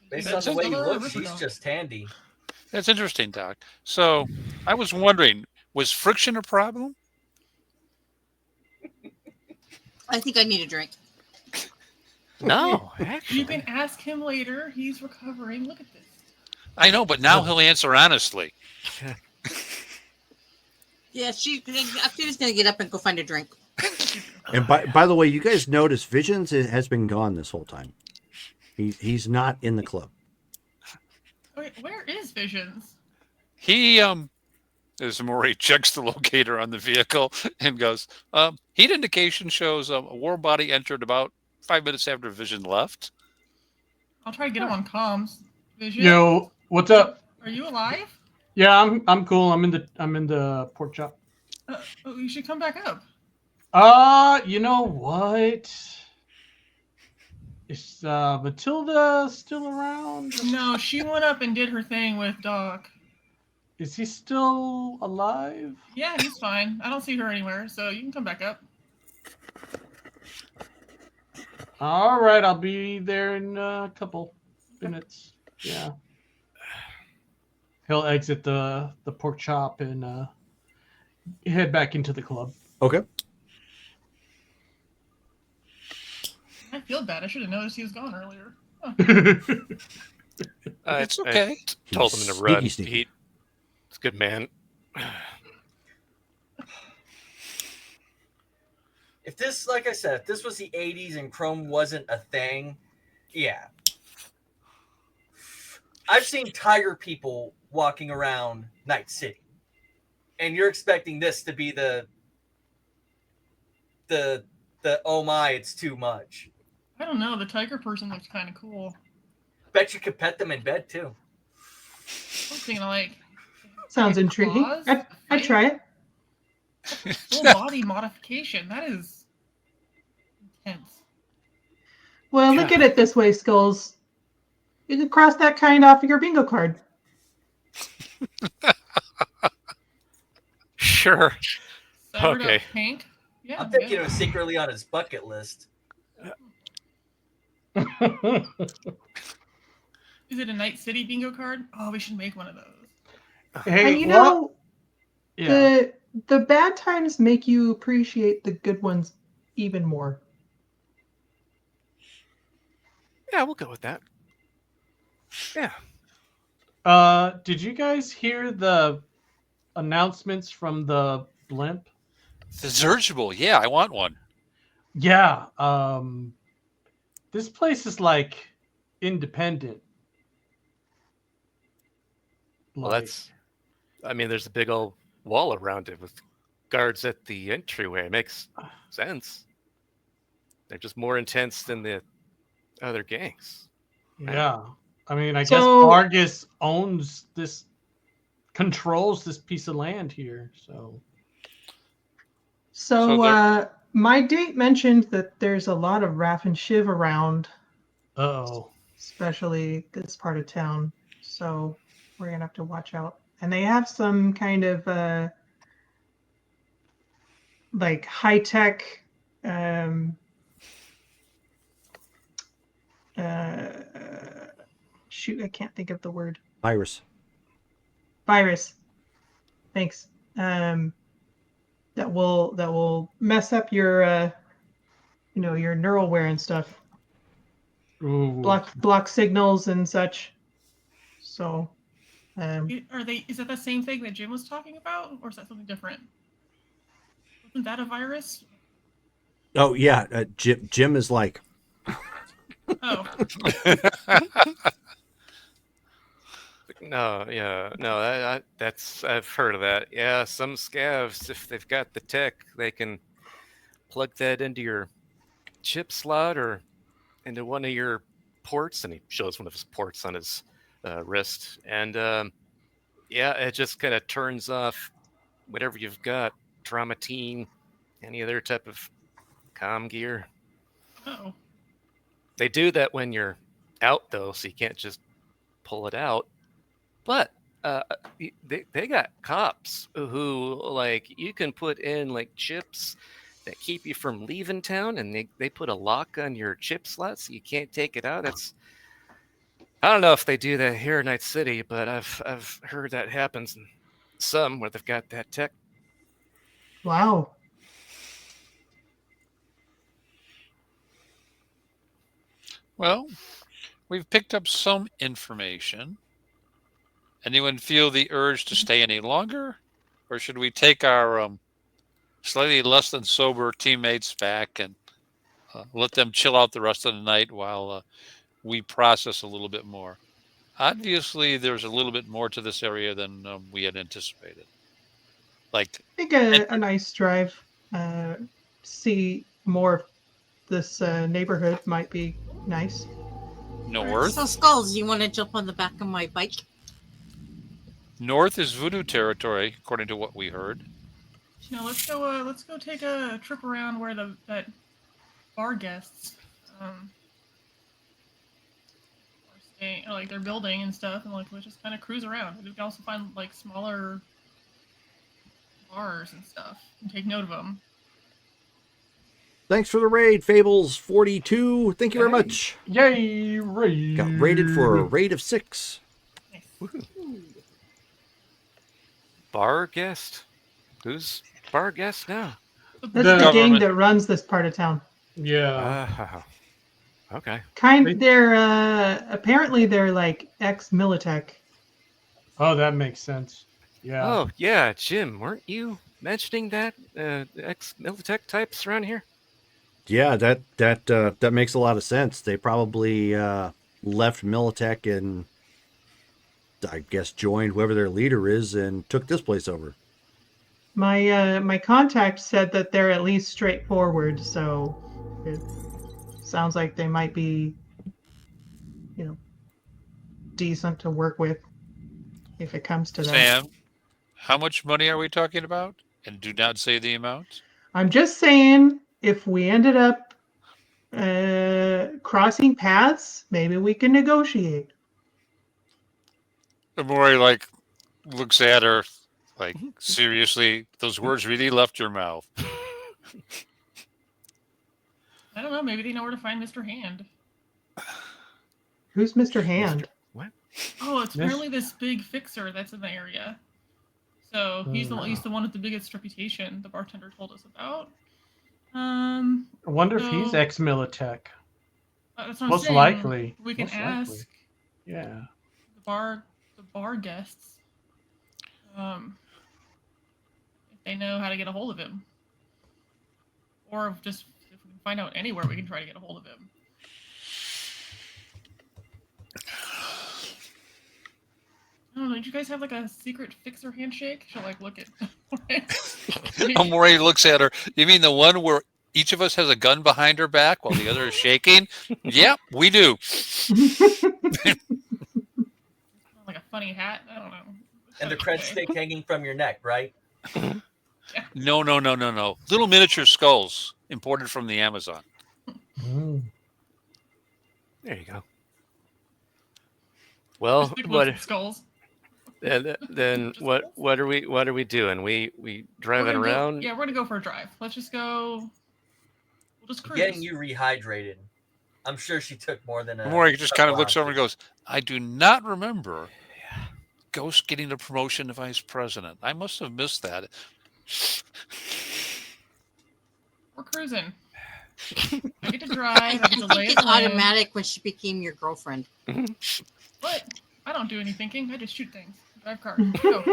Based on the way you look, she's just handy. That's interesting, Doc. So I was wondering, was friction a problem? I think I need a drink. No, actually. You can ask him later. He's recovering. Look at this. I know, but now he'll answer honestly. Yeah, Octavia's gonna get up and go find a drink. And by the way, you guys notice Visions has been gone this whole time. He's not in the club. Wait, where is Visions? He As Maury checks the locator on the vehicle and goes, heat indication shows a war body entered about 5 minutes after Vision left. I'll try to get him on comms. Vision? Yo, what's up? Are you alive? Yeah, I'm cool. I'm in the pork chop. Oh, you should come back up. You know what? Is Matilda still around? No, she went up and did her thing with Doc. Is he still alive? Yeah, he's fine. I don't see her anywhere, so you can come back up. All right, I'll be there in a couple minutes. Yeah. He'll exit the pork chop and head back into the club. Okay. I feel bad. I should have noticed he was gone earlier. Huh. It's okay. I told him to run. Sneaky. He's a good man. If this, like I said, if this was the 80s and Chrome wasn't a thing, yeah. I've seen tiger people walking around Night City. And you're expecting this to be the oh my, it's too much. I don't know. The tiger person looks kind of cool. Bet you could pet them in bed too. I'm thinking like. Sounds intriguing. Claws, I'd try it. Full body modification. That is intense. Well, look at it this way, Skulls. You could cross that kind off of your bingo card. Sure. Cybered Okay. up Hank. Yeah. I'm thinking it was secretly on his bucket list. Is it a Night City bingo card? Oh, we should make one of those. Hey, And you know, yeah. the bad times make you appreciate the good ones even more. Yeah, we'll go with that. Yeah. Did you guys hear the announcements from the blimp? The dirigible. Yeah, I want one. Yeah. This place is like independent. Well, I mean, there's a big old wall around it with guards at the entryway. It makes sense. They're just more intense than the other gangs. Yeah. I mean, I guess So- Vargas controls this piece of land here. So So my date mentioned that there's a lot of Raff and Shiv around, oh. especially this part of town. So we're gonna have to watch out. And they have some kind of like high tech shoot, I can't think of the word. Virus. Thanks. That will mess up your your neural wear and stuff. Ooh. Block signals and such. So Is that the same thing that Jim was talking about, or is that something different? Wasn't that a virus? Oh yeah, Jim is like. Oh. No, that's I've heard of that. Yeah, some scavs, if they've got the tech, they can plug that into your chip slot or into one of your ports, and he shows one of his ports on his wrist, and it just kind of turns off whatever you've got, Tramatine, any other type of comm gear. Oh. They do that when you're out, though, so you can't just pull it out. But they got cops who, like, you can put in, like, chips that keep you from leaving town, and they put a lock on your chip slot so you can't take it out. I don't know if they do that here in Night City, but I've heard that happens in some where they've got that tech. wow. Well, we've picked up some information. Anyone feel the urge to stay any longer? Or should we take our slightly less than sober teammates back and let them chill out the rest of the night while we process a little bit more? Obviously, there's a little bit more to this area than we had anticipated. Like, I think a nice drive. See more of this neighborhood might be nice. north? So Skulls, you want to jump on the back of my bike? North is voodoo territory, according to what we heard. No, let's go. Let's go take a trip around where that bar guests are staying, like they're building and stuff, and like let's just kind of cruise around. We can also find like smaller bars and stuff and take note of them. Thanks for the raid, Fables42. Thank you very much. Yay, raid. Got rated for a raid of 6. Nice. Bar guest? Who's bar guest now? That's The the gang government. that runs this part of town. Yeah. Okay. They're apparently they're like ex-Militech. Oh, that makes sense. Yeah. Oh, yeah, Jim, weren't you mentioning that? Ex-Militech types around here? Yeah, that makes a lot of sense. They probably left Militech and I guess joined whoever their leader is and took this place over. My contact said that they're at least straightforward, so it sounds like they might be, decent to work with if it comes to that. Sam, how much money are we talking about? And do not say the amount. I'm just saying, if we ended up crossing paths, maybe we can negotiate. Amori like looks at her like, seriously, those words really left your mouth. I don't know. Maybe they know where to find Mr. Hand. Who's Mr. Hand? What? Oh, it's apparently this big fixer that's in the area. So he's the one with the biggest reputation. The bartender told us about. I wonder if he's ex-Militech. That's what I'm Most saying. likely. We can Most ask. likely. Yeah. The bar guests. If they know how to get a hold of him, or if we can find out anywhere, we can try to get a hold of him. I don't know. Did you guys have like a secret fixer handshake? She'll like look at. Amori looks at her. You mean the one where each of us has a gun behind her back while the other is shaking? Yep, we do. Like a funny hat. I don't know. And the cred stick hanging from your neck, right? No. Little miniature skulls imported from the Amazon. There you go. Well, Just pick what? lots of skulls. Then what are we doing? We driving around? Yeah, we're gonna go for a drive. Let's just go. We'll just cruise. Getting you rehydrated. I'm sure she took more than a. Amori just kind of looks couple over and goes, I do not remember Ghost getting the promotion to vice president. I must have missed that. We're cruising. I get to drive. I get to lay It's automatic when she became your girlfriend. What? I don't do any thinking. I just shoot things. Drive cars. Go.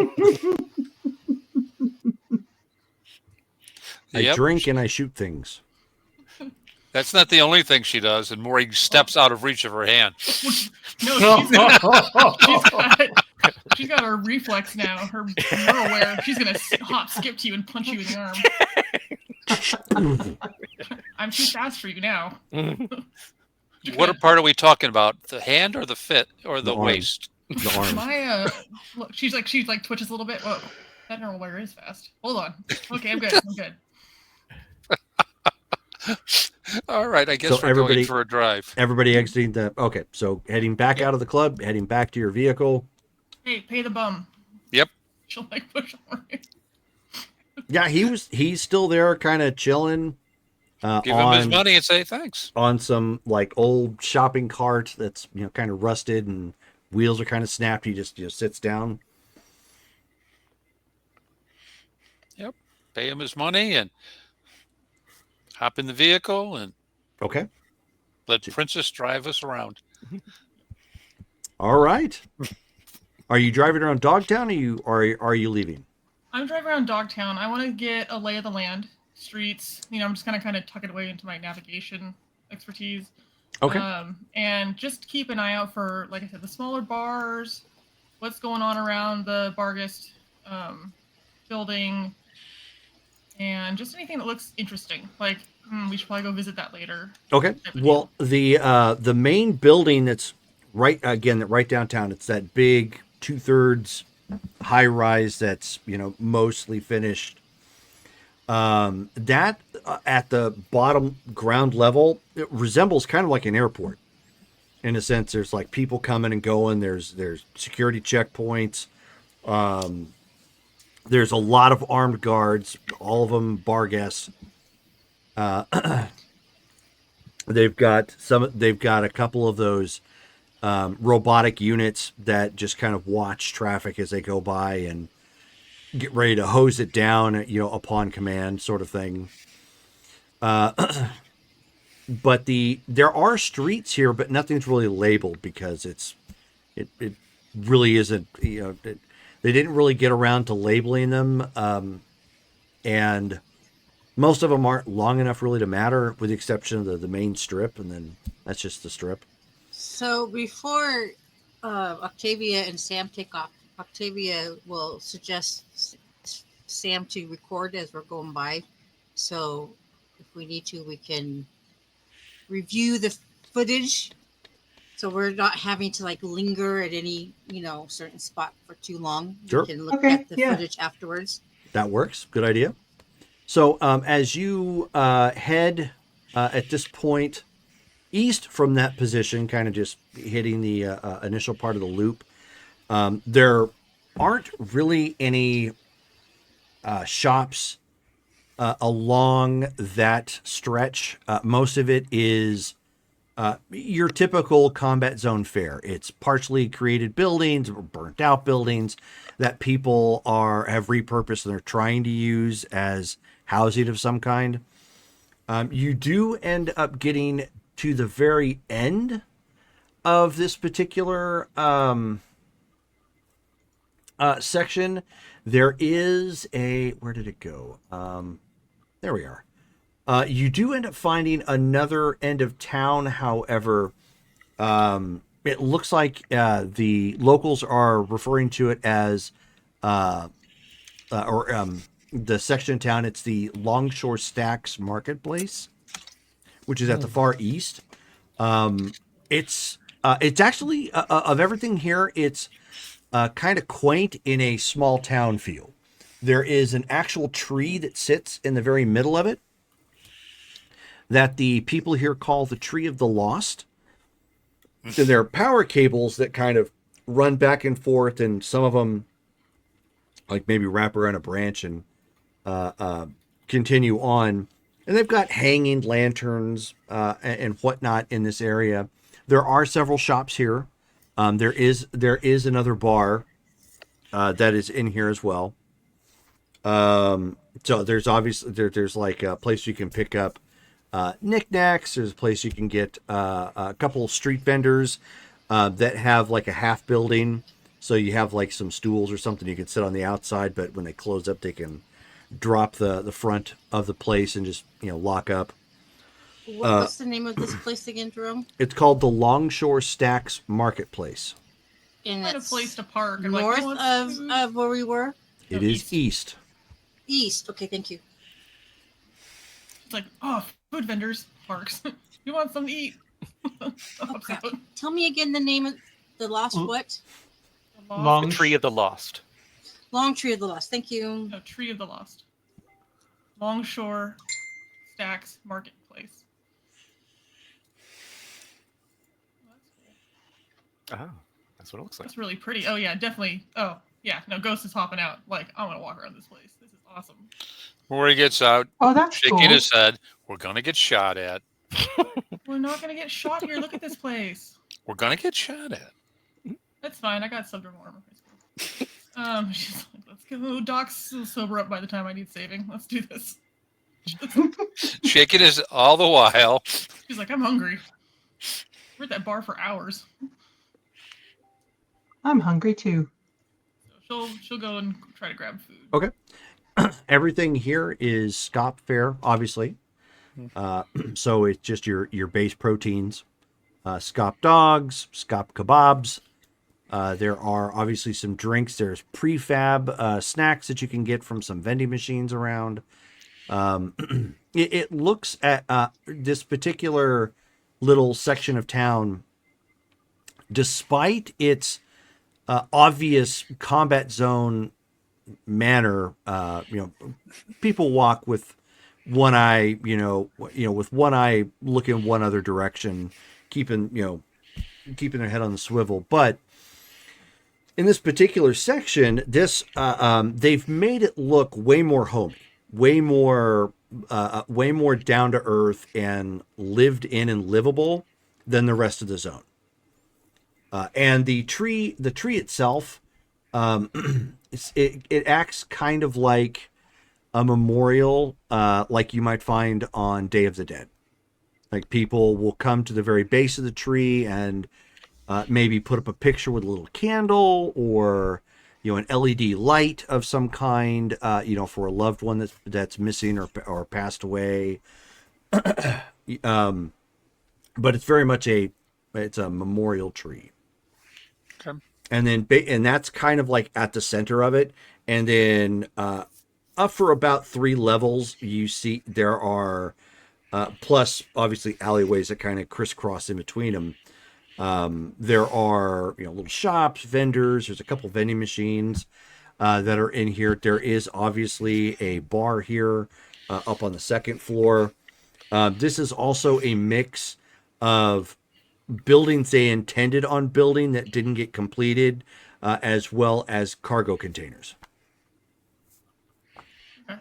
I drink and I shoot things. That's not the only thing she does, and Maury steps out of reach of her hand. No, she's got her reflex now. Her you're aware. She's gonna hop, skip to you, and punch you in the arm. I'm too fast for you now. What part are we talking about? The hand or the fit or the arm. waist? The arm. My look, she's like twitches a little bit. Whoa, that neural wire is fast. Hold on. Okay, I'm good. I'm good. All right, I guess So we're everybody- going for a drive. Everybody exiting the. Okay, so heading back out of the club, heading back to your vehicle. Hey, pay the bum. Yep. She'll like push on me. Yeah, he's still there, kind of chilling. Give him his money and say thanks. On some like old shopping cart that's kind of rusted and wheels are kind of snapped. He just sits down. Yep. Pay him his money and hop in the vehicle and Okay. let Princess drive us around. All right. Are you driving around Dogtown or are you leaving? I'm driving around Dogtown. I want to get a lay of the land, streets. I'm just kind of tuck it away into my navigation expertise. Okay. And just keep an eye out for, like I said, the smaller bars, what's going on around the Bargist building, and just anything that looks interesting. Like, we should probably go visit that later. Okay. Well, the main building that's right downtown. It's that big 2/3 high rise that's mostly finished. That at the bottom ground level, it resembles kind of like an airport. In a sense, there's like people coming and going. There's security checkpoints. There's a lot of armed guards, all of them bar guests. They've got a couple of those robotic units that just kind of watch traffic as they go by and get ready to hose it down, upon command, sort of thing. But there are streets here, but nothing's really labeled because it really isn't. They didn't really get around to labeling them, and most of them aren't long enough really to matter, with the exception of the main strip, and then that's just the strip. So before Octavia and Sam take off, Octavia will suggest Sam to record as we're going by. So if we need to, we can review the footage. So we're not having to like linger at any, certain spot for too long. Sure. We can look at the footage afterwards. That works. Good idea. So as you head at this point east from that position, kind of just hitting the initial part of the loop, there aren't really any shops along that stretch. Most of it is your typical combat zone fare. It's partially created buildings or burnt out buildings that people have repurposed and they're trying to use as housing of some kind. You do end up getting to the very end of this particular section. There is where did it go? There we are. You do end up finding another end of town. However, it looks like the locals are referring to it as, the section of town. It's the Longshore Stacks Marketplace, which is at the far east. It's actually of everything here, it's kind of quaint in a small town feel. There is an actual tree that sits in the very middle of it that the people here call the Tree of the Lost. And there are power cables that kind of run back and forth, and some of them like maybe wrap around a branch and continue on. And they've got hanging lanterns and whatnot in this area. There are several shops here. There is another bar that is in here as well. So there's obviously there's like a place you can pick up knickknacks. There's a place you can get a couple of street vendors that have like a half building. So you have like some stools or something you can sit on the outside, but when they close up, they can drop the front of the place and just lock up. What's the name of this place again, Jerome? It's called the Longshore Stacks Marketplace. And What a place to park. And north like, of where we were? It is east. East. Okay, thank you. It's like, food vendors, parks. You want something to eat? Oh, crap. Tell me again the name of the lost what? The Tree of the Lost. Long Tree of the Lost. Thank you. No, Tree of the Lost. Longshore Stacks Marketplace. Oh, that's what it looks like. That's really pretty. Oh, yeah, definitely. Oh, yeah. No, Ghost is hopping out. Like, I want to walk around this place. This is awesome. Before he gets out, Oh, that's shaking cool. his head, we're going to get shot at. We're not going to get shot here. Look at this place. We're going to get shot at. That's fine. I got subbed her armor. She's like, let's go. Doc's will sober up by the time I need saving. Let's do this. Shaking his all the while. She's like, I'm hungry. We're at that bar for hours. I'm hungry too. So she'll go and try to grab food. Okay. Everything here is scop fare, obviously. So it's just your base proteins, scop dogs, scop kebabs, There are obviously some drinks. There's prefab snacks that you can get from some vending machines around. It looks at this particular little section of town, despite its obvious combat zone manner. People walk with one eye, with one eye looking one other direction, keeping their head on the swivel. But in this particular section, they've made it look way more homey, way more down to earth and lived in and livable than the rest of the zone. And the tree itself, it acts kind of like a memorial, like you might find on Day of the Dead. Like people will come to the very base of the tree and maybe put up a picture with a little candle or an LED light of some kind, for a loved one that's missing or passed away. But it's very much it's a memorial tree. Okay. And that's kind of like at the center of it. And then up for about 3 levels, you see there are plus obviously alleyways that kind of crisscross in between them. There are little shops, vendors. There's a couple vending machines that are in here. There is obviously a bar here up on the second floor. This is also a mix of buildings they intended on building that didn't get completed, as well as cargo containers. Okay.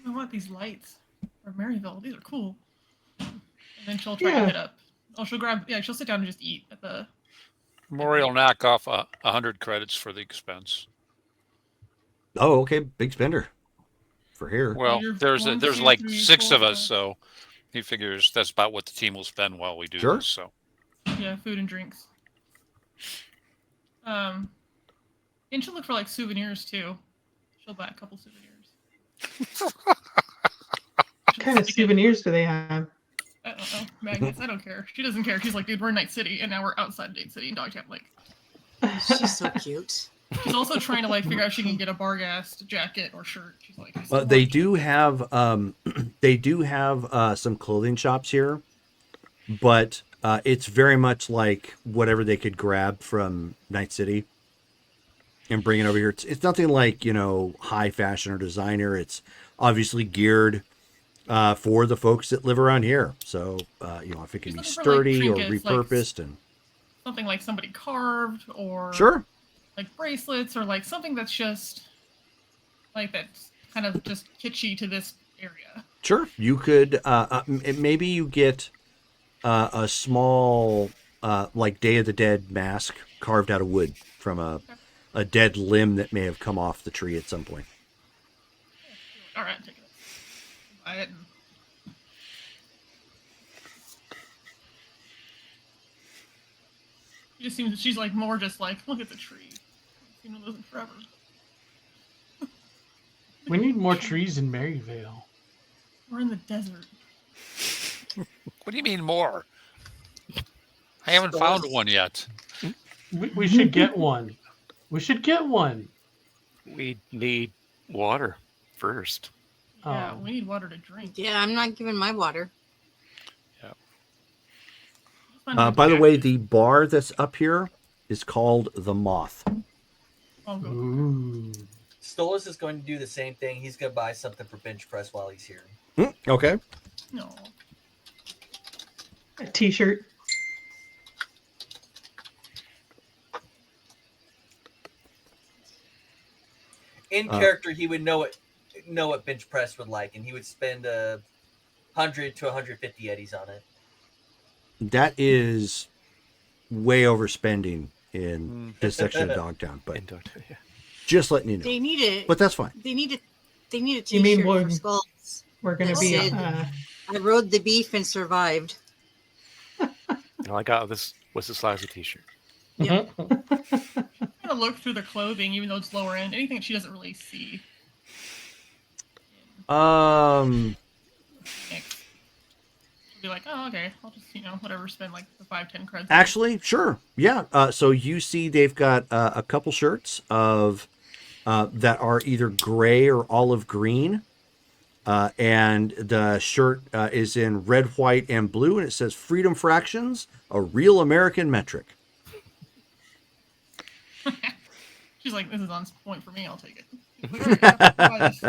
I want these lights for Maryville. These are cool. And then she'll try to hit up. Oh, she'll sit down and just eat at the... Memorial knock off 100 credits for the expense. Oh, okay. Big spender for here. Well, there's One, there's two, like three, 6 of four, us, five. so he figures that's about what the team will spend while we do Sure. this. So Yeah, food and drinks. And she'll look for like souvenirs too. She'll buy a couple souvenirs. What kind of souvenirs do they have? I don't know. Magnets. I don't care. She doesn't care. She's like, dude, we're in Night City, and now we're outside Night City in Dogtown. Like, She's so cute. she's also trying to like figure out if she can get a Barghast jacket or shirt. She's like, I still Well, they want do have some clothing shops here, but it's very much like whatever they could grab from Night City and bring it over here. It's nothing like high fashion or designer. It's obviously geared for the folks that live around here. So if it can be She's looking for, like, sturdy or trinkets, like, repurposed and something like somebody carved or sure. like bracelets or like something that's just like that's kind of just kitschy to this area. Sure, you could. Maybe you get a small, like Day of the Dead mask carved out of wood from a dead limb that may have come off the tree at some point. All right, take it. Buy it. She just seems she's like more just like look at the tree. I've seen one of those in forever. We need more trees in Maryvale. We're in the desert. what do you mean more? I haven't found one yet. We should get one. We should get one. We need water first. Yeah, Oh. we need water to drink. Yeah, I'm not giving my water. By the way, the bar that's up here is called the Moth. I'll go. Ooh. Stolas is going to do the same thing. He's going to buy something for bench press while he's here. Okay. No. A T-shirt. In character, he would know what bench press would like, and he would spend 100 to 150 eddies on it. That is way overspending in this section of Dogtown, but Yeah. just letting you know. They need it. But that's fine. They need a You T-shirt mean for we're- skulls. We're going to That's be. it. I rode the beef and survived. All I got was this lousy T-shirt. Yep. I'm gonna look through the clothing, even though it's lower end. Anything that she doesn't really see. Um, Thanks. Be like, oh, okay, I'll just whatever, spend like the 5-10 creds. Actually, sure, yeah. So you see, they've got a couple shirts of that are either gray or olive green, and the shirt is in red, white, and blue, and it says "Freedom Fractions: A Real American Metric." She's like, this is on point for me. I'll take it. Like, all right, I'll buy this.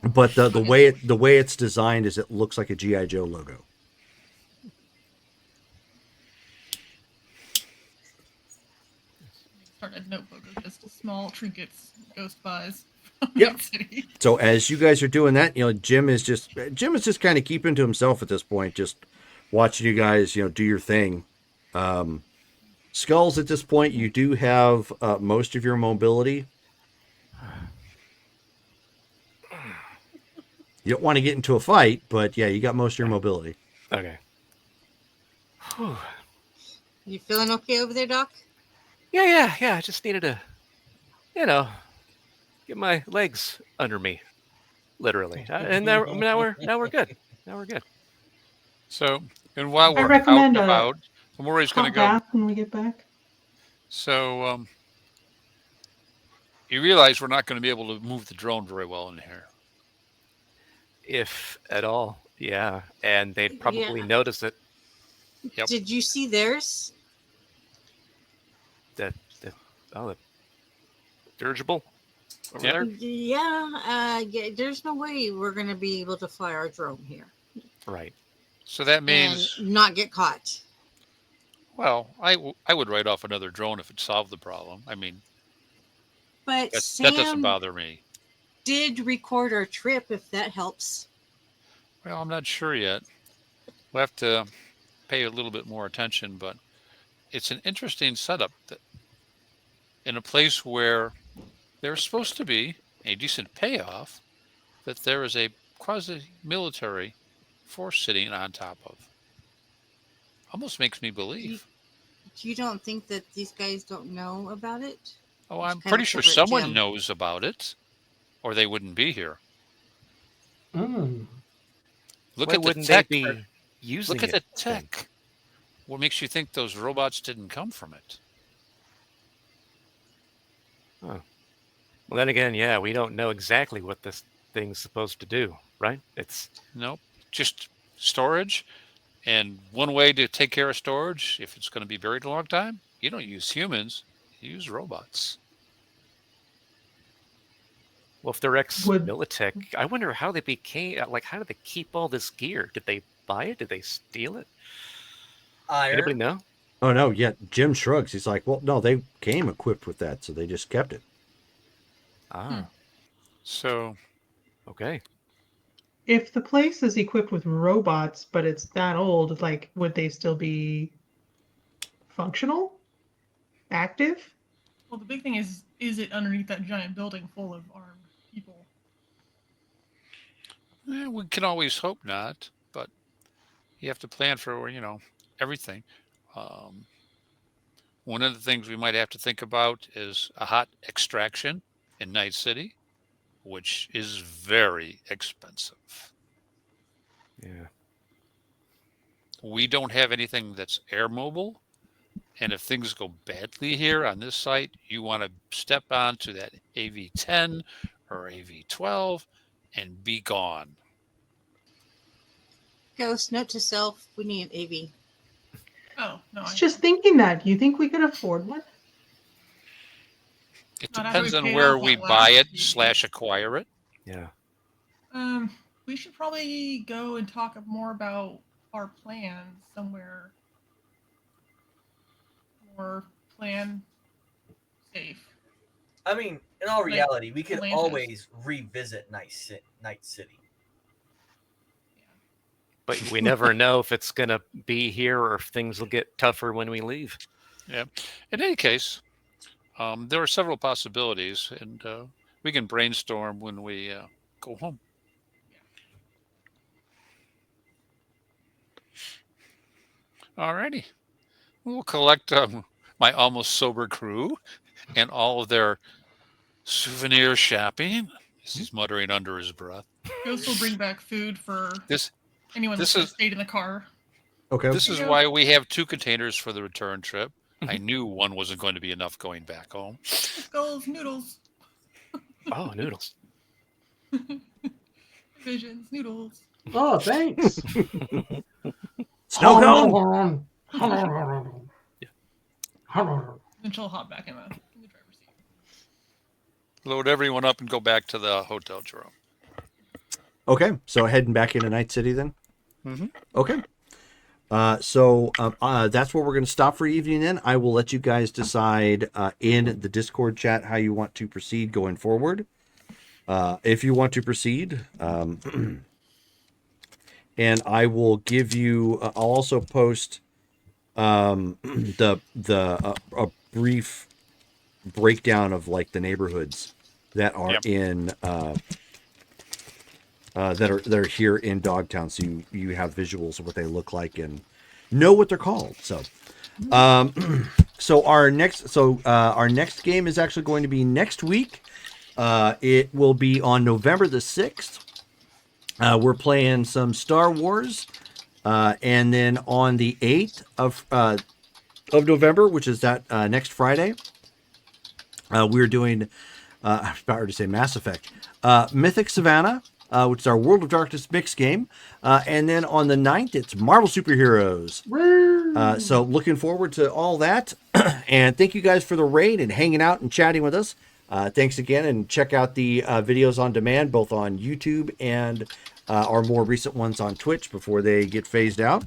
But the way it's designed is it looks like a GI Joe logo. Start a notebook of just small trinkets Ghost buys. Yep. So as you guys are doing that, Jim is just kind of keeping to himself at this point, just watching you guys, do your thing. Skulls, at this point, you do have most of your mobility. You don't want to get into a fight, but yeah, you got most of your mobility. Okay. Whew. You feeling okay over there, Doc? Yeah. I just needed to, get my legs under me, literally. And now we're good. Now we're good. So, and while I we're recommend out and a about, Maury's going to hot go. bath when we get back. So, you realize we're not going to be able to move the drone very well in here. If at all, yeah. And they'd probably notice it. Yep. Did you see theirs? The dirigible over there? Yeah, there's no way we're going to be able to fly our drone here. Right. So that means and not get caught. Well, I would write off another drone if it solved the problem. I mean, but that doesn't bother me. Did record our trip, if that helps. Well, I'm not sure yet. We'll have to pay a little bit more attention, but it's an interesting setup that in a place where there's supposed to be a decent payoff, that there is a quasi-military force sitting on top of. Almost makes me believe. You don't think that these guys don't know about it? Oh, I'm pretty sure someone knows about it, or they wouldn't be here. Look at the tech. Look at the tech. What makes you think those robots didn't come from it? Oh. Well, then again, yeah, we don't know exactly what this thing's supposed to do, right? Nope, just storage. And one way to take care of storage, if it's going to be buried a long time, you don't use humans, you use robots. Well, if they're ex-Militech, I wonder how they became, how do they keep all this gear? Did they buy it? Did they steal it? Anybody know? Oh, no, yeah. Jim shrugs. He's like, well, no, they came equipped with that, so they just kept it. So, okay. If the place is equipped with robots, but it's that old, would they still be functional? Active? Well, the big thing is it underneath that giant building full of armed people? We can always hope not, but you have to plan for, everything. One of the things we might have to think about is a hot extraction in Night City, which is very expensive. Yeah. We don't have anything that's air mobile. And if things go badly here on this site, you want to step onto that AV-10 or AV-12 and be gone. Ghost, note to self, we need an AV. Oh, no. I was just thinking that. Do you think we could afford one? It depends on where we buy it / acquire it. Yeah. We should probably go and talk more about our plans somewhere more plan safe. I mean, in all reality, we could always revisit Night City. But we never know if it's going to be here or if things will get tougher when we leave. Yeah. In any case, there are several possibilities, and we can brainstorm when we go home. Alrighty. We'll collect my almost sober crew and all of their souvenir shopping. He's muttering under his breath. Ghost will bring back food for This anyone that this is- stayed in the car. Okay. This is Yeah. why we have 2 containers for the return trip. I knew one wasn't going to be enough going back home. Skulls, noodles, Oh, noodles. visions, noodles. Oh, thanks. Snow cone. Then she'll hop back in the driver's seat. Load everyone up and go back to the hotel, Jerome. Okay, so heading back into Night City then. Mhm. Okay. So that's where we're going to stop for evening. Then I will let you guys decide in the Discord chat how you want to proceed going forward. If you want to proceed, and I will give you. I'll also post a brief breakdown of like the neighborhoods that are Yep. in that are here in Dogtown, so you have visuals of what they look like and know what they're called. So so our next game is actually going to be next week. It will be on November the 6th. We're playing some Star Wars, and then on the 8th of November, which is that next Friday, we're doing I was about to say Mass Effect, Mythic Savannah, which is our World of Darkness mix game, and then on the 9th, it's Marvel Superheroes. So looking forward to all that, and thank you guys for the raid and hanging out and chatting with us. Thanks again, and check out the videos on demand, both on YouTube and our more recent ones on Twitch before they get phased out.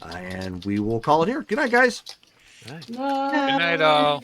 And we will call it here. Good night, guys. Right. Good night, all.